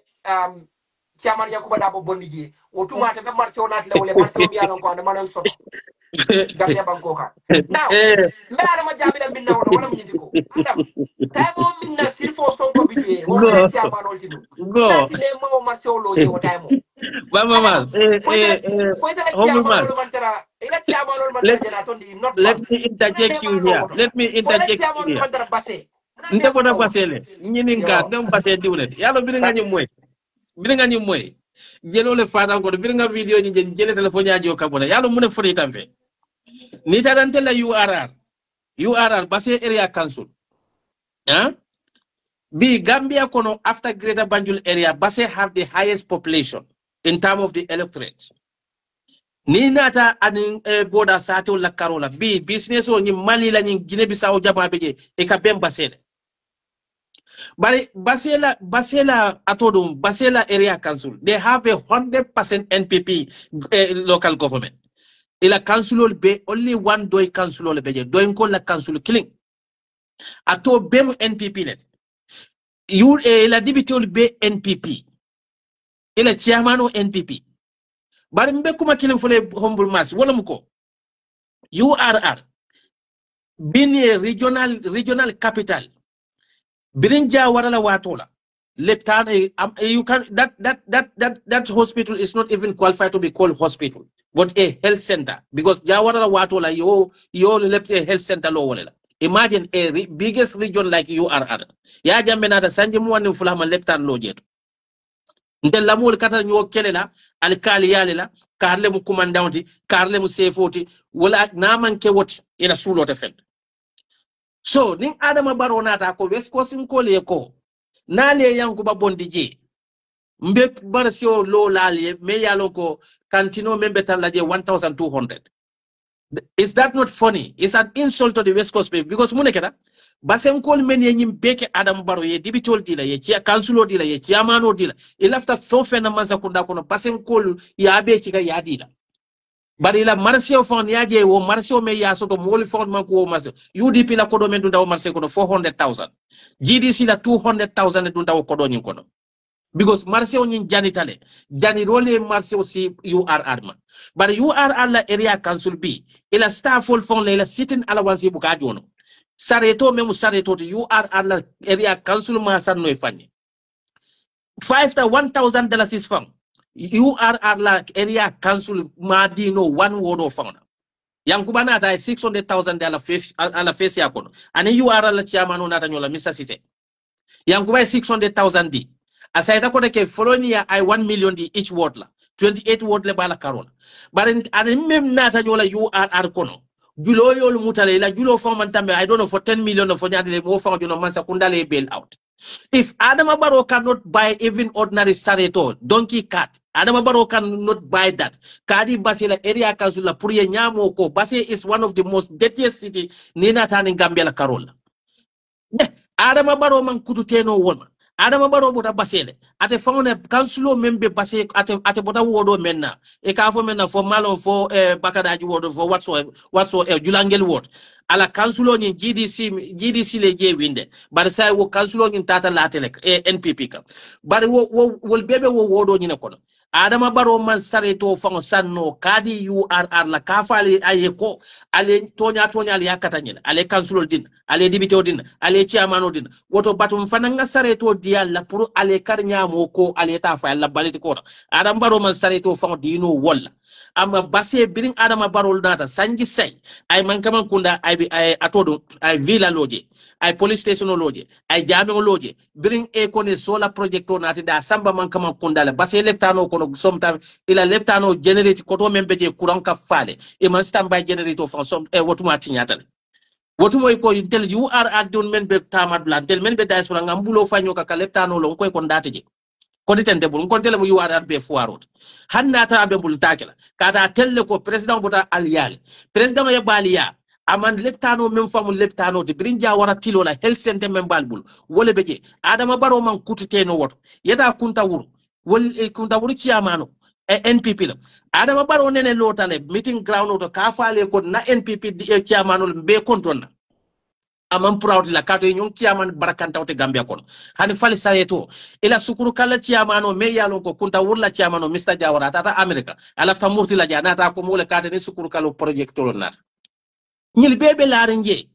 chairman yakuba dabo bondiji o tumata be marché onat lewle marché o bialon ko adama non soto Gambia bankoka now me adama jabila minna woto wala mi ko adam taymo minna sirfo sonko bije o wala chairman ol tinu nati ne mo marché o loje o taymo Mama, foi da chairman ol mantara ila chairman ol mantara jana tondi not let me interject you here. Let me interject you here. Nte kona pasele. Nyininka, dem pasele diulet. Yalo biringa nyumwe. Biringa nyumwe. Jelo le fata ko biringa video ni jele telephone ajo kabona. Yalo mune fori tamfe. Ni tarante la URR base area council. Huh? Be Gambia kono after Greater Banjul area base have the highest population in terms of the electorate. Ni nata anin boda sato la karola bi business o ni Mali la ni Guinea Bissau jama beje e ka bem basele. But Basela Atodum, Basela Area Council, they have 100% NPP local government. Ila council will be only one doi council will be doing call la council killing. Ato bemu NPP net. You ila dibiti will be NPP. Ila chairman of NPP. But mbekuma killing for the humble mass. Walamuko. URR being a regional capital. Birinja warala watola. Leptane, you can that hospital is not even qualified to be called hospital, but a health center, because Jawara Watola you left a health center low. Imagine a biggest region like URR. Ya jambenata sanjimu wani fulama leptan lojet. Nde lamul kata nyo kelela alkali yalela karle mu commandant karle mu sefoti wala naman ke wot ila sulo te fen. So ning Adama Baronata ko West Coast ko ko nale yankuba bondije mbe barsio lo lalie me yaloko kantino membe talaje 1200. Is that not funny? It's an insult to the West Coast people, because munekeda basem kol men yenyim beke Adam Baro ye dibitol dila ye chia councilor dila ye chairmano dila ilafta fofena manza kunda kono basem kol ya be chika ya dila bari la marché fond yaje wo marché me ya soto moli fond man ko marché UDP la kodo men dunda wo marché kono 400,000 GDC la 200,000 dunda wo kodo nyin kono, because marché o nyin janitale jani role marché o si URR ma bari URR la area council B ila staffol fond la sitting allowance bu ka jono sareto memu sareto to URR la area council ma sanno e fanni $1,000 is fond URR la area council madino one word of founder. Yankuba nata $600,000 ala face yakono. Ani URR la chairman nata nyola Mr. Cite. Yankuba $600,000 di. Asaita kone ke following year I 1 million di each word la. 28 word le bala karola. But ani mem nata nyola URR kono. Julo yol mutale la julo fond tambe I don't know for 10 million of nyade le mo fond jono mansa kundale bail out. If Adama Barrow cannot buy even ordinary Sareto, donkey cat, Adama Barrow cannot buy that. Kadi Basila area council la Puriye Nyamoko. Basi is one of the most dirtiest city Nina Tan in Gambia la Carola. Adama Barrow man kututeno woman. Adama Barrow bota basele. Ate found a council member base ate bota wodo menna. E ka fo menna for malo for bakadaji wodo for whatsoever Julangel word. Ala council ni GDC le je winde. But say wo council ni tata latelek NPP ka. But wo bebe wo wodo ni kono. Adama Barrow man sareto fango sanno kadi URR la kafali ayeko ale tonya ale yakatanyela ale council din ale dibito din ale chairman din woto batum fananga sareto dia la pour ale karnya moko ale ta fa la baliti ko Adama Barrow man sareto fango dino walla amma base biring Adama Barrow nata sanji say ay man kaman kunda ay atodo ay villa loje ay police station loje ay jame loje biring e kone solar project nati da samba man kaman kunda la base leptano kono sometimes ila leptano generate koto membeje courant ka fale e man standby generator for some wotuma tinyatale wotumo ko intel URR don men be tamad bla del men be diaspora ngambulo fanyo ka leptano lo ko ndateje ko ditende bul ko tele mu URR be fuarot hanna ta be bul takela kata telle ko president bota aliyale president ya baliya aman leptano men famu leptano de brinja wara tilo la health center men balbul wole beje Adama Barrow man kututeno woto yeta kunta wuro wol kunta wuro ciamano NPP la Adama Barrow nene lotale meeting ground to ka faale ko na NPP di ciamano be kontonna amam proud la kato ñon ciaman barakanta wote Gambia kono hani fali sayeto ila sukuru kala ciamano me yalon ko kunta wurla ciamano Mr. Jawara tata America alafta murti la janata ko mole kate ni sukuru kala project to nata ñil bebe laare nje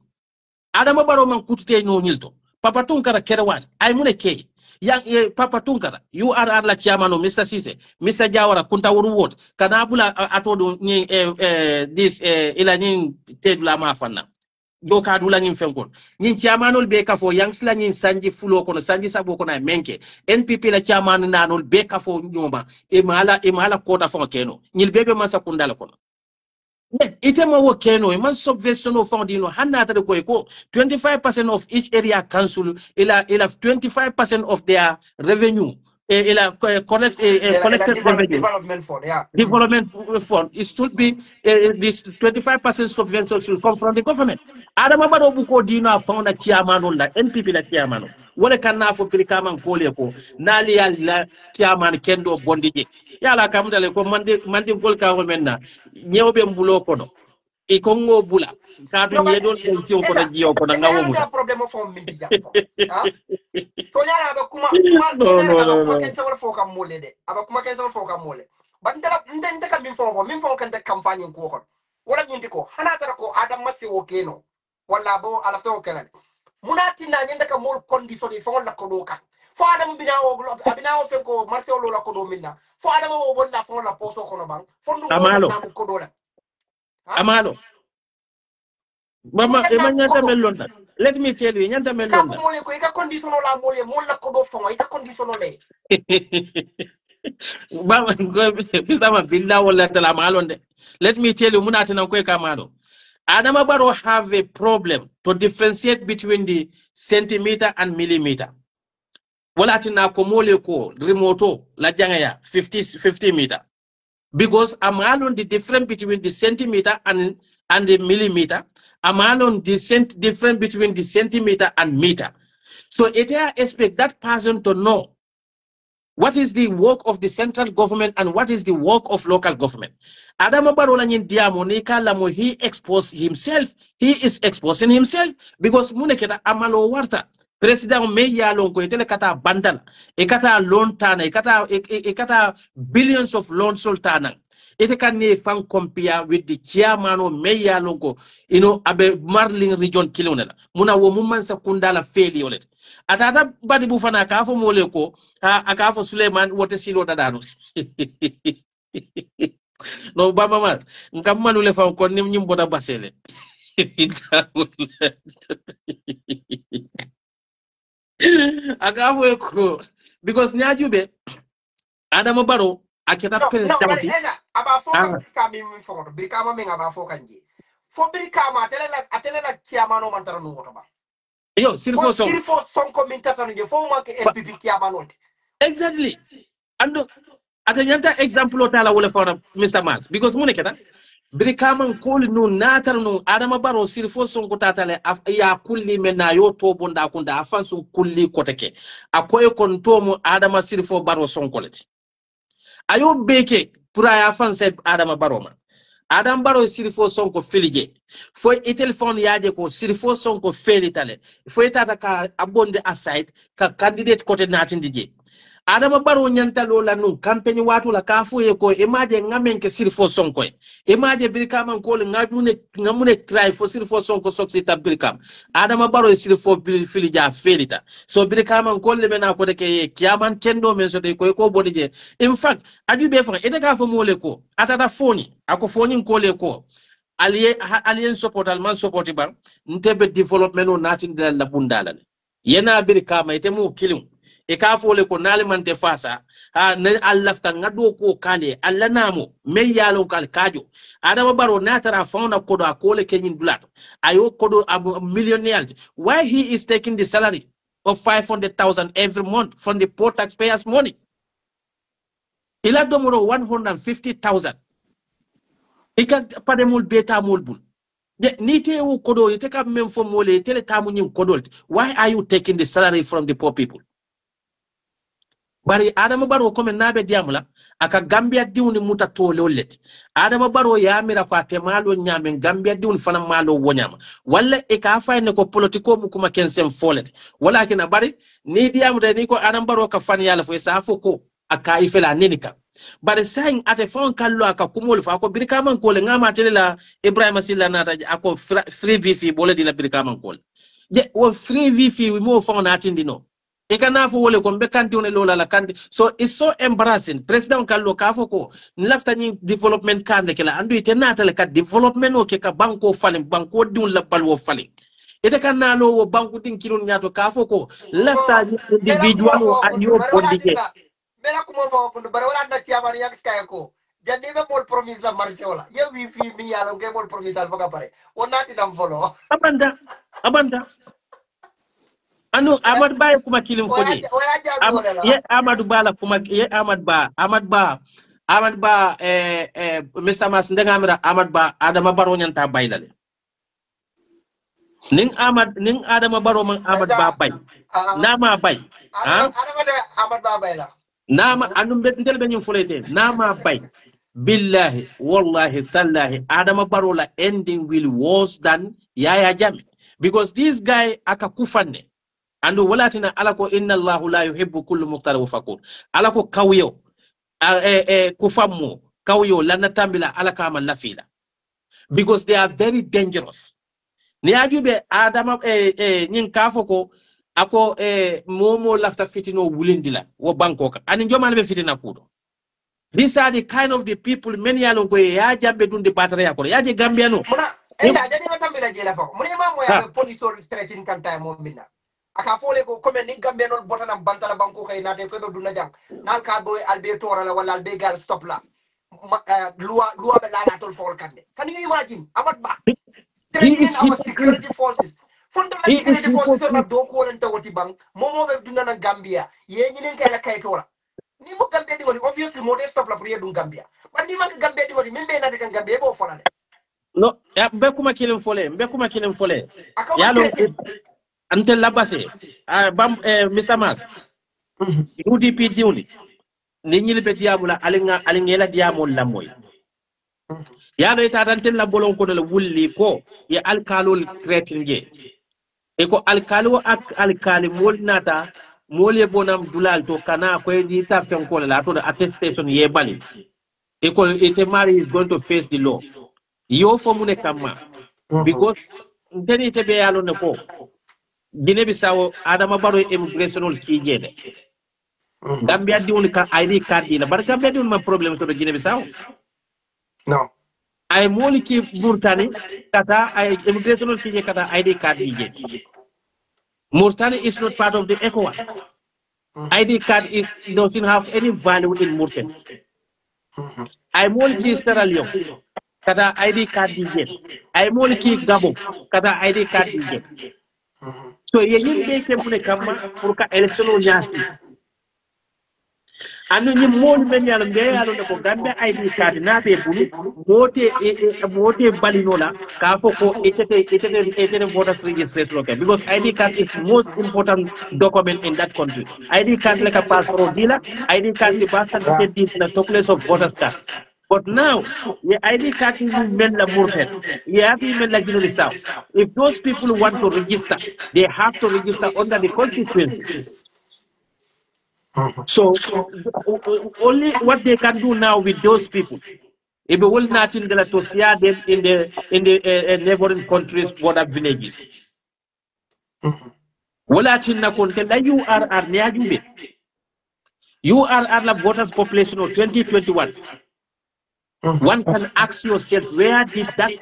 Adama Barrow man kutute no ñilto Papa Tunkara kerewani ay mune ke yang Papa Tunkara URR la chairman Mr. Cisse Mr. Jawara kunta wuru wot kana bula atodo ni this ila ni tedula ma fanna do ka dula ni fenkon ni chairmanol be ka fo yang sla ni sanji fulo kono sanji sabo kono menke NPP la chairman nanol be ka fo nyoma e mala kota fo keno ñil bebe man sakunda la kono itema wo keno e man subvention of fondino hanna ta ko 25% of each area council ila 25% of their revenue collected revenue. Development fund, yeah. Development fund. It should be this 25% subvention should come from the government. Adama baro buko dino found a chairman on the NPP la chairman. Wale kana fo pirikama nkole ko nali ya la chairman kendo bondije. Yala kamuda le ko mandi gol ka ko menna nyewbe mbulo kono. E kongo bula. Katu No, but nyedol pension ko na jiyo ko na esa ngawo yalo muta. da problema fo minti jam fo. Ah? To nyala aba kuma No, nyala no, aba no, kuma no. kensa wala fo kam mole de. Aba kuma kensa wala fo kam mole. But ndenda kam min fo kan de campagne ko ko. Wala nyinti ko hana tara ko adam masi o keno. Wala bo alafta o kenane. Munati na nyenda ka mol condition fo la ko do kan. Fo adam abina o fen ko marse o la ko do minna. Fo adam o bolla fo la poso ko no bang. Fo ndu mo Amalo. na mo ko do la. Ha? Amalo. Mama, nyanta melonda. Let me tell you, nyanta Ika fo melonda. mole ko ika condition la mole mo la ko do fo ika condition le. Baba, bisama billah wala tala malonde. Let me tell you, munati na kwe kamalo. Adama Barrow have a problem to differentiate between the centimeter and millimeter. Wala tina komole ko remoto la jangaya 50 meter. Because I'm alone the difference between the centimeter and the millimeter. I'm alone the difference between the centimeter and meter. So it expect that person to know what is the work of the central government and what is the work of local government. Adama Barola nyin diamo ni kala mo he exposed himself. He is exposing himself because muneketa amalo warta. President me ya lon ko itele kata bandala. E kata loan tana, e kata billions of loan sultana. It can ne fan compare with the chairman of Meya Longo, abe Marlin region kilonela. Muna wo mumman sa kundala failure let. Atata badi bufana kafo moleko, akafo Suleiman wote silo dadano. No baba man, nkamma nule fa ko nim nyim boda basele. Akafo ko because nyajube Adama Baro aketa No, but president. esa aba foka brika mi foka brika ma mi aba foka nji. Fo brika ma atele la kiama no mantara no woto ba. Yo, Fo Silfo song. sirfo sonko min tata no je fo ma ke NPP kiama no. Exactly. And atanyanta example tala wala for Mr. Mars because muneketa brikaman koli no natar no Adama Baro Silfo song ko tatale ya kulli mena yo to bonda kunda afan sun kulli koteke. Akoy kon to mo Adama Silfo Baro song koleti. Ayo beke pura ya fan se Adama Baro man. Adam Baro Silfo Sonko Filige. For a telephone yaje ko Silfo Sonko Felitale. For it ka abonde aside ka candidate kote natin DJ. Adam Baro nyantalo la nu campaign watu la kafu ye ko imaje ngamen ke Silfo Sonko. Imaje birkam ko ngamune try for Silfo Sonko soksita birkam. Adam Baro Silfo Filija Felita. So birkam ko le mena ko de ke kiaman kendo men so de ko bodije. In fact, adu be fa ete ka fo mole ko atata phone ako phone nkole ko alien support alman support ba ntebe development no natin de la bundala yena bir kama ite mu kilum e ka fole ko nale man te fasa ha na allafta ngado ko kale alla namo me yalo kal kajo adama baro natara fauna kodo akole kenyin dulat ayo kodo millionaire why he is taking the salary of 500,000 every month from the poor taxpayers money ila domoro 150,000 ikan pade mul beta mulbul de nite wo kodo ite ka mem fo mole tele tamu nyin kodol why are you taking the salary from the poor people bari adama baro ko men nabe diamula aka gambia diwni muta to lollet adama baro ya mira ko ate malo nyamen gambia diwni fana malo wonyama walla e ka fayne ko politiko mu kuma kensem folet walakin bari ni diamu de ni ko adama baro ka fan yalla fo sa fo ko aka ifela nenika bari saying ate fon kallo aka kumol fa ko birkaman ko le ngama tele la ibrahima silla nata ako free vf bole di la birkaman ko de wo free vf we mo fon atindi no e kana fo wole ko be kanti on lola la kanti so it's so embarrassing president kallo ka fo ko lafta ni development kan le kala andu ite nata le ka development o ke ka banko falin banko dun la balwo falin ite kana lo wo banko din kilon nyato ka fo ko lafta individual o adio bondige Mela kumo fa ko bare wala na kiama ni yak kay ko jandi be mol promise la marché wala ye wi fi mi yalla nge mol promise al baka pare wonati dam folo abanda anu Ahmad Ba kuma kilim foni ye Ahmad Ba la kuma ye Ahmad Ba Mr. Mas ndengamira Ahmad Ba Adama Barrow nyanta baylale ning Adama Barrow man Ahmad Ba bay nama bay Ahmad Ba bayla nama anu ndel be nyum fulete nama bay billahi wallahi tallahi Adama Barrow la ending will worse than Yaya Jammeh because this guy akakufanne andu walatina alako inna Allahu la yuhibbu kullu muqtalin fakur alako kawiyo kufammo kawiyo lana tambila alaka man lafila because they are very dangerous ni ajube Adama nyin kafoko ako momo lafta fitino wulindila wo bankoka ani jomane be fitina kudo. These are the kind of the people many yalon ko ya jambe dunde batare yakoro yaje gambiano jadi matambila jela fo mune mamo ya police threatin kanta mo minna aka fole ko comme ni gambe non botana bantala banko kay nate ko do duna jang nan ka boy alberto wala wala albegal stop la loi be la tol fol kande can you imagine Ahmad Ba training our security forces fondo la security forces na do ko len tawati bang momo be duna na Gambia ye ñinen kay la kay tora ni mo Gambia di woni obviously mo de stop la pour yedum Gambia man ni man Gambia di woni membe na de kan Gambia bo folale no ya mbekuma kilin fole yalo ante labase bam Mr. Mas UDP diwni ni ñil be diamula alingela diamol lamoy yalo ita tan la bolon ko la wulli ko ya alkalol tretinge e ko alkalo ak alkali molnata mole bonam dulal to kana ko di ta fen ko la to attestation ye bali e ko Mari is going to face the law yo fo mune kamma because ndeni te be yalo ne ko Guinea Bissau Adama Barrow immigration ol fijede Gambia di woni ka ID card ila bar Gambia di woni ma problem so Guinea Bissau no ay moli ki Mauritanie kata ay immigration ol fije kata ID card fije Mauritania is not part of the ECOWAS ID card doesn't have any value in Mauritania ay moli ki Sierra Leone kata ID card fije ay moli ki Gabon kata ID card fije so ye yimbe ke mune kamma pour ka election o nyaasi anu ñi moolu men yalla mbe yalla ne ko Gambia ID card na be bulu mote balinola ka fo ko etete voters registration okay because ID card is most important document in that country ID card like a passport dealer ID card is basta the place of voters card but now the ID card is men la murted yeah men la Guinea Bissau if those people want to register they have to register under the constituencies. So only what they can do now with those people, if we will not in the to see them in the neighboring countries, border villages. You are the voters population of 2021. One can ask yourself, where did that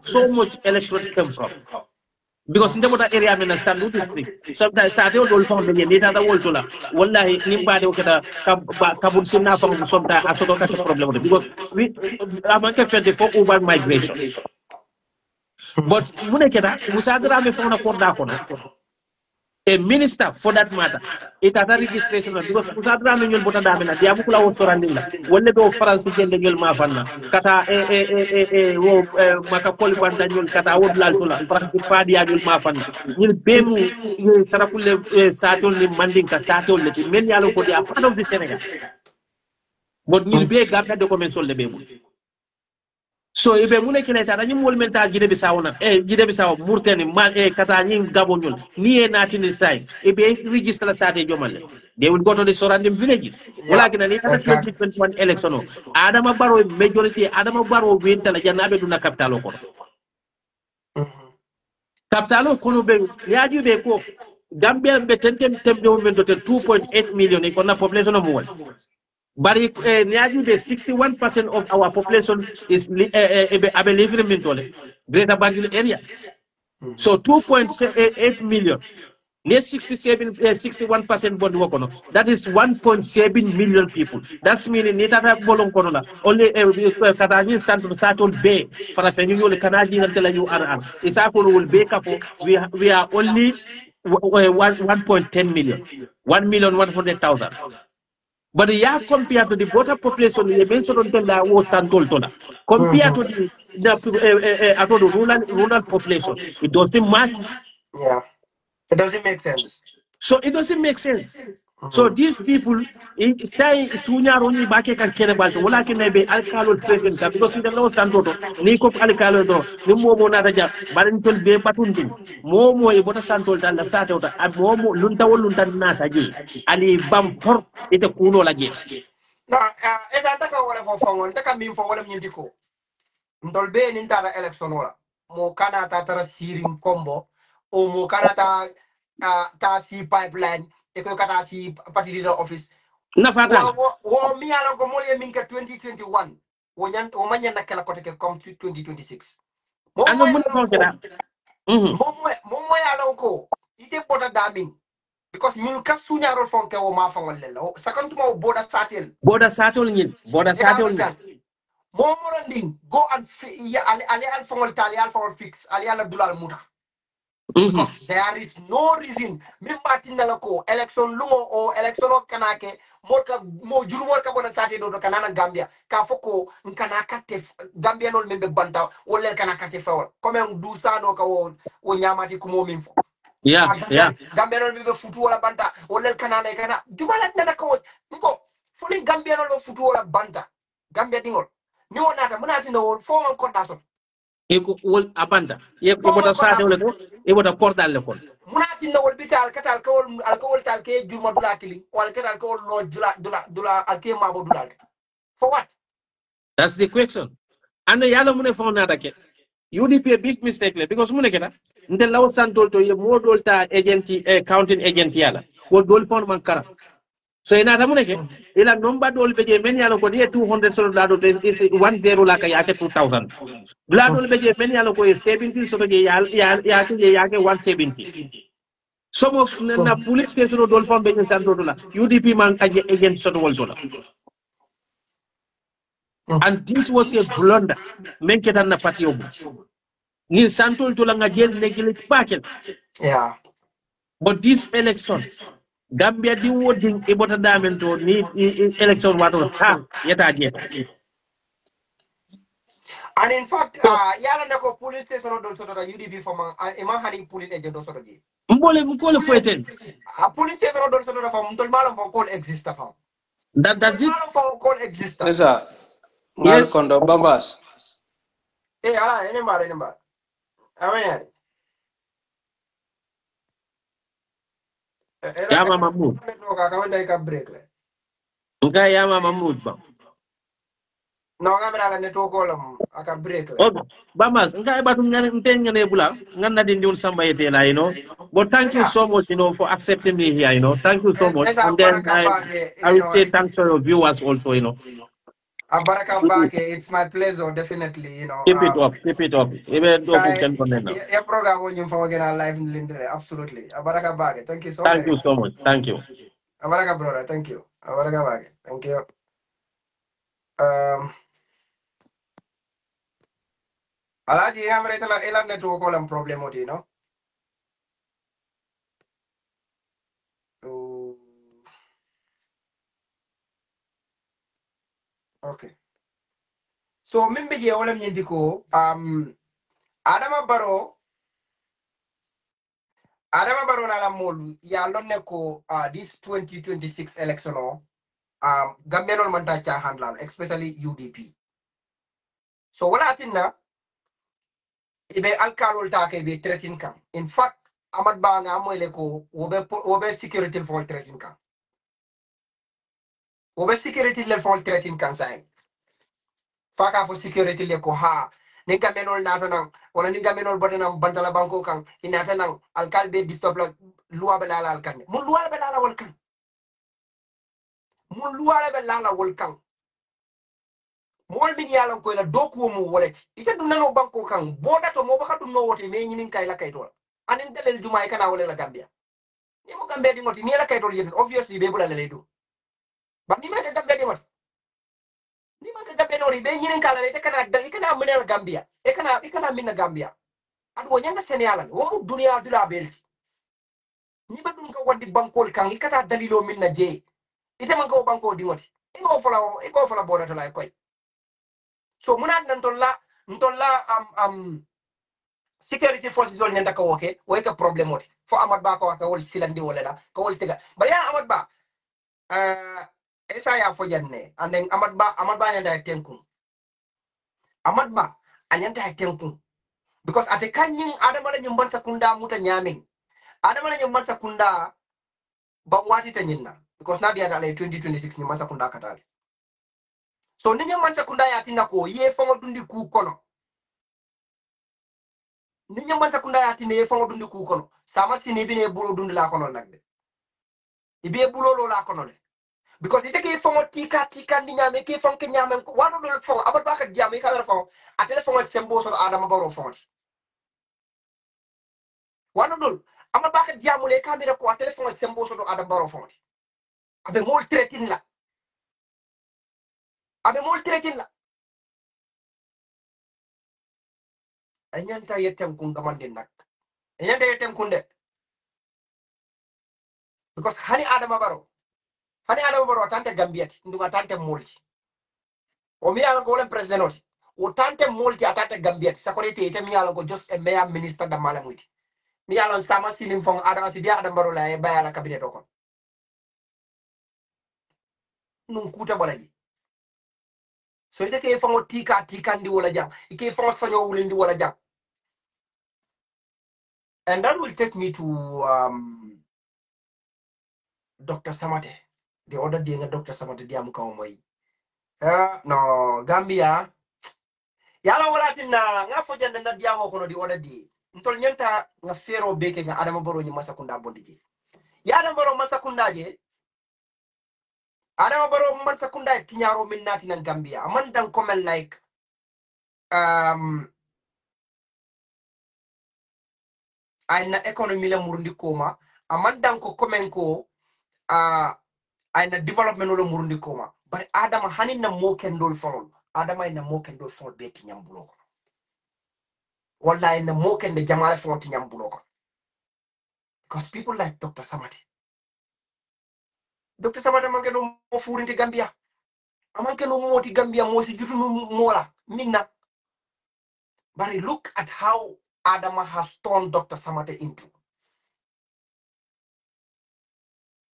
so much electorate come from? Because in the area I'm in a Sandu district, sometimes Sadio will found the data the world to la. Wallahi, nobody can Kabul Sina from sometimes as a problem because we America 24 urban migration. But Munekeda, Musadra me found a Korda. A minister for that matter, it has a registration because Musadra me bota damina, Diabukula was surrounding that. When they go France again, the Gil Mafana, Kata Makapoli Daniel, Kata would Laltula, France Fadia will Mafana. You'll Bemu Sarakule Saturn Mandinka Saturn, many are part of the Senegal. But you'll be a Gabba documents on the Bemu. So if a munekileta na nyum wolmenta Guinea Bissau na Guinea Bissau murteni mal kata nyim Gabon nyol ni natin inside register state jomale they will go to the surrounding villages wala kina ni kata 2021 election no Adama Barrow majority Adama Barrow winta la janabe duna capital ko capital ko no be yaaju be ko Gambia be tentem tembe men dote 2.8 million ko na population of world. But 61% of our population is living in Greater Banjul area. So 2.8 million. near 61% bond work. That is 1.7 million people. That's meaning it have bolon kono only Kataji Santo Satol Bay for a senior Canadian until you are. Isakul will be for we are only 1.10 million. 1,100,000. But yeah, compared to the voter population, you mentioned until the vote Santol Tola. Compared to the rural population, it doesn't match. Yeah, it doesn't make sense. So it doesn't make sense. So these people say Tunya Roni Bake can care about wala can be alcalo treating because in the law Santo, Nico Alcalo, no more Monaraja, Barrington Bay Patundin, Momo Ebota Santo than the Sato, and Momo Lunta Lunta Nataji, Ali Bampor, it a Kuno Laje. No, esa taka wala fo fongon taka min fo wala nyindiko ndol be ni tara election wala mo kana ta tara siring combo o mo kana ta ta si pipeline e ko kata si party leader office Nafata wo mi ala ko mo ye min ka 2021 wo nyan o manya nakala ko te comme 2026 mo and mo the ya Munafo. mo ya ko ite bota daming because min ka suñaro fonke o ma fangol lelo sakantuma o boda satel Border Satol. Momoranding, go and ali al fongol tali al fongol fix ali al dulal muta because there is no reason min batinda lako election lungo o election o kanake morka mo juru morka bona sati do kanana Gambia ka foko nkanaka te Gambia nol membe banta o lel kanaka te fawol comme du sano ka o nyamati ko momin fo Yeah. Gambia nol membe futu wala banta o lel kanana kana jumala nana ko nko fuli Gambia nol futu wala banta Gambia dingol ni wonata munati no fo man ko dasot Eko wol abanda. Ebota Satol ko, ebota Cordal lekon. munati no wol bital katal ko alcohol tal ke juma dula kili wala katal ko lo dula alke mabo dula for what That's the question. And the yellow money found out again. UDP a big mistake because muneketa nde law santol to ye modol ta agent counting agent yala ko dol fon man kara so ina ta muneke ila number dol beje men yala ko ye 200 so la do is 10 la ka yake 2000 la dol beje men yala ko 70 so je yake 170 some of na police station dol fon beje santol la UDP man agent so wol dola. And this was a blunder men ketan na party obu ni santol to la nga jël neglect pakel. yeah But this election Gambia di woding ibota damento ni election wato ha yeta jeto. and in fact So yala nako police station do sort of UDP for man e hani police agent do sort of mbole foeten. a police station do sort of from tol malam for call exist fam That's it. malam for call exist Esa, ngal Yes. kondo bambas. ala ene mbar awaya Yama Mahmoud. ka kamanda ka break le Nga Yama Mahmoud ba. no kamera la network ko aka break le Okay. Bamas, nga ibatu ngane bula ngana dindi samba yete la But thank you so much, for accepting me here, Thank you so much. esa And then baraka bake I will say thanks to your viewers also. Baraka bake it's my pleasure definitely Keep it up, keep it up. Even though who can connect now. ya program on you for again live lindre absolutely baraka bake thank you so Thank very you much so much. Thank you. baraka brother thank you baraka bake thank you alaji amre tala ela network ko lam problem oti okay so mimbe je wala nyindi ko Adama Baro na la molu ya lonne ko this 2026 election Gambian man ta cha handlan especially UDP so wala tinna ibe alkalol ta ke be tretin kam in fact amad ba nga moyle ko wobe security for tretin kam wobe security le for tretin kam sai faka fo security le ko ha ni gamenol nata nan wala ni gamenol bodenam bantala banko kan inata nan alkal be distop la luwa be lala alkan mun luwa be lala wal kan mun luwa be lala wal kan mol min yalan ko la doku mo wolati ita dum nano banko kan boda to mo baka dum no wote me nyinin kay la kay to anin dalel juma kana wala la Gambia ni mo Gambia di ngoti ni la kay to yen obviously be bula le do ba ni ma ka Gambia di ngoti ni ma ka Gambia di ngoti be nyinen kala le te kana dal ikana munel Gambia ikana minna Gambia adu wo nyanga Senegal wo mu dunia dula belti ni ba dun ka wadi bankol kan ikata dalilo minna je ite man ko banko di ngoti iko fala boda to lay koy so munat nan tolla security forces zol nyanda ko woke way ka problem woti fo Amad Ba ko waka wol silandi wala la ko wol tega ba ya Amad Ba esa ya fo janne anden Amad Ba nyanda tenkun Amad Ba anyanta tenkun because ate kanyin adama la nyumban sakunda muta nyamin adama la nyumban sakunda ba wati tanyinna because na biya dale 2026 nyumban sakunda katale so ni nyumban sakunda ya tinna ko ye fo dundi ku kono ni nyumban sakunda ya tinne ye fo dundi ku kono sama sini bine bulo dundi la kono nagde ibe bulo lo la kono le because ite ke fo tika ni nyame ke fo ke nyame ko wado do fo Amad Ba ka diam ka fo atele fo sembo so adama baro fo wano dol Amad Ba ka diamule kamera ko atele fo sembo so do adama baro fo abe mol tretin la anyanta yetem kun gamande nak anyanta yetem kun de because hani adama baro tante gambiati ndunga tante molti o mi ala ko le president oti o tante molti atante gambiati sakorete ite mi ala ko just a mayor minister da mala muti mi ala sama sinim fon adama si dia adama baro la e bayala cabinet ko nun kuta balaji so ite ke fon tika ndi wala jam ike fon sanyo wulindi wala jam. And that will take me to Dr. Samate. The other day, Dr. Samate diam kaumai. No, Gambia. Yala wala tinna nga fo jande na diam ko di other day. Ntol nyanta nga fero beke nga Adama Barrow ni masakunda bondije. Ya Adama Barrow masakunda je. Adama Barrow masakunda tinyaro minnati na Gambia. Amandan comment like aina economy la murundi koma amandan ko comment ko aina development lo murundi koma but Adama hanin na mo kendol fon Adama ina mo kendol fon be tinyambulo ko wallahi ina mo kende jamala fon tinyambulo ko because people like Dr. Samate manke no mo furinti Gambia amanke no moti Gambia mo si jutu no mola minna but look at how Adama has turned Dr. Samate into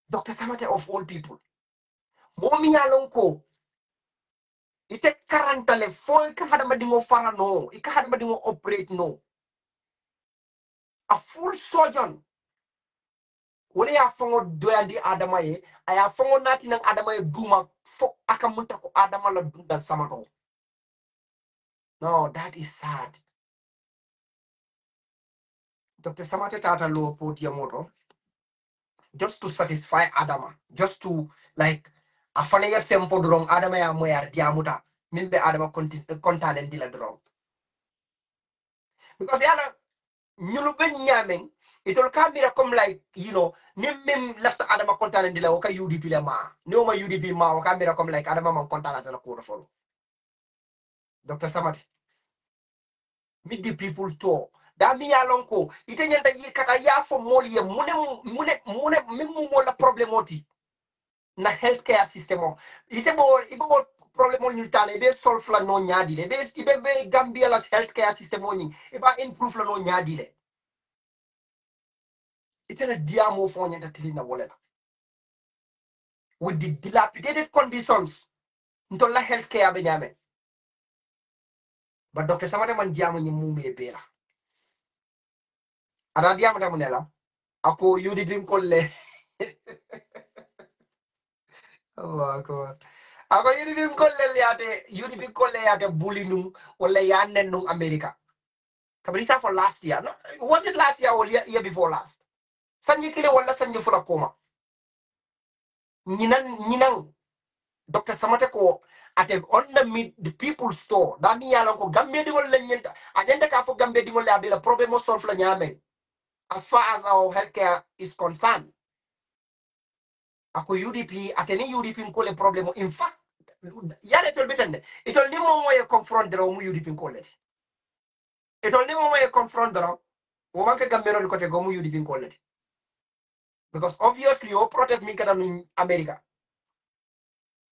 Dr. Samate of all people momi yalon ko ite karantale foi ka hada madingo fanga no ika hada madingo operate no a full surgeon wala ya fango doyandi Adama ye aya fango nati nang Adama ye duma fo aka munta ko Adama la dunda Samato. No, that is sad. Dr. Samate tata lo podium just to satisfy Adama, just to like afane ya fem for drong Adama ya moyar diamuta mimbe Adama content and dila drong because yala nyulu ben nyamen itol kamera come like nim left Adama content and dila waka UDP le ma no ma UDP ma waka kamera come like Adama man content atala ko follow Dr. Samate meet the people to dami yalon ko ite nyanta yi kata ya fo moli ye mune mimu mola problemoti na healthcare system o ite ibo problem on nyutale be solve la no nyaadi le be Gambia la healthcare system o ni iba improve la no nyaadi le ite na diamo fo nyanta tilina wala with the dilapidated conditions ntola healthcare be nyame but Dr. Samate man diamo ni mume bela ada diamo da munela ako UDP kolle Allah akbar ako UDP kolle yate bulinu wala yanen nung America kabrisa for last year no was it last year or year before last sanji kile wala sanji fula koma nyinan Dr. Samate ko ate on the people store dami yalon ko gambe di wala nyenta agenda ka fo gambe di wala abela problem solve la nyame as far as our healthcare is concerned ako UDP ateni UDP ko le problème in fact yale tol bitande itol ni mo moye confront dara mu UDP ko le itol ni mo moye confront dara wo manke gambero ko te go mu UDP ko le because obviously o protest min kana no America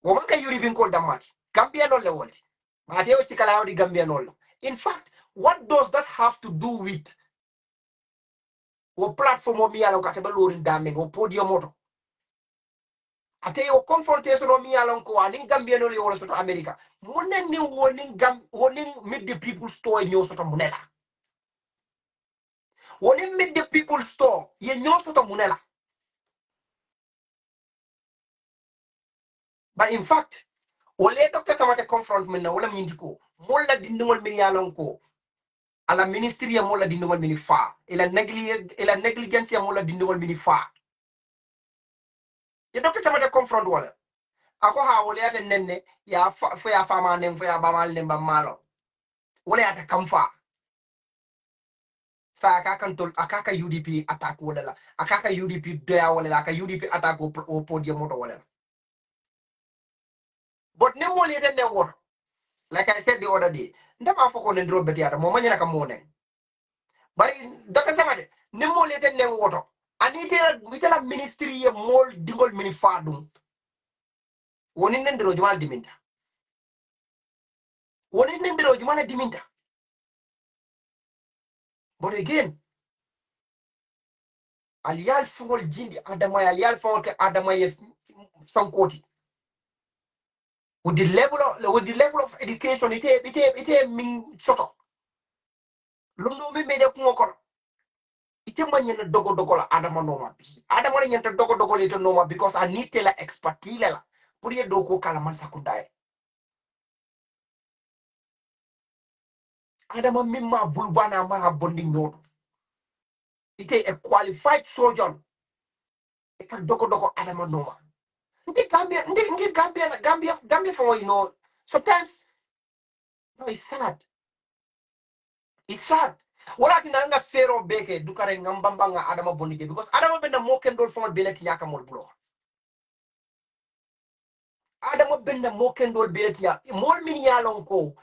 wo manke UDP ko damati Gambia no le wolti mateo cikala di Gambia no. In fact, what does that have to do with o platform o mi yalo ka tebe lorin daming o podium moto ate o confrontation o mi yalo ko ani Gambia no le wala soto America munen ni wonin meet the people store nyo soto munela wonin meet the people store ye nyo soto munela but in fact wole doctor samate confront men na wala mindiko molla dindingol mi yalo ko ala ministry ya molla dindingol mini fa ila negligence ya molla dindingol mini fa ye doctor samate confront wala ako ha wole ate nenne ya fa ya fama nem fa ya bamal nem ba malo wole ate kamfa sa akaka UDP attack wala la akaka UDP doya wala la aka UDP attack o podium moto wala but nem wole ate nem wor like I said the other day ndama foko ne drop betiata mo manyana kam mo nen bari doka samade nem wole ate nem woto ani tela ministry ye mol dingol mini fadum woni nendiro jumal diminta woni nendiro jumal diminta but again aliyal fongol jindi adama aliyal fongol ke adama ye sankoti with the level of education ite min soto lundo mi mede ko ngokol ite manyana dogo la adama noma adama nyanta dogo le to noma because I need la expertise la pour ye doko kala man sakundaye adama mimma bulbana ma bondi nyodo ite a qualified surgeon e kan dogo adama noma Gambia for sometimes no it's sad wala tinanga fero beke dukare ngambamba nga adama bonije because adama benda mo ken dol fon beleti nyaka mol bulo adama benda mo ken dol beleti nya mol min yalon ko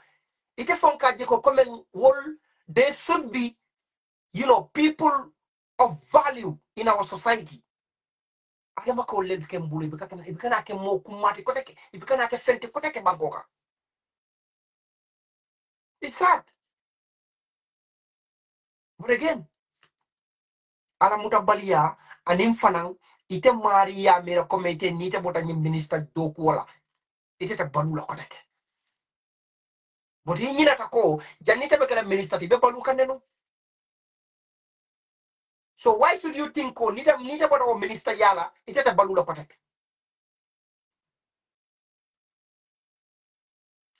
ite fon kaje ko comme wol there should be people of value in our society adama ko le ken bulo ibikana ke mo kumati ko teke ibikana ke fenti ko teke bagoka it's sad but again ala mutabalia anim fanang ite maria mera komite nite bota nyim minister doku wala ite ta balula ko nek but yi nyina ta ko janite be kala minister ti be balu kaneno so why should you think ko nite bota o minister yala ite ta balula ko nek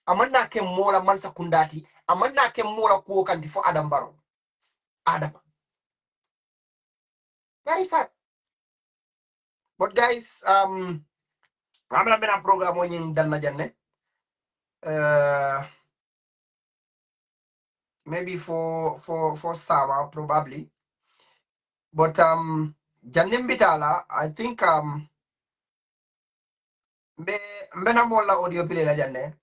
amanna ke mola man sakundati amanna ke mola ko kandi fo adam baro adam very sad but guys amna bena program o nyin dan na janne maybe for summer probably but jannim bitala I think mbena mola audio play la janne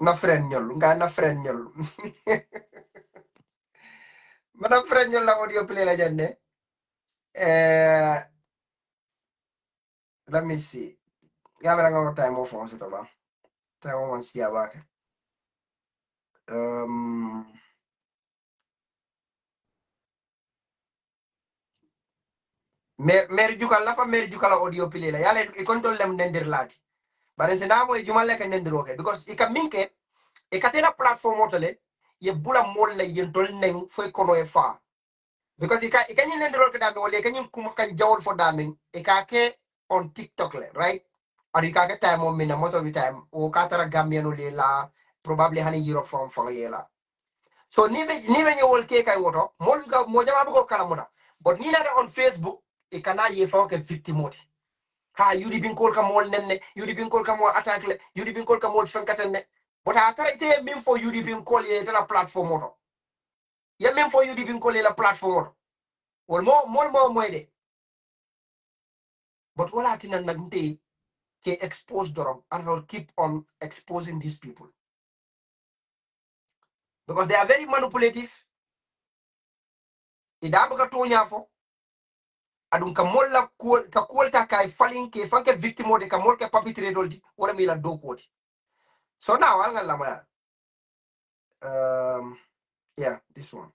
na friend nyol nga na friend nyol mana friend nyol la audio play la janne let me see gamera nga time of on to ba time on si abaka mer jukal la fa mer jukal audio play la yale e control lem nender lati bare se namo e jumal ka nendroke because e ka minke e katena platform otole ye bula mol la yen tol neng foi kono e fa because e ka nendro ka dame wala e ka nyin kuma kan jawol fo dame e ka ke on TikTok le right ari ka ke time on mina most of the time o ka tara Gambian le la probably hani Europe from yela so ni be nyewol ke kay woto mol ga mo jama ko kala mona but ni na on Facebook e kana ye fa ke victim moti ha yudi bin kol ka mol nenne yudi bin kol ka mol attaque le yudi bin kol ka mol fenkatenne but a tara ite min fo yudi bin kol ye tala platform moto ye min fo yudi bin kol ye la platform moto wol mo moyde but wala tina nagte ke expose dorong, and I will keep on exposing these people because they are very manipulative. Ida baga tonya fo adun ka molla ka kolta kai falling ke fanke victim de ka mol ke perpetrator di wala mi la do koti. So now I'll lama yeah, this one.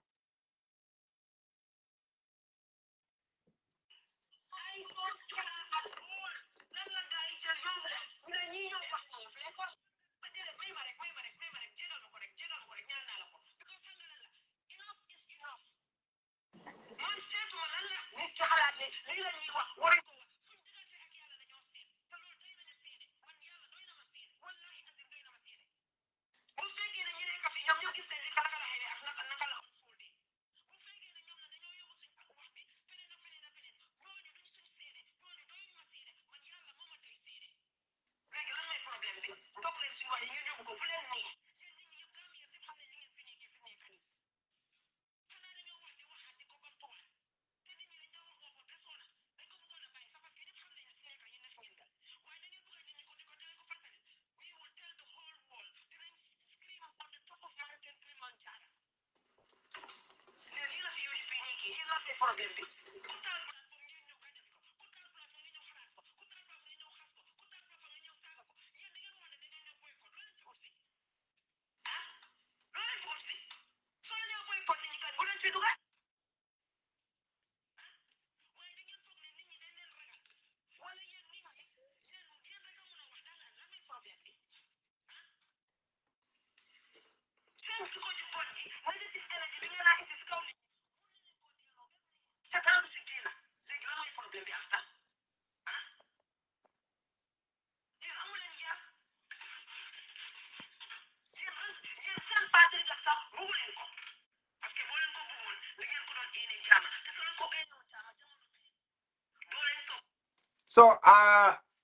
So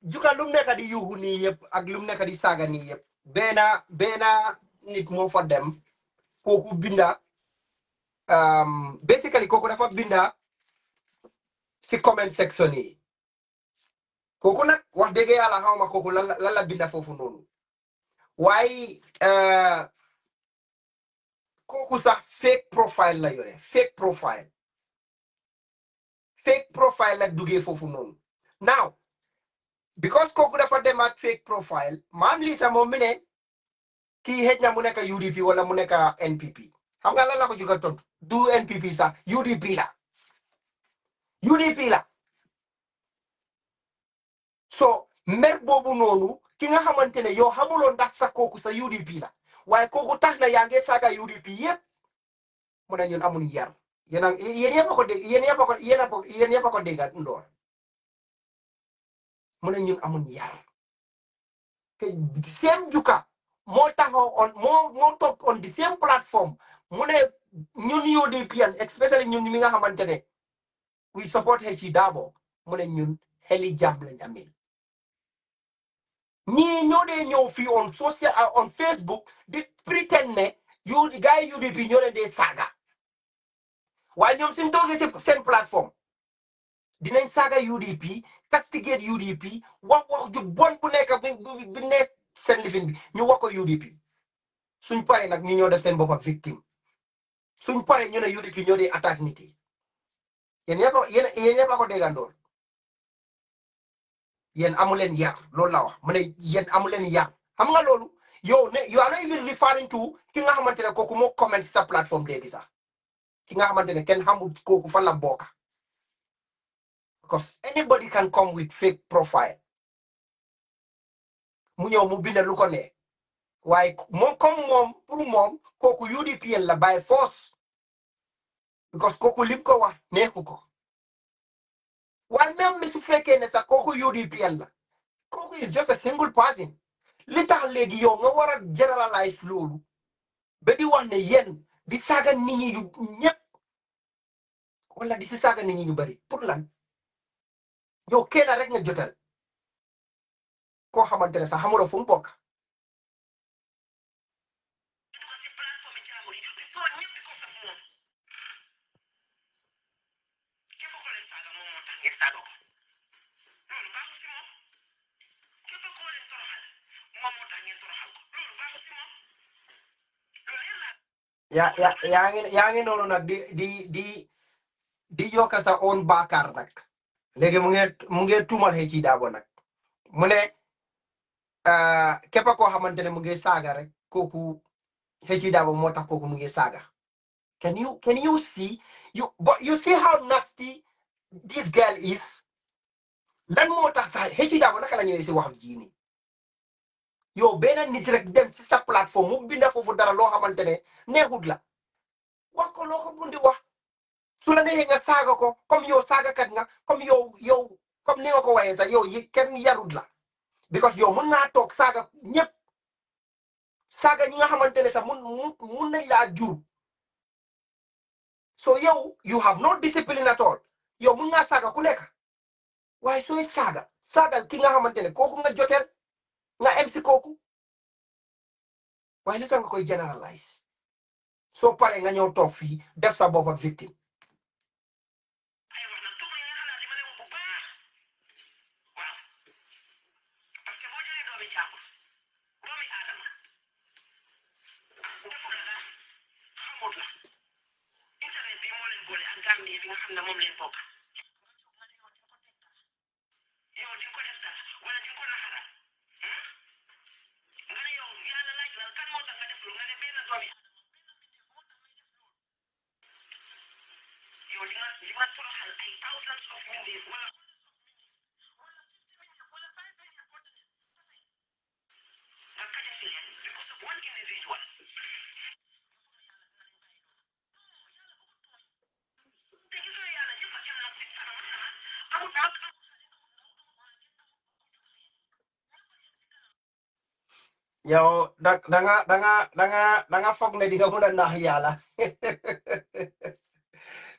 juka lum nekk di yuhu nii yëpp ak lum nekk di saaga nii yëpp bena nit moo fa dem kooku binda basically kooku dafa binda si comment section yi kooku nag wax dëgg yàlla xawma kooku lan la binda foofu noonu waaye kooku sax fake profile la yore fake profile la duggee foofu noonu now because kooku dafa dem ak fake profile maam lii sax moom mi ne kii xëj na mu nekk UDP wala mu nekk NPP xam nga lan la ko juga tontu du NPP sax UDP la so mer boobu noonu ki nga xamante ne yow xamuloo ndax sax kooku sa UDP la waaye kooku tax na yaa ngi saaga UDP yëpp mu ne ñun amuñ yar yéen yëpp a ko dégg yéen yëpp a ko dégg ndoor mu ne ñun amuñ yar te same juka moo taxaw moo toog on the same platform mu ne ñun UDPN especially ñun mi nga xamante ne we support 𝒂𝒄𝒏 mu ne ñun xeli jàmm lañ amee ñii ñoo dee ñëw fii on Facebook di pretend ne gars yi UDP ñoo leen dee saaga waaye ñoom suñ toogee ci seen plateforme dinañ saaga UDP castigate UDP wax ju bon bu nekk bi ne seen lifin bi ñu wax ko UDP suñ paree nag ñu ñoo def seen bopp victime suñ paree ñu ne UDP ñoo dee attaque nit yi yéen ñëpp a ko déggandoor yéen amu leen yar loolu la wax mu ne yéen amu leen yar xam nga loolu yow ne you are not even referring to ki nga xamante ne kooku moo comment sa plateforme léegi sax ki nga xamante ne kenn xamul kooku fan la bokk because anybody can come with fake profile mu ñëw mu bind lu ko ne waaye moom comme moom pour moom kooku UDPN la by force because kooku lim ko wax neexu ko waaye même mi su fekkee ne sax kooku UDPN la kooku is just a single person li tax léegi yow nga war a generalize loolu ba di wax ne yéen di saaga nit ñi ñëpp wala di si saaga nit ñi ñu bari pour lan yow kenn rek nga jotal koo xamante ne sax xamuloo fu mu bokk yaa ngi noonu nag di yokk sa own baakaar nag léegi mu ngi tuumal ci daabo nag mu ne képp koo xamante ne mu ngi saaga rek kooku ci daabo moo tax kooku mu ngi saaga. Can you see you see how nasty this girl is? Lan moo tax sax ci daabo naka la ñëwee si wax ji nii yow benn nit rek dem si sa plateforme mu binda foofu dara loo xamante ne neexut la wax ko loo ko bundi wax su la neexee nga saaga ko comme yow saagakat nga comme yow comme ni nga ko waxee sax yow kenn yarut la because yow mun naa toog saaga ñëpp saaga ñi nga xamante ne sax mun nañ laa jur so yow you have no discipline at all yow mun ngaa saaga ku nekk waaye sooy saagal ki nga xamante ne kooku nga joteel nga em si kooku waaye lu tax nga koy generalize soo paree nga ñëw toog fii def sa bopp ak victime. yow da nga foog ne di nga mën a nax yàlla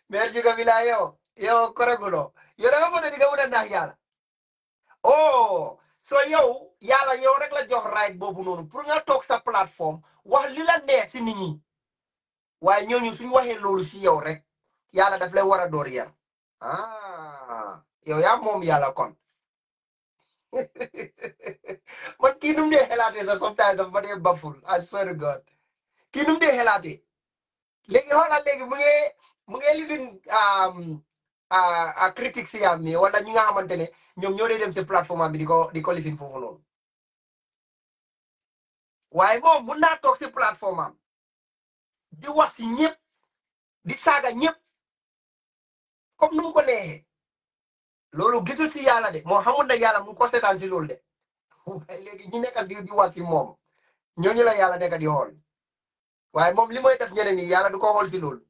mais juga bila yow koregulo yow da nga foog ne di nga mën a nax yàlla oh so yàlla yow rek la jox right boobu noonu pour nga toog sa plateforme wax li la neex si nit ñi waaye ñooñu suñu waxee loolu si yow rek yàlla daf lay war a door yar yow yaa moom yàlla kon man kii nu mu dee xelaatee sax sometimes dafa ma dee baful I swear to God kii nu mu dee xelaatee léegi xoolal léegi mu ngi lifin critique si yaam nii wala ñi nga xamante ne ñoom ñoo dee dem si plateforme bi di ko lifin foofu noonu waaye moom mun naa toog si plateforme am di wax si ñëpp di saaga ñëpp comme nu mu ko neexee loolu gisul si yàlla de moo xamul ne yàlla mu ngi ko seetaan si loolu de waaye léegi ñi nekk di wax si moom ñooñu la yàlla nekk di xool waaye moom li mooy def ñeneen ñi yàlla du ko xool si loolu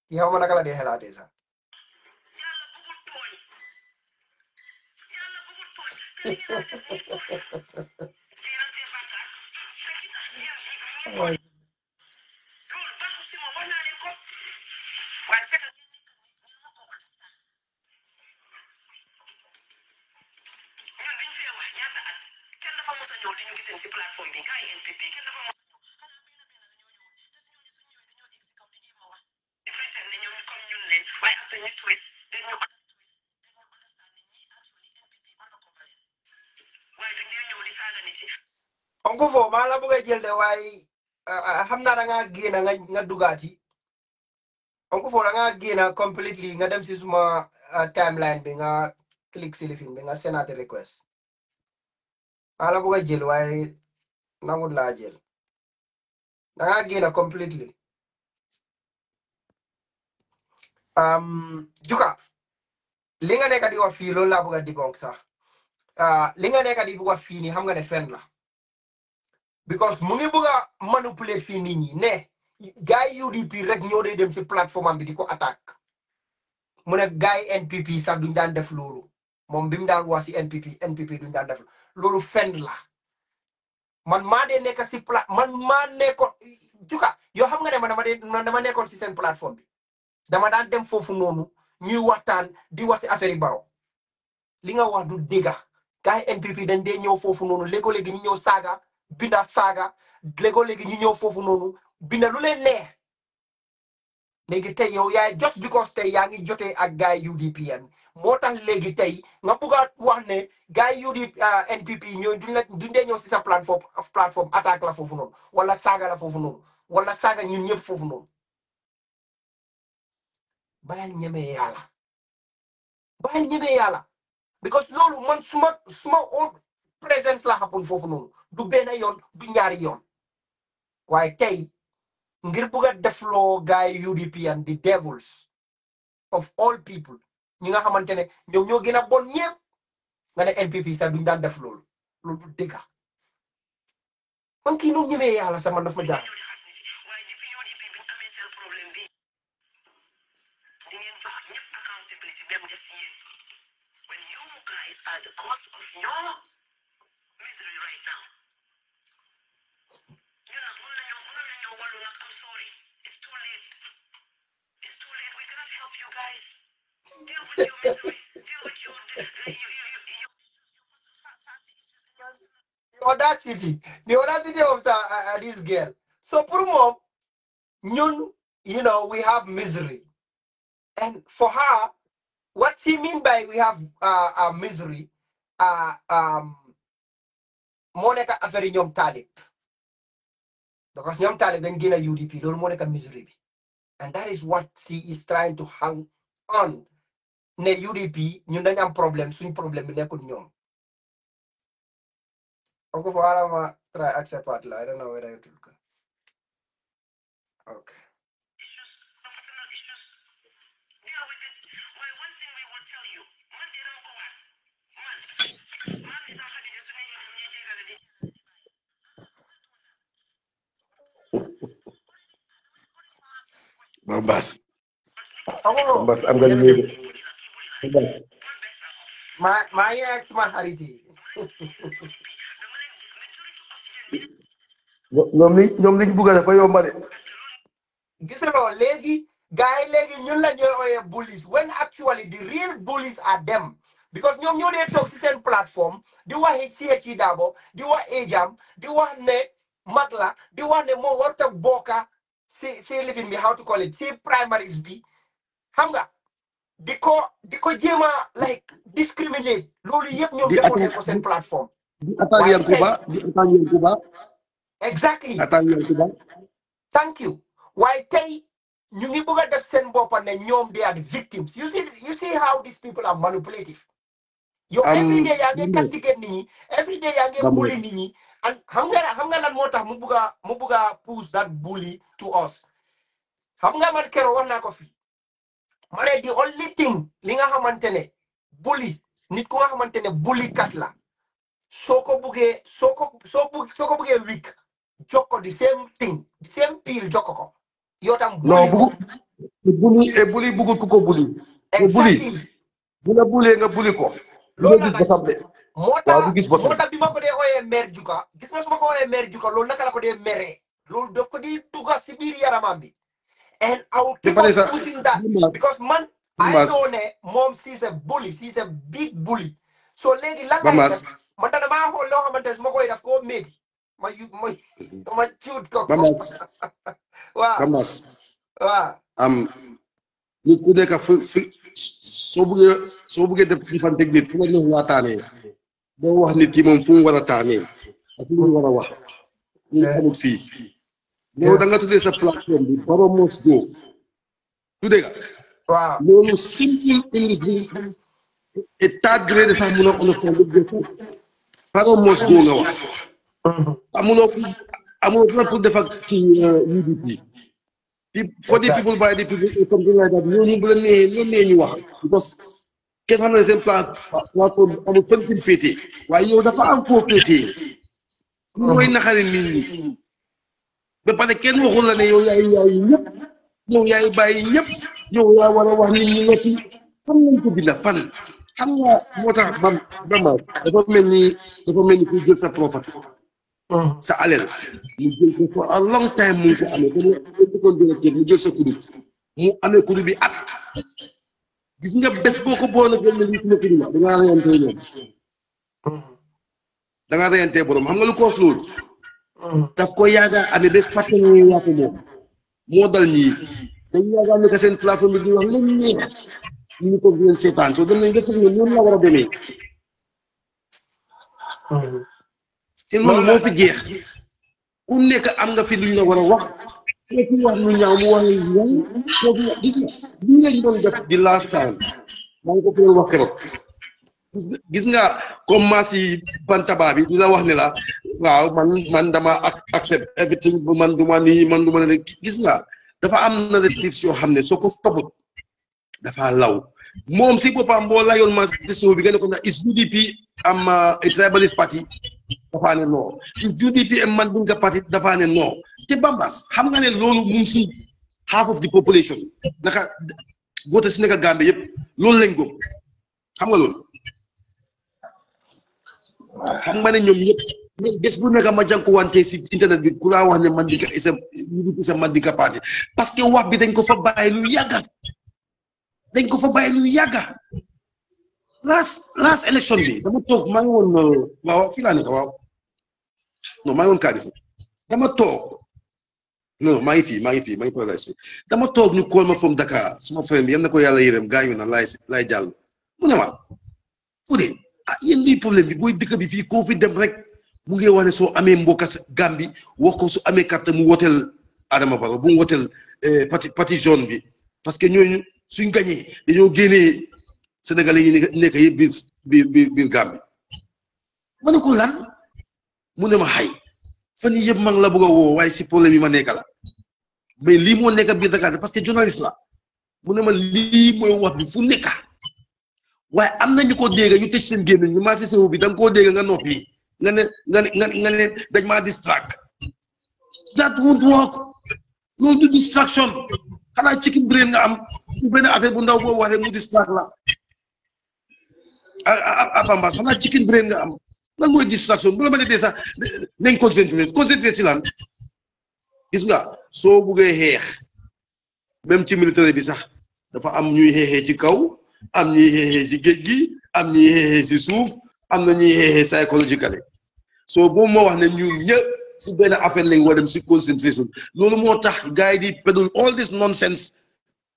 ki xaw ma naka la dee xelaatee sax onko fo maa la bëgg a jël de waaye xam naa da ngaa génn nga dugaati onko fo da ngaa génn completely nga dem si suma timeline bi nga click si lifin bi nga sénate request maa la bëgg a jël waaye nangul laa jël da ngaa génn completely Juka li nga nekk di wax fii loolu laa bëgg a debunk sax li nga nekk di wax fii nii xam nga ne fen la because mu ngi bëgg a manipuler fii nit ñi ne gars yi UDP rek ñoo dee dem si plateforme bi di ko attaque mu ne gars yi NPP sax duñ daan def loolu moom bi mu daan wax si NPP duñ daan def loolu fen la man maa dee nekk si man maa nekkoon Juka yoo xam nga ne man dama nekkoon si seen plateforme bi dama daan dem foofu noonu ñuy waxtaan di wax si affaire yi Barrow li nga wax du dégga gars yi NPP dañ dee ñëw foofu noonu léegoo-léegi ñu ñëw saaga binda saaga léegoo-léegi ñu ñëw foofu noonu binda lu leen neex léegi tey yow yaay just because tey yaa ngi jotee ak gars yi UDPN moo tax léegi tey nga bëgg a wax ne gars yi NPP ñooy duñ dee ñëw si sa plateforme attaque la foofu noonu wala saaga la foofu noonu wala saaga ñun ñëpp foofu noonu bàyyil ñemee yàlla bàyyil ñemee yàlla because loolu man suma own présence la happen foofu noonu du benn yoon du ñaari yoon waaye tey ngir bugg a defloo gaay UDP and the devils of all people ñi nga xamante ne ñoom ñoo gën a bon ñëpp nga ne NPP sax duñ daan def loolu du dëgg man kii nu ñemee yàlla sama daf ma jaar the audacity of this girl. So, for mom, you know, we have misery. And for her, what she mean by we have misery, Monica affaire ñoom Talib. Because ñoom Talib then gain a UDP, don't Monica misery. And that is what she is trying to hang on. Ne UDP, ñun dañ am problème, suñ problème bi nekkul ñoom. Uncle for Alama try accept part. I don't know whether it will go. Okay. Bambas. Oh, Bambas, I'm gonna need it. my ex my hariti. ñoom liñ bugg a dafa yomba de. Giselo legi guy legi ñun la ñoy bullies when actually the real bullies are them because ñom ñoo dé tok ci sen platform di wax ci Dabo di wax Ejam di wax ne Magla di wax ne mo warta boka ci living bi how to call it ci primaries bi xam nga diko jema like discriminate lolu yep ñom defoon ko sen platform di attaque Yankuba exactly attaque Yankuba thank you why tay ñu ngi bëgg def sen boppa ne ñom they are the victims you see how these people are manipulative yo every day ya ngi castigate nit ñi every day ya ngi bully nit ñi and xam nga lan motax mu bëgga push that bully to us xam nga man kéro wax na ko fi mané the only thing li nga xamantene bully nit ku nga xamantene bully kat la soko bëggé weak joko the same thing the same pill joko ko yo tam bully no bully bëggul ku ko bully exactly bu la bulé nga bully ko lo gis ba sabé mota bima ko dé oyé mère juka gis nga suma ko oyé mère juka lolu naka la ko dé méré lolu daf ko di duga ci biir yaramam bi and I will keep on pushing that because man I know ne mom she's a bully she's a big bully so légui lan lay def man dama xol lo xamantene suma koy daf ko métti ma ciut ko waaw nit ku nekk fi soo bëggee def xifante nit fu la neex waataanee doo wax nit ki moom fu mu war a taanee ak lu mu war a wax ñu xamut fii yow da nga tuddee sa plateforme bi Baro must go tuddee nga waaw loolu simple English bi et third grade sax mun a understand Baro must go nga wax amuloo dara pour def ak kii UDP for the people by the people or something like that ñooñu bu la nee ñu wax because kenn xam ne seen plateforme amul fan ci féetee waaye yow dafa am foo féetee mooy naxari nit ñi ba pare kenn waxul la ne yow yaay ñëpp yow yaay bàyyi ñëpp yow yaa war a wax nit ñi noppi fan lañ ko binda fan xam nga moo tax Bamba dafa mel ni ku jël sa property sa alal mu jël ko for a long time mu ko amee mu jël sa kudu mu amee kudu bi at gis nga bés boo ko boole ak lii suma kudu la dangaa reyantee ñoom dangaa reyantee borom xam nga lu koos loolu daf ko yaaga amee ba fàtte ne yaa ko moom moo dal ñii dañ yaaga amee ka seen plateforme bi di wax lañ neex ñu ko leen seetaan soo dem nañ nga sëg ne noonu la war a demee te loolu moo fi jeex ku nekk am nga fi luñ la war a wax ci wax ñu ñaaw mu wax ñu gis nga lii lañ doon def di last time maa ngi ko doon wax keroog gis nga comme maas yi bantaba bi di la wax ne la waaw man dama accept everything bu man duma nii man duma ne gis nga dafa am narrative yoo xam ne soo ko stoput dafa law moom si boppam boo layoon maas décision bi nga ne ko na is UDP am a tribalist party dafa ne non is UDP am Mandinka party dafa ne non te Bambas xam nga ne loolu mu ngi si half of the population naka vote si nekk Gambie yëpp loolu lañ gëm xam nga loolu xam nga ne ñoom ñëpp bés bu nekk ma jànkuwante si internet bi ku laa wax ne Mandinka isa Mandinka party parce que wax bi dañ ko fa bàyyi lu yàgga dañ ko fa bàyyi lu yàgga last election bi dama toog maa ngi woon waaw fii laa nekk waaw non maa ngi woon Cardiff dama toog non maa ngi paradise bi dama toog ñu call ma from Dakar suma frère bi yal na ko yàlla yërëm gaañu na laay jàll mu ne ma fu de yéen luy problème bi booy dëkk bi fii koo fi dem rek mu ngi wax ne soo amee mbokka Gambie wax ko su amee carte mu woteel Adama Barrow bu mu woteel parti jaune bi parce que ñooñu suñ gañee dañoo génnee Sénégalais yi nekk yëpp biir Gambie ma ne ko lan mu ne ma xay fan yii yëpp maa ngi la bëgg a woo waaye si problème yi ma nekk la mais lii moo nekk biir Dakar parce que journaliste la mu ne ma lii mooy wax bi fu nekk waaye am na ñu ko dégg ñu tëj seen gémmiñ ñu marché sew bi da nga koo dégg nga noppi nga ne dañ maa distract that won't work loolu du distraction xanaa chicken brain nga am bu benn affaire bu ndaw boo waxee mu distract la Bambas xanaa chicken brain nga am lan mooy distraction bu la ma ne dee sax nañ concentré ci lan gis nga soo buggee xeex même ci militaire bi sax dafa am ñuy xeexee ci kaw am ñuy xeexee ci géej gi am ñuy xeexee ci suuf am na ñuy xeexee psychologiquement soo boobu moo wax ne ñun ñëpp si benn affaire lañ war dem si concentration loolu moo tax gars yi di pedal all this nonsense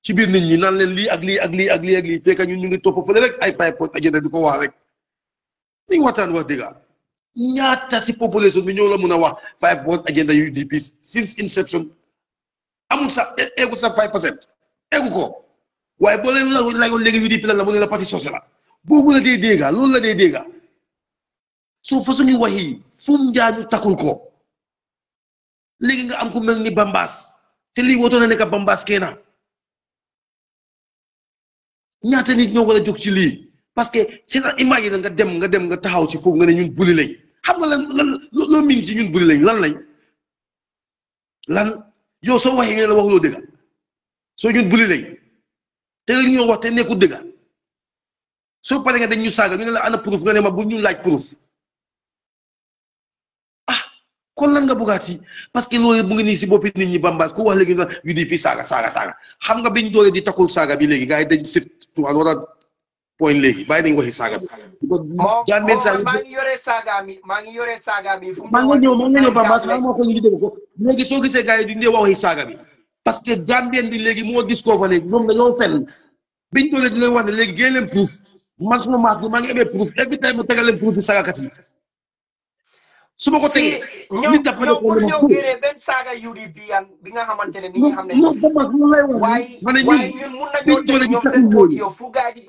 ci biir nit ñi naan leen lii ak lii ak lii ak lii ak lii fekk ñun ñu ngi topp fële rek ay 5 point agenda di ko wax rek ni waxtaan wax dëgg ñaata si population bi ñoo la mun a wax 5 point agenda UDP since inception amul sax eggu sax 5% eggu ko waaye boo leen layoon léegi UDP lan la mu ne la parti social la boobu la dee dégga loolu la dee dégga soo façon ñu wax yi fu mu njaañu takkul ko léegi nga am ku mel ni Bambas te lii wotoon na nekk Bambas keena ñaata nit ñoo war a jóg ci lii parce que c'est imagine nga dem nga taxaw ci foofu nga ne ñun buli lañ xam nga lan loo min ci ñun buli lañ lan yow soo waxee ñu ne la waxuloo dëgga soo ñun buli lañ te li ñoo wax te nekkul dëgga soo paree nga dañ ñu saaga ñu ne la ana proof nga ne ma bu ñu laaj proof kon lan nga bëggaat yi parce que loolu mu ngi nii si boppi nit ñi Bambas ku wax léegi nga UDP saaga xam nga biñ doole di takkul saaga bi léegi gars yi dañ sif tuwaan war a point léegi bàyyi nañ waxi saaga bi maa ngi yore saaga mi fu mu maa nga ñëw Bambas maa moo ko ñu dégg ko léegi soo gisee gars yi duñ dee wax waxi saaga bi parce que Gambien bi léegi moo discover ne ñoom dañoo fenn biñ doole di leen wax ne léegi génn leen proof man suma maas bi maa ngi amee proof every time mu tegal leen proof yi saagakat yi su ma ko tegee ñoom pour ñëw génnee benn saaga UDP bi nga xamante ne ni xam ne waaye ñun mun nañoo dégg ñoom seen audio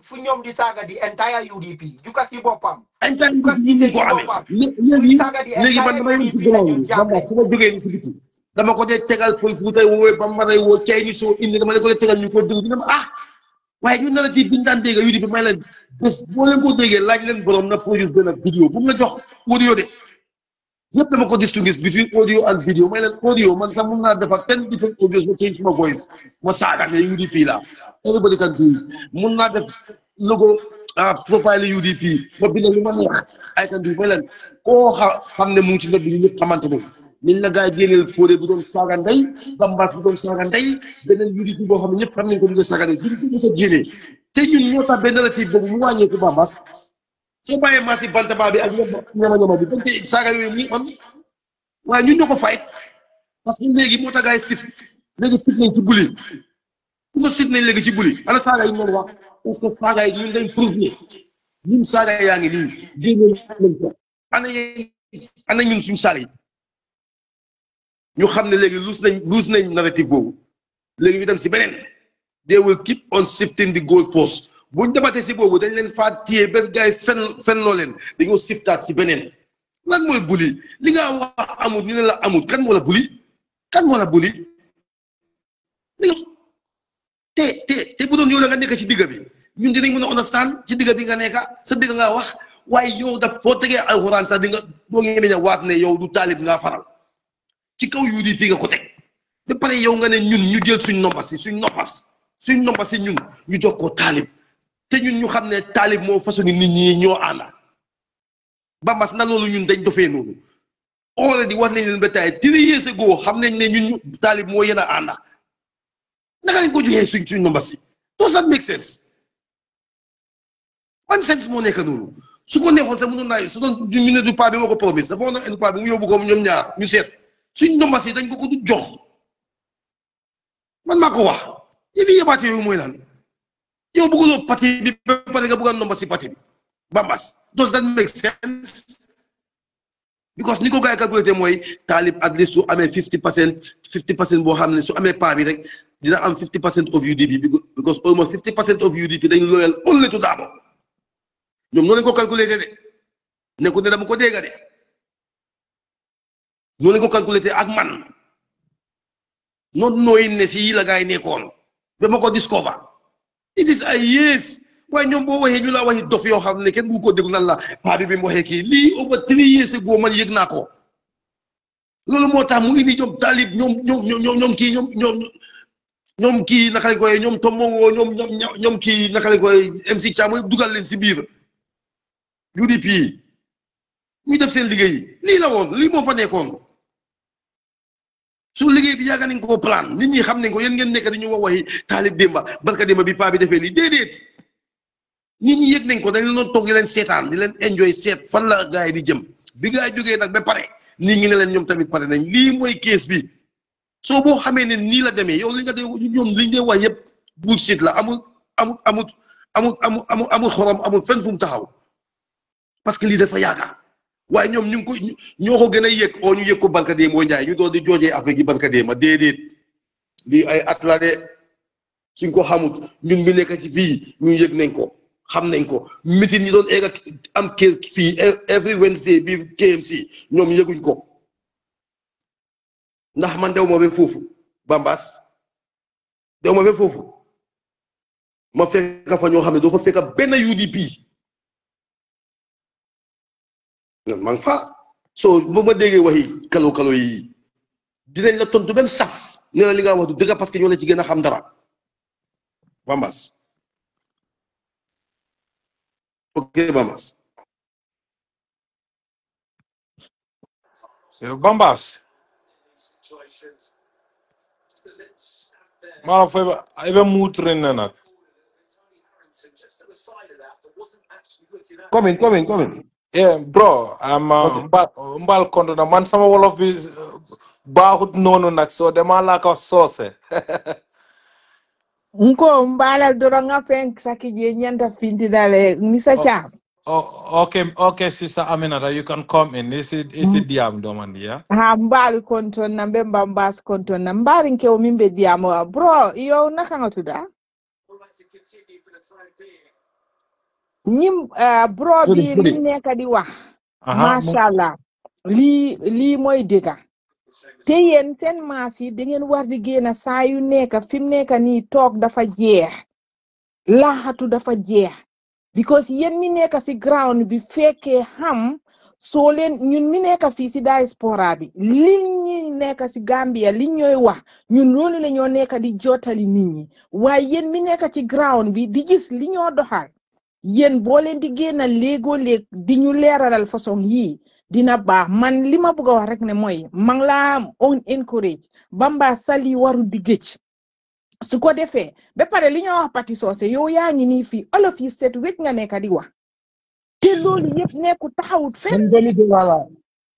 fu ñoom di saaga di entire UDP jukas ci boppam jukas ci boppam léegi man damay yem ci ground bi Bambas su ma jógee ni si biti dama ko dee tegal Pël Fuuta woowee Bambara woo cay ni soo indi dama leen ko dee tegal ñu ko déglu dina ma waaye ñun nana ti biñu daan dégg UDP may leen bés boo leen ko déggee laaj leen borom na produce benn vidéo bu mu la jox audio de yëpp dama ko distinguish between audio and video may leen audio man sax mun naa defar 10 different audios ma change suma voice ma saaga ne UDP la everybody can do mun naa def logo profile UDP ma bind lu ma neex ay can do may leen koo xam ne mu ngi ci net bi ñu ñëpp xamante ne ñun la gars yi génneel Fodé bu doon saaga ndey Bambas bu doon saaga ndey beneen UDP boo xam ne ñëpp xam nañ ko mu ngi saaga ndey UDP mos a génnee te ñun ñoo tax benn narrative boobu mu wàññeeku Bambas soo bàyyee maas yi bantaba bi ak ñama bi bante saaga yooyu muy on waaye ñun ñoo ko fayit parce que léegi moo tax gars yi sif léegi sif nañ ci buli so sif nañ léegi ci buli ana saaga yi noonu wax parce que saaga yi ñun dañ prouvé ñun saaga yaa ngi nii génne nañ ko ana ñun suñu saaga yi ñu xam ne léegi lose nañ narrative boobu léegi ñu dem si beneen they will keep on shifting the goal post buñ dematee si boobu dañ leen faa téye ba gars yi fen loo leen dañoo shiftaat ci beneen lan mooy buli li nga wax amul ñu ne la amul kan moo la buli te bu doon yow la nga nekk ci digga bi ñun dinañ mën a understand ci digga bi nga nekk sa digga nga wax waaye yow daf boo tegee alxuraan sax di nga doo ngeen a waat ne yow du taalib ngaa faral ci kaw UDP nga ko teg ba pare yow nga ne ñun ñu jël suñ nompas ñun ñu jox ko taalib te ñun ñu xam ne taalib moo façon nit ñi ñoo ànda Bambas na loolu ñun dañ dofee noonu already wax nañ leen ba tey 3 years ago xam nañ ne ñun taalib moo yéen a ànda naka lañ ko joxee suñ nompas yi does that make sense one sense moo nekk noonu su ko neexoon sax mënoon naa su doon ñu ne du paa bi moo ko promise dafa woon na paa bi mu yóbbu ko ñoom ñaar ñu seet suñ nompas yi dañ ko du jox man maa ko wax yëf yi yëbaate yooyu mooy lan yow bëgguloo parti bi ba pare nga bëgg a nomba si parti bi Bambas does that make sense because ni ko gars yi calculé mooy taalib at least su amee 50% boo xam ne su amee paa bi rek dina am 50% of UDP because almost 50% of UDP dañu loyal only to Darboe ñoom noonu lañ ko calculé de nekkul ne dama ko dégg de noonu lañ ko calculé ak man noonu nooy ne si yi la gars yi nekkoon ba ma ko discover it is ay years waaye ñoom boo waxee ñu la waxi dof yoo xam ne kenn bu ko déglu nan la paa bi mu waxee kii lii over 3 years ago man yëg naa ko loolu moo tax mu indi ñoom taalib ñoom kii naka lañ koy ñoom Tombongo ñoom kii naka lañ koy MC Thiam mooy dugal leen si biir UDP ñu def seen liggéey lii la woon lii moo fa nekkoon su liggéey bi yàgg nañ ko plan nit ñi xam nañ ko yéen ngeen nekk dañu wax waxi taalib démba barka démba bi paa bi defee lii déedéet nit ñi yëg nañ ko dañ leen toog di leen seetaan di leen enjoy seet fan la gars yi di jëm bi gars yi jógee nag ba pare nit ñi ne leen ñoom tamit pare nañ lii mooy kees bi soo boo xamee ne nii la demee yow li nga dee ñoom liñ dee wax yëpp bullshit la amul xorom amul fenn fu mu taxaw parce que lii dafa yaakaar waaye ñoom ñu ngi ko ñoo ko gën a yëg oo ñu yëg ko barka dee moo njaay ñu doon di joojee Afrique yi barka dee ma déedéet lii ay at la de suñ ko xamut ñun mi nekk ci fii ñu yëg nañ ko xam nañ ko meeting ñi doon egg am kër fii every Wednesday biir KMC ñoom yëguñ ko ndax man dew ma ba foofu Bambas dew ma ba foofu ma fekk fa ñoo xam ne doo fa fekk benn UDP maa ngi fa soo bu ma déggee waxi kalo yi dinañ la tontu benn saf ne la li nga wax du dëgg parce que ñoo la ci gën a xam dara Bambas ok Bambas. Bambas. Mara foi ebe mutrin nak. Come. Yeah, bro, I'm mbal kondo na man sama wolof bi baaxut noonu nag so dama la ko soose. Nko mbala doranga fen sakije nyanda findi dale misa cha. Okay, Sister Aminata, you can come in. Is it diam domandi, yeah? Ha mbali konton na mbemba mbas konton na mbali nke umimbe diamo. Bro, iyo nakanga tuda? Nim bro bi li nekk di wax. Mashallah. Li moy dega. Te yeen sen maas yi da ngeen war di génn saa yu nekk fi mu nekk nii toog dafa jeex laaxatu dafa jeex because yéen mi nekk si ground bi fekkee xam soo leen ñun mi nekk fii si diaspora bi li ñi nekk si Gambia li ñooy wax ñun loolu la ñoo nekk di jottali nit ñi waaye yéen mi nekk ci ground bi di gis li ñoo doxal yéen boo leen di génn léegoo léeg di ñu leeralal façon yii dina baax man li ma bëgg a wax rek ne mooy mang laa on encourage Bamba sali waru di géej su ko defee ba pare li ñoo wax Pati Socé yow yaa ngi nii fii olof yi set wécc nga nekk di wax te loolu yëpp nekku taxawut fenn. man doomi Joola la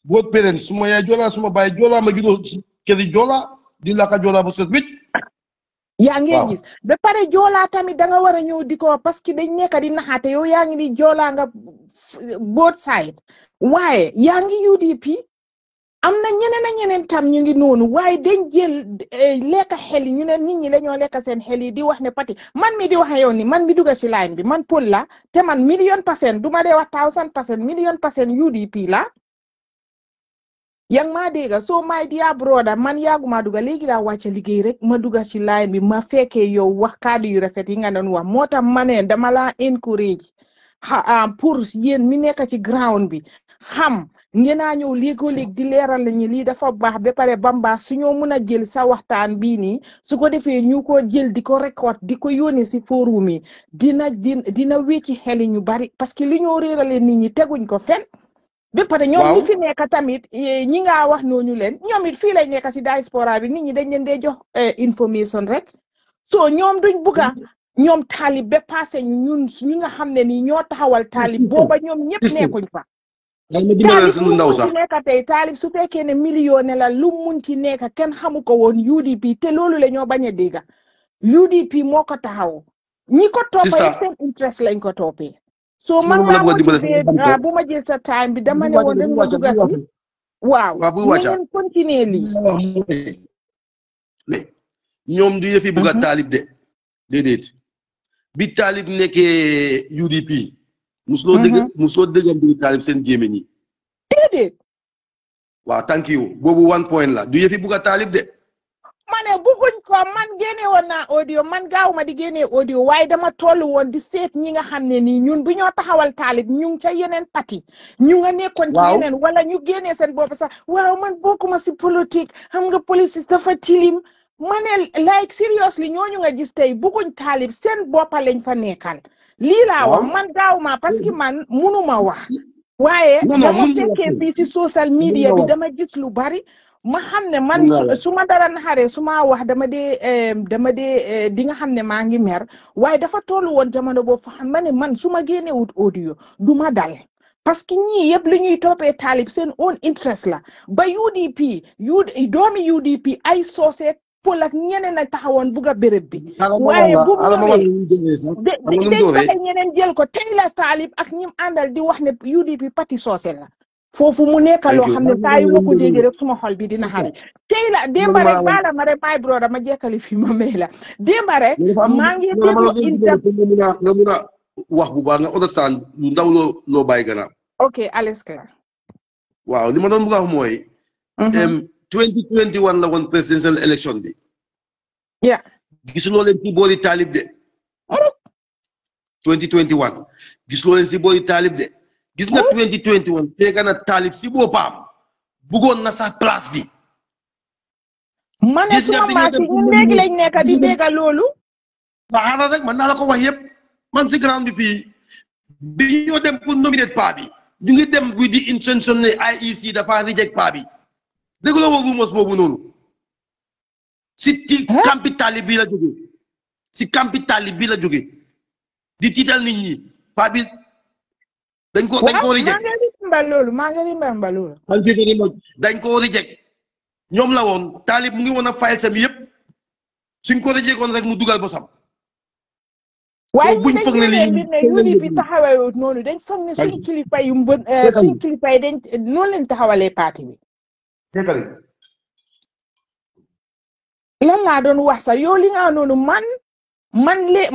both parents suma yaay Joola suma baay Joola ma juddoo këri Joola di laka Joola bu set wécc. yaa ngi gis ba pare Joola tamit da nga war a ñëw di ko parce que dañ nekk di naxaate yow yaa ngi di Joola nga both side waaye yaa ngi UDP amna ñeneen tam ñu ngi noonu waaye dañ jël lekk xel yi ñu ne nit ñi lañoo lekk seen xel yi di wax ne pati man mi di wax yow ni man mi dugga ci line bi man Paul la te man 1,000,000% duma dee wax 1000%, 1,000,000% UDP la yang ma dégga so my dear brother man yaaguma dugga léegi daa wàcce liggéey rek ma dugga ci line bi ma fekkee yow wax kàddu yu rafet yi nga doon wax moo tax ma ne dama la encourage pour yéen mi nekk ci ground bi xam ngeenaa ñëw léegoo-léeg di leeral la ñi lii dafa baax ba pare bambaax su ñoo mën a jël sa waxtaan bii nii su ko defee ñu ko jël di ko record di ko yónnee si forum yi dina wécci xeli ñu bari parce que li ñoo réerale nit ñi teguñ ko fen ba pare ñoom ñi fi nekk tamit ñi nga wax nooñu leen ñoom it fii lay nekk si diaspora bi nit ñi dañ leen dee jox information rek so ñoom duñ bugga ñoom taalib ba passé ñun ñi nga xam ne nii ñoo taxawal taalib booba ñoom ñëpp nekkuñ fa taalib lu munti nekk tey taalib su fekkee ne million la lu munti nekk kenn xamu ko woon UDP te loolu la ñoo bañ a dégga UDP moo ko taxaw ñi ko toppa yëpp seen interest lañ ko toppee so man maa motivé bu ma jël sa time bi dama ne woon rek ma dugga si waaw ni ngeen continuer lii mais ñoom du yëfi bugga taalib de déedéet bi taalib nekkee UDP musuloo dëgg mbiri taalib seen gémmiñ ñi déedéet waaw thank you boobu 1 point la du yëfi bugga taalib de ma ne bugguñ ko man génne woon naa audio man gaawuma di génnee audio waaye dama toll woon di seet ñi nga xam ne nii ñun bu ñoo taxawal taalib ñu ngi ca yeneen pati ñu nga nekkoon ci yeneen wala ñu génnee seen bopp sax waaw man bokkuma si politique xam nga police dafa tilim ma ne like seriously ñooñu nga gis tey bugguñ taalib seen boppa lañ fa nekkal lii laa wax man gaawuma parce que man munuma wax waaye dama fekkee fii si social media bi dama gis lu bari ma xam ne man su ma dara naxaree su ma wax dama dee di nga xam ne maa ngi mer waaye dafa tollu woon jamono boobu fa xam ma ne man su ma génnewut audio du ma dal parce que ñii yëpp li ñuy toppee taalib seen own interest la ba UDP doomi UDP ay soosee pol ak ñeneen a taxawoon bugg a béréb bi waaye bu dañ fexe ñeneen jël ko tey la taalib ak ñim àndal di wax ne UDP parti soose la foofu mu nekk loo xam ne saa yu ma ko déggee rek suma xol bi dina xari tey la démba rek baala ma rek my brother ma jekkali fi ma may la démba rek maa ngi déglu nga mun a wax bu baax nga understand lu ndaw loo bàyyi gannaaw ok alles clair waaw li ma doon bëgg a wax mooy 2021 la woon presidential election bi gisuloo leen si boori taalib de 2021 gisuloo leen si boori taalib de gis nga 2021 fekk na taalib si boppam bëggoon na sax place bi ma ne suma maati ñun léegi lañ nekk di dégg loolu xaaral rek man naa la ko wax yëpp man si ground bi fii bi ñoo dem pour nominate paa bi ñu ngi dem with the intention ne IEC dafa reject paa bi dégg la woo rumors boobu noonu si campi taalib bi la jóge si campi taalib bi la jóge di tiital nit ñi paa bi dañ ko reject maa ngi remember loolu dañ ko reject ñoom la woon taalib mu ngi woon a file sam yëpp suñ ko rejectoon rek mu dugal bosam waaye buñ foog ne lii bi taxawee noonu dañ foog ne suñ kilifa yu suñ kilifa yi dañ noonu lañ taxawalee parti bi lan laa doon wax sax yow li nga noonu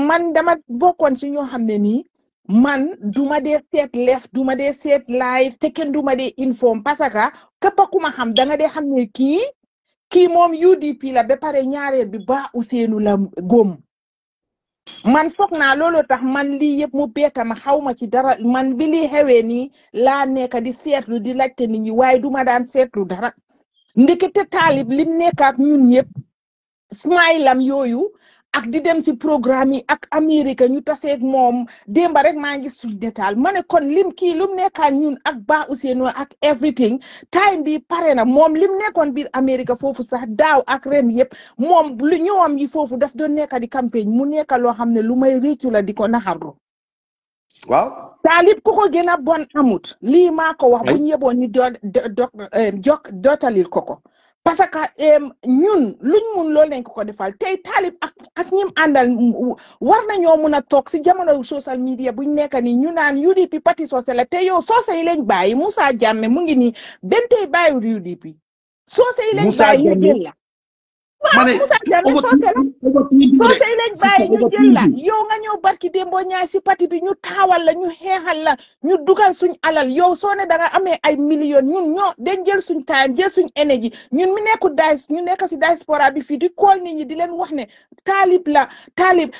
man dama bokkoon si ñoo xam ne nii man duma dee seet left duma dee seet live te kenn duma dee inform parce que képp ku ma xam danga dee xam ne kii moom UDP la ba pare ñaareel bi ba Ousseynou la góom man foog naa loolu tax man lii yëpp mu beeta ma xaw ma ci dara man bi lii xewee nii laa nekk di seetlu di laajte nit ñi waaye duma daan seetlu dara ndekete taalib lim nekk ak ñun yëpp smile am yooyu ak di dem si programme yi ak Amérique ñu taseeg moom démba rek maa ngi suñ détail ma ne kon lim kii lum nekkaan ñun ak ba Ousseynou ak everything time bi pare na moom lim nekkoon biir Amérique foofu sax daaw ak ren yëpp moom lu ñëwam yi foofu daf doon nekka di campagne mu nekka loo xam ne lu may réccu la di ko naxarlu waaw taalib ku ko gën a bon amut lii maa ko wax bu ñu yeboon ni dootalil ko parce que ñun luñ mun loolu lañ ko defal tey taalib ak ñim àndal war nañoo mun a toog si jamono social media buñ nekk nii ñu naan UDP parti soose la te yow soose yi lañ bàyyi Moussa Jammeh mu ngi nii benn tey bàyyiwul UDP soose yi lañ Musa bàyyi ñu Jammeh jël la waaw mané Musa Jammeh soose la soose yi lañ bàyyi ñu jël la yow nga ñëw barki démboo ñaay si parti bi ñu taawal la ñu xeexal la ñu dugal suñ alal yow soo ne da nga amee ay millions ñun ñoo dañ jël suñ time jël suñ énergie ñun mi nekku ñu nekk si diaspora bi fii di kool nit ñi di leen wax ne taalib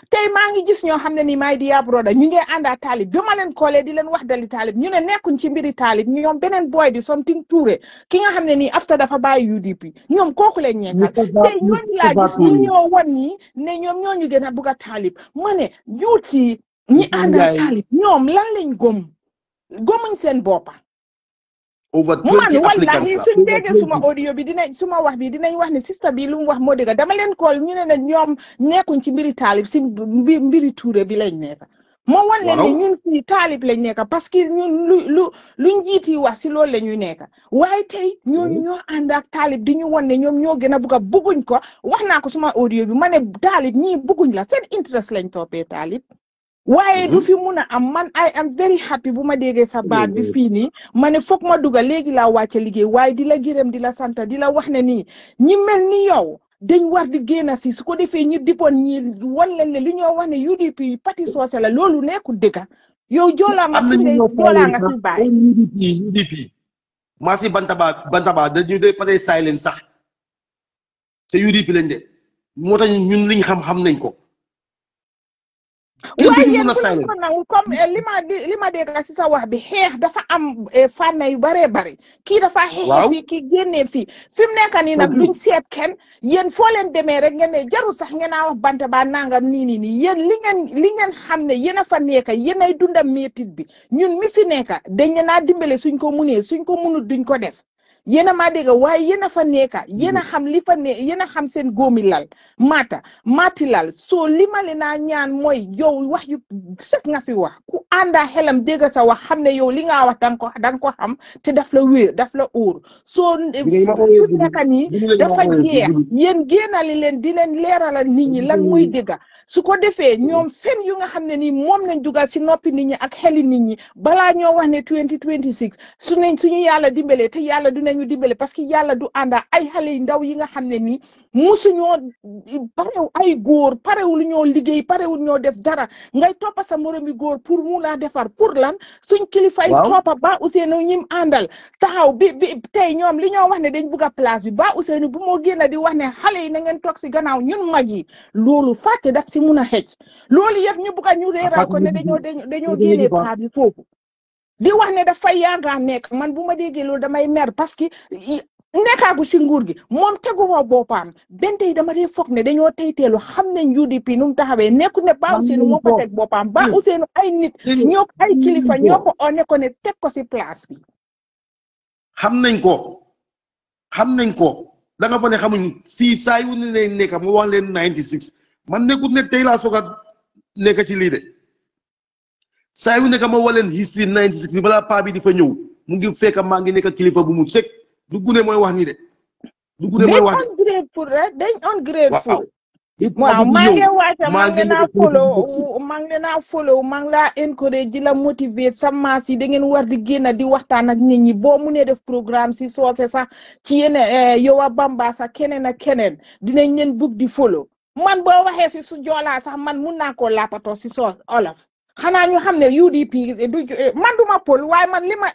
tey maa ngi gis ñoo xam ne ni may Dia Broda ñu ngi àndaa taalib bi ma leen koolee di leen wax dali taalib ñu ne nekkuñ ci mbiri taalib ñoom beneen boy di something Touré ki nga xam ne nii after dafa bàyyi UDP ñoom kooku leen ñeekal tey ñooñu laa gis ñu ñoo wan ñi ne ñoom ñooñu gën a bugg a taalib ma ne yuut yi ñi àndaa taalib ñoom lan lañ gomuñ seen boppa man wallahi suñ déggee suma audio bi suma wax bi dinañ wax ne sista bi lu mu wax moo dëgg dama leen kool ñu ne ñoom nekkuñ ci mbiri taalib si mbiri Touré bi lañ nekk moo wan leen ne ñun ci taalib lañ nekk parce que ñun lu njiit yi wax si loolu la ñuy nekk waaye tey ñooñu ñoo ànd ak taalib di ñu wan ne ñoom ñoo gën a bugg a bugguñ ko wax naa ko suma audio bi ma ne taalib ñii bugguñ la seen interest lañ toppee taalib waaye du fi mun a am man I am very happy bu ma déggee sa baat bi fii nii ma ne foog ma dugal léegi laa wàcce liggéey waaye di la gërëm di la sant di la wax ne nii ñi mel ni yow dañ war di génn si su ko defee ñu dipoon ñi wan leen ne li ñoo wax ne UDP parti soose la loolu nekkul dëgg yow joolaa nga fi ne joolaa nga fi bàyyi UDP maa si bantaba dañu dee pare silent sax te UDP lañ de moo tax ñun liñ xam nañ ko waaye yéen bu leen ko nangu comme li ma dégg si sa wax bi xeex dafa am fànn yu baree bari kii dafa xeexe fii kii génnee fii fi mu nekk nii nag luñ seet kenn yéen foo leen demee rek ngeen ne jarul sax ngeen a wax banta ba nangam nii yéen li ngeen xam ne yéen a fa nekk yéen ay dundam métit bi ñun mi fi nekk dañ leen a dimbale suñ ko munee suñ ko munut duñ ko def yéen a maa dégg waaye yéen a fa nekka yéen a xam li fa ne yéen a xam seen góomi lal maati lal soo li ma leen a ñaan mooy yow wax yu set nga fi wax ku àndaa xelam dégg sa wax xam ne yow li nga wax danga ko xam te daf la wéer daf la óor soo fu nekka nii dafa jeex yéen génnali leen di leen leeralal nit ñi lan mooy dégga su ko defee ñoom fen yu nga xam ne nii moom lañ dugal si noppi nit ñi ak xeli nit ñi balaa ñoo wax ne 2026 suñu yàlla dimbalee te yàlla dinañu dimbale parce que yàlla du ànda ay xale yu ndaw yi nga xam ne nii musuñoo parew ay góor parewul ñoo liggéey parewul ñoo def dara ngay toppa sa moromi góor pour mu laa defar pour lan suñ kilifa yi toppa ba Ousseynou ñim àndal taxaw bi tey ñoom li ñoo wax ne dañ bugg a place bi ba Ousseynou bu moo génn di wax ne xale yi na ngeen toog si gannaaw ñun mag yi loolu fàtte daf si mun a xëcc loolu yëpp ñu bugg a ñu réeral ko ne dañoo génnee paa bi foofu di wax ne dafay yaaga nekk man bu ma déggee loolu damay mer parce que nekkaagu si nguur gi moom tegu ko boppam benn tey dama dee foog ne dañoo teyteelu xam nañ UDP nu mu taxawee nekku ne Ba Ousseynou moo ko teg boppam Ba Ousseynou ay nit ñoo ay kilifa ñoo ko one ko ne teg ko si place bi xam nañ ko da nga fa ne xamuñ fii saa yu ne nekk mu wax leen 96 man nekkut ne tey laa soog a nekk ci lii de saa yu nekk ma wax leen history 96 bi balaa paa bi di fa ñëw mu ngi fekk maa ngi nekk kilifa bu mu sëkk du gune mooy wax nii de du gune mooy wax dañ ungrateful waaw maa ngi waata maa ngi naa follow maa ngi laa encourage di la motiver sa maas yi da ngeen war di génn di waxtaan ak nit ñi boo munee def programme si soose sax ci yéen yow a Bamba sax keneen ak keneen dinañ leen bugg di follow man boo waxee si su joolaa sax man mun naa koo lappatoo si soos olof xanaa ñu xam ne UDP man duma pol waaye man li ma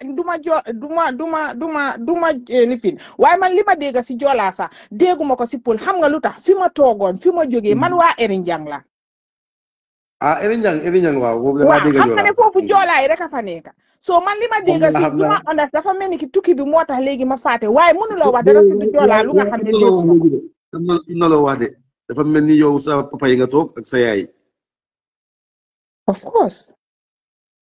duma lifin waaye man li ma dégg si joolaa sax dégguma ko si pol xam nga lu tax fi ma toogoon fi ma jógee man waa Erinjang la Erinjang waaw xam nga ne foofu joolaay rek a fa nekk so man li ma dégg si lu ma ondas dafa mel ni ki tukki bi moo tax léegi ma faate waaye mënuloo wax dara si du joolaa lu nga xam ne am na loo wax de dafa mel ni yow sa papa yi nga toog ak sa yaay of course.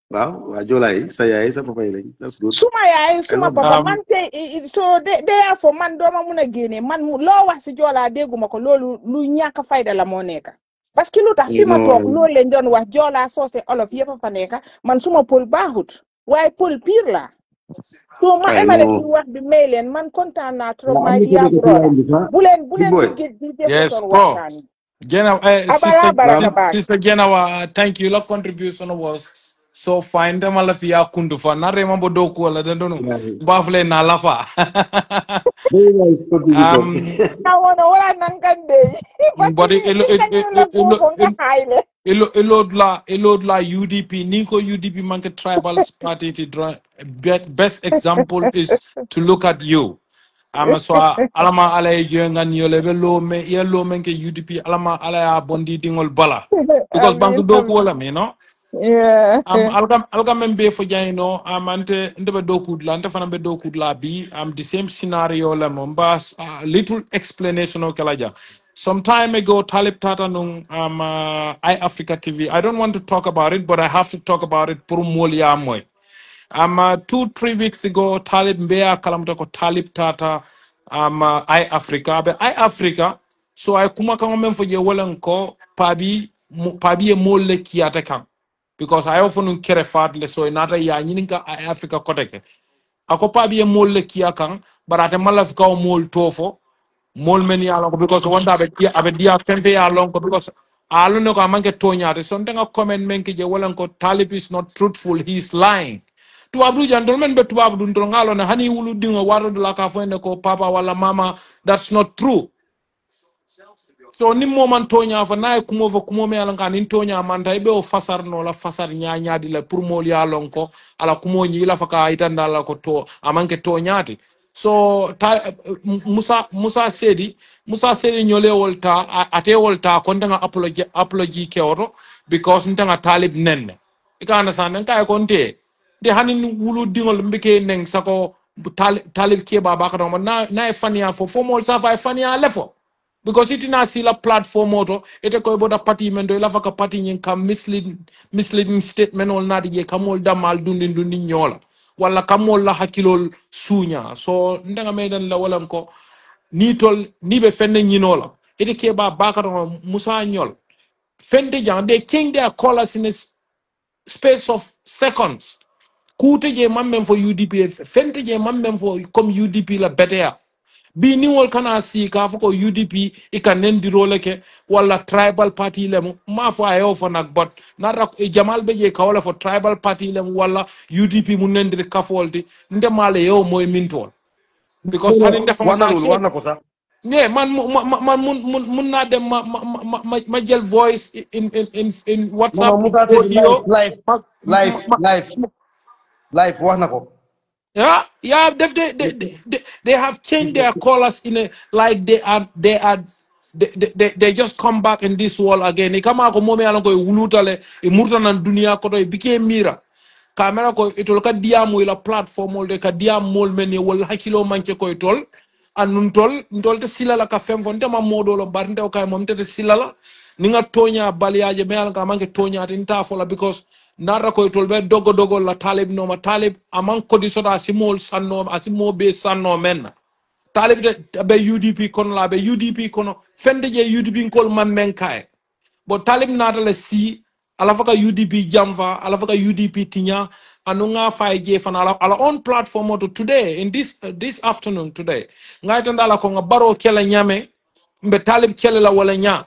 Wow, Jolai, saya sa papa lañ. That's good. Suma yaay suma papa man tey so therefore man dooma mun a génne man loo wax si Jola dégguma ko loolu lu ñàkk fayda la moo nekk. Parce que lu tax fi ma toog loolu leen doon wax Jola soose olof yëpp a fa nekk man suma pol baaxut waaye pol pire la. So ma emale ci wax bi may leen man kontaan naa trop my dear brother. Bu leen di def son waxtaan. Sister Genawa, thank you. Your contribution was So find them ala fi akundu fa na rema bo doku wala den donu bafle na lafa. Very nice talking with them. um Kawana wala nangkande. but Basi kanyo la go nga haile. elod la UDP Nico UDP manke tribal party to draw best example is to look at you. So alama ala ngan yole be lo me ye lo men ke UDP alama ala ya bondi dingol bala because bank Amin, doku amin. wala me no. Yeah. Algam membe for jaino ante ndebe dokud la ante fana be dokud la bi the same scenario la mombas little explanation o kalaja some time ago Talib Tata nung I Africa TV. I don't want to talk about it but I have to talk about it pour molia moy 2-3 weeks ago Talib Mbea kalamta ko Talib Tata I Africa be I Africa so I kuma kan men fo je wolen ko pabi e molle kiyata kan because I often care fadle so inata ya nyininka Africa koteke ako pabi e molle kiya kan barate malaf ka o mol tofo mol men ya lon ko because wonda be dia femfe ya lon ko because alu ne ko amanke toñade so ndenga comment men ke je wolen ko Talib is not truthful he is lying tu abdu jandol men be tu abdu ndol ngalo ne hani wulu dingo waro de la ka fo ne ko papa wala mama that's not true. So ni moment tonya fa na kumo me alan kan in tonya man tay be o fasar no la fasar nya di la pour mo ya lon ko ala kumo nyi la fa ka itanda la ko to amanke tonyati so Musa Sedi nyole wolta ate wolta ko ndanga apology ke oro because ndanga Talib nenne ikana san ka ko nte de hanin wulu dingol mbike neng sako Talib ke baba ka no na fania fo mo sa fa fania lefo because it na sila platform auto ite ko boda party men do la faka party nyen kam misleading statement ol na di kamol damal dundi nyola wala kamol la hakilol sunya so ndanga meden la wala ko ni tol ni be fenne nyinola ite ke ba bakaro Musa nyol fende jang they king their callers in a space of seconds kute je mammem for UDP fente je mammem for comme UDP la betea bi ni wol kana si ka fo ko UDP e kan nendi role ke wala tribal party lemu ma fo ayo fo nak bot na rak e jamal be je ka wala fo tribal party lemu wala UDP mu nendi ka foldi nde male yo moy mintol because hani ndefa ma sa ke Wana ko sa. yeah man mun na dem ma jël voice in WhatsApp Mama Musa said audio live wana ko. Yeah. They have changed their colors in a like they just come back in this world again. They come out momi alon ko wulutale e murta nan dunia ko to bike mira. Camera ko itol ka diamu ila platform ol de ka diam mol men wala hakilo manke ko itol anun tol te silala ka fem fonte ma modo lo barnde o kay mom te silala ni nga tonya baliaje me alon ka manke tonya tinta fola because nara koy tolbe dogo la Talib no ma Talib aman kodi soda simol sanno asimo be sanno men Talib be UDP kono la be UDP kono fende je UDP kol man men kay but Talib nata la si ala faka UDP jamva ala faka UDP tinya anunga fay je fana ala on platform to today in this afternoon today ngay tandala ko nga baro kela nyame mbe Talib kela la wala nya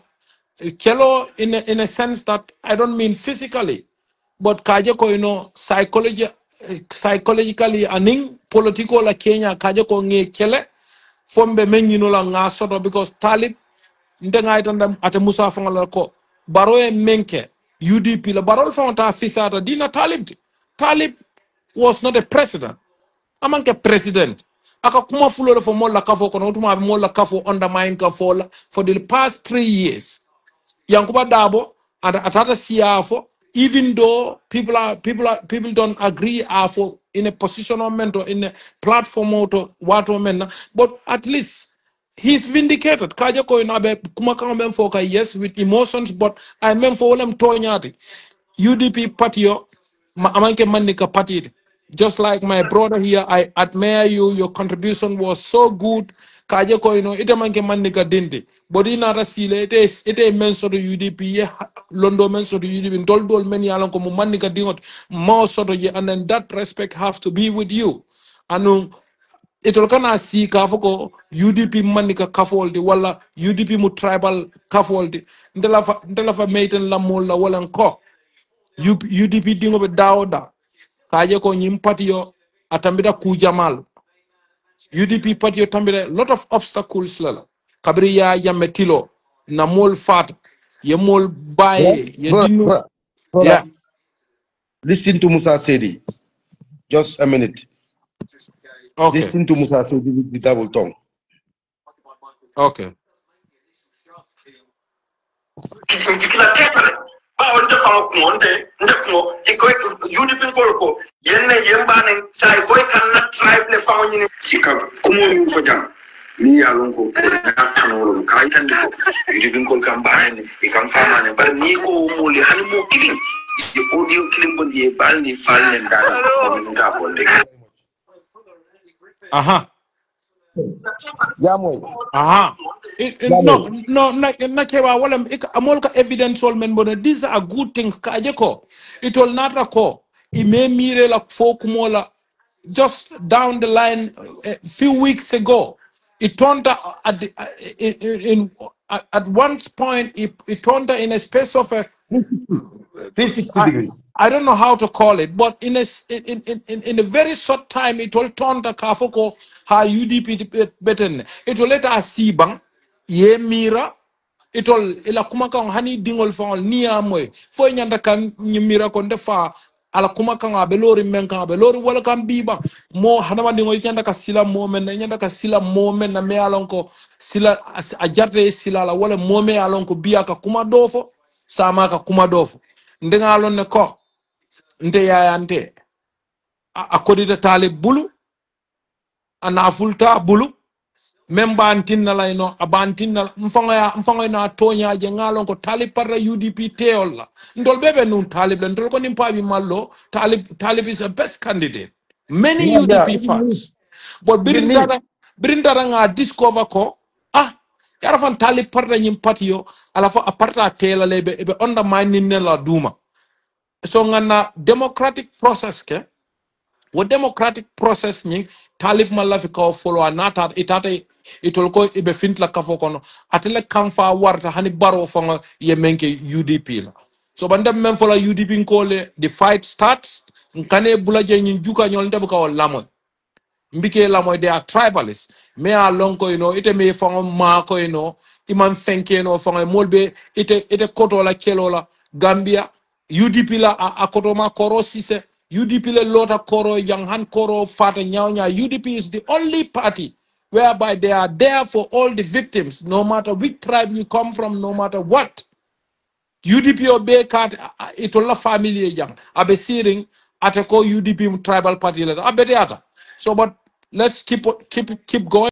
kelo in a sense that I don't mean physically but kaje ko psychologically aning political la Kenya kaje ko nge kele fombe menyino la nga soto because Talib ndenga itanda ate Musa fangala ko baro e menke UDP la barol fanta fisata dina Talib was not a president amanke president aka kuma fulo fo molla kafo kono tuma molla kafo undermine ka for the past 3 years Yankuba Dabo and Atata Siafo, even though people don't agree for in a positional mentor in a platform auto wato menna, but at least he's vindicated. Kaja ko inabe kumaka men foka yes with emotions, but I meant for them tonyati. UDP patio amanke manika patid. Just like my brother here, I admire you. Your contribution was so good. Kaje ko ite manke manika dindi. Bodi na rasile ite menso to UDP ye londo menso to UDP dol men yalan ko mu manika dingot mo soto ye and then that respect have to be with you. Anu itol kana si ka foko UDP manika kafoldi wala UDP mu tribal kafoldi ndela fa maiten la mola wala ko UDP dingo be daoda kaje ko nyim patio atambida kujamal UDP patio tambida lot of obstacles lala kabri ya yametilo na mol fat ye mol baye ye dinu Brother, yeah. listen to 𝒂𝒊𝒏. Just a minute. Okay. Listen to 𝒂𝒊𝒏 with the double tongue. Okay. Kila kepele ba on defa ko onde ndekmo e ko yudi pin ko yenne yembane sai ko kan na tribe le fa woni sika ko mo mi fo jam ni ya lon ko tan woro ka itan ko yudi pin ko kan baane e kan fama ne bar ni ko mo li hani mo kidin e audio kilim bondi e balni fallen da mo nda bonde Jamoy. No, na kewa wala amol ka evidence all men bona these are good things kaje ko it will not ko ime mire la folk mola just down the line a few weeks ago it turned out at the, at one point it turned out in a space of a 360 degrees. I don't know how to call it, but in a very short time, it will turn the Kafoko ha UDP better. It will let us see bang ye mira. It will ila kumaka hani dingol fa ni amwe. Fo nyanda kan ni mira konde fa ala kumaka abelori menka abelori wala kan biba mo hanama dingol nyanda ka sila moment nyanda ka sila moment na me alonko sila ajarte sila la wala mome alonko biya ka kuma dofo sama ka kuma dofo ndenga alon ne ko nte yayante a kodita talib bulu ana fulta bulu memba antinna layno abantinna mfango na tonya je ngalon ko talib parra UDP teol la ndol bebe nun talib la ndol ko nimpabi mallo talib is the best candidate many Yeah, UDP fans but even me. birintara nga discover ko yara fan talib parra nyim patio ala fa aparta tela lebe ebe undermine ne la duma so ngana democratic process ke wo democratic process nying talib malla fi ko follow anata itata itol ko ibe fintla kafo kono atele kamfa warta hani baro fonga ye menke UDP la so bandam men fola UDP ko le the fight starts nkane bulaje nyin juka nyol ndebe ko lamoy mbike lamoy they are tribalists me a lonko ite me fonga ma ko iman fenke fonga molbe ite koto la kelo la Gambia UDP la a koto ma koro sise UDP le lota koro yang han koro fata nyawnya UDP is the only party whereby they are there for all the victims no matter which tribe you come from no matter what UDP obe kat itola family yang abe siring ate ko UDP tribal party la abe ata so but let's keep going.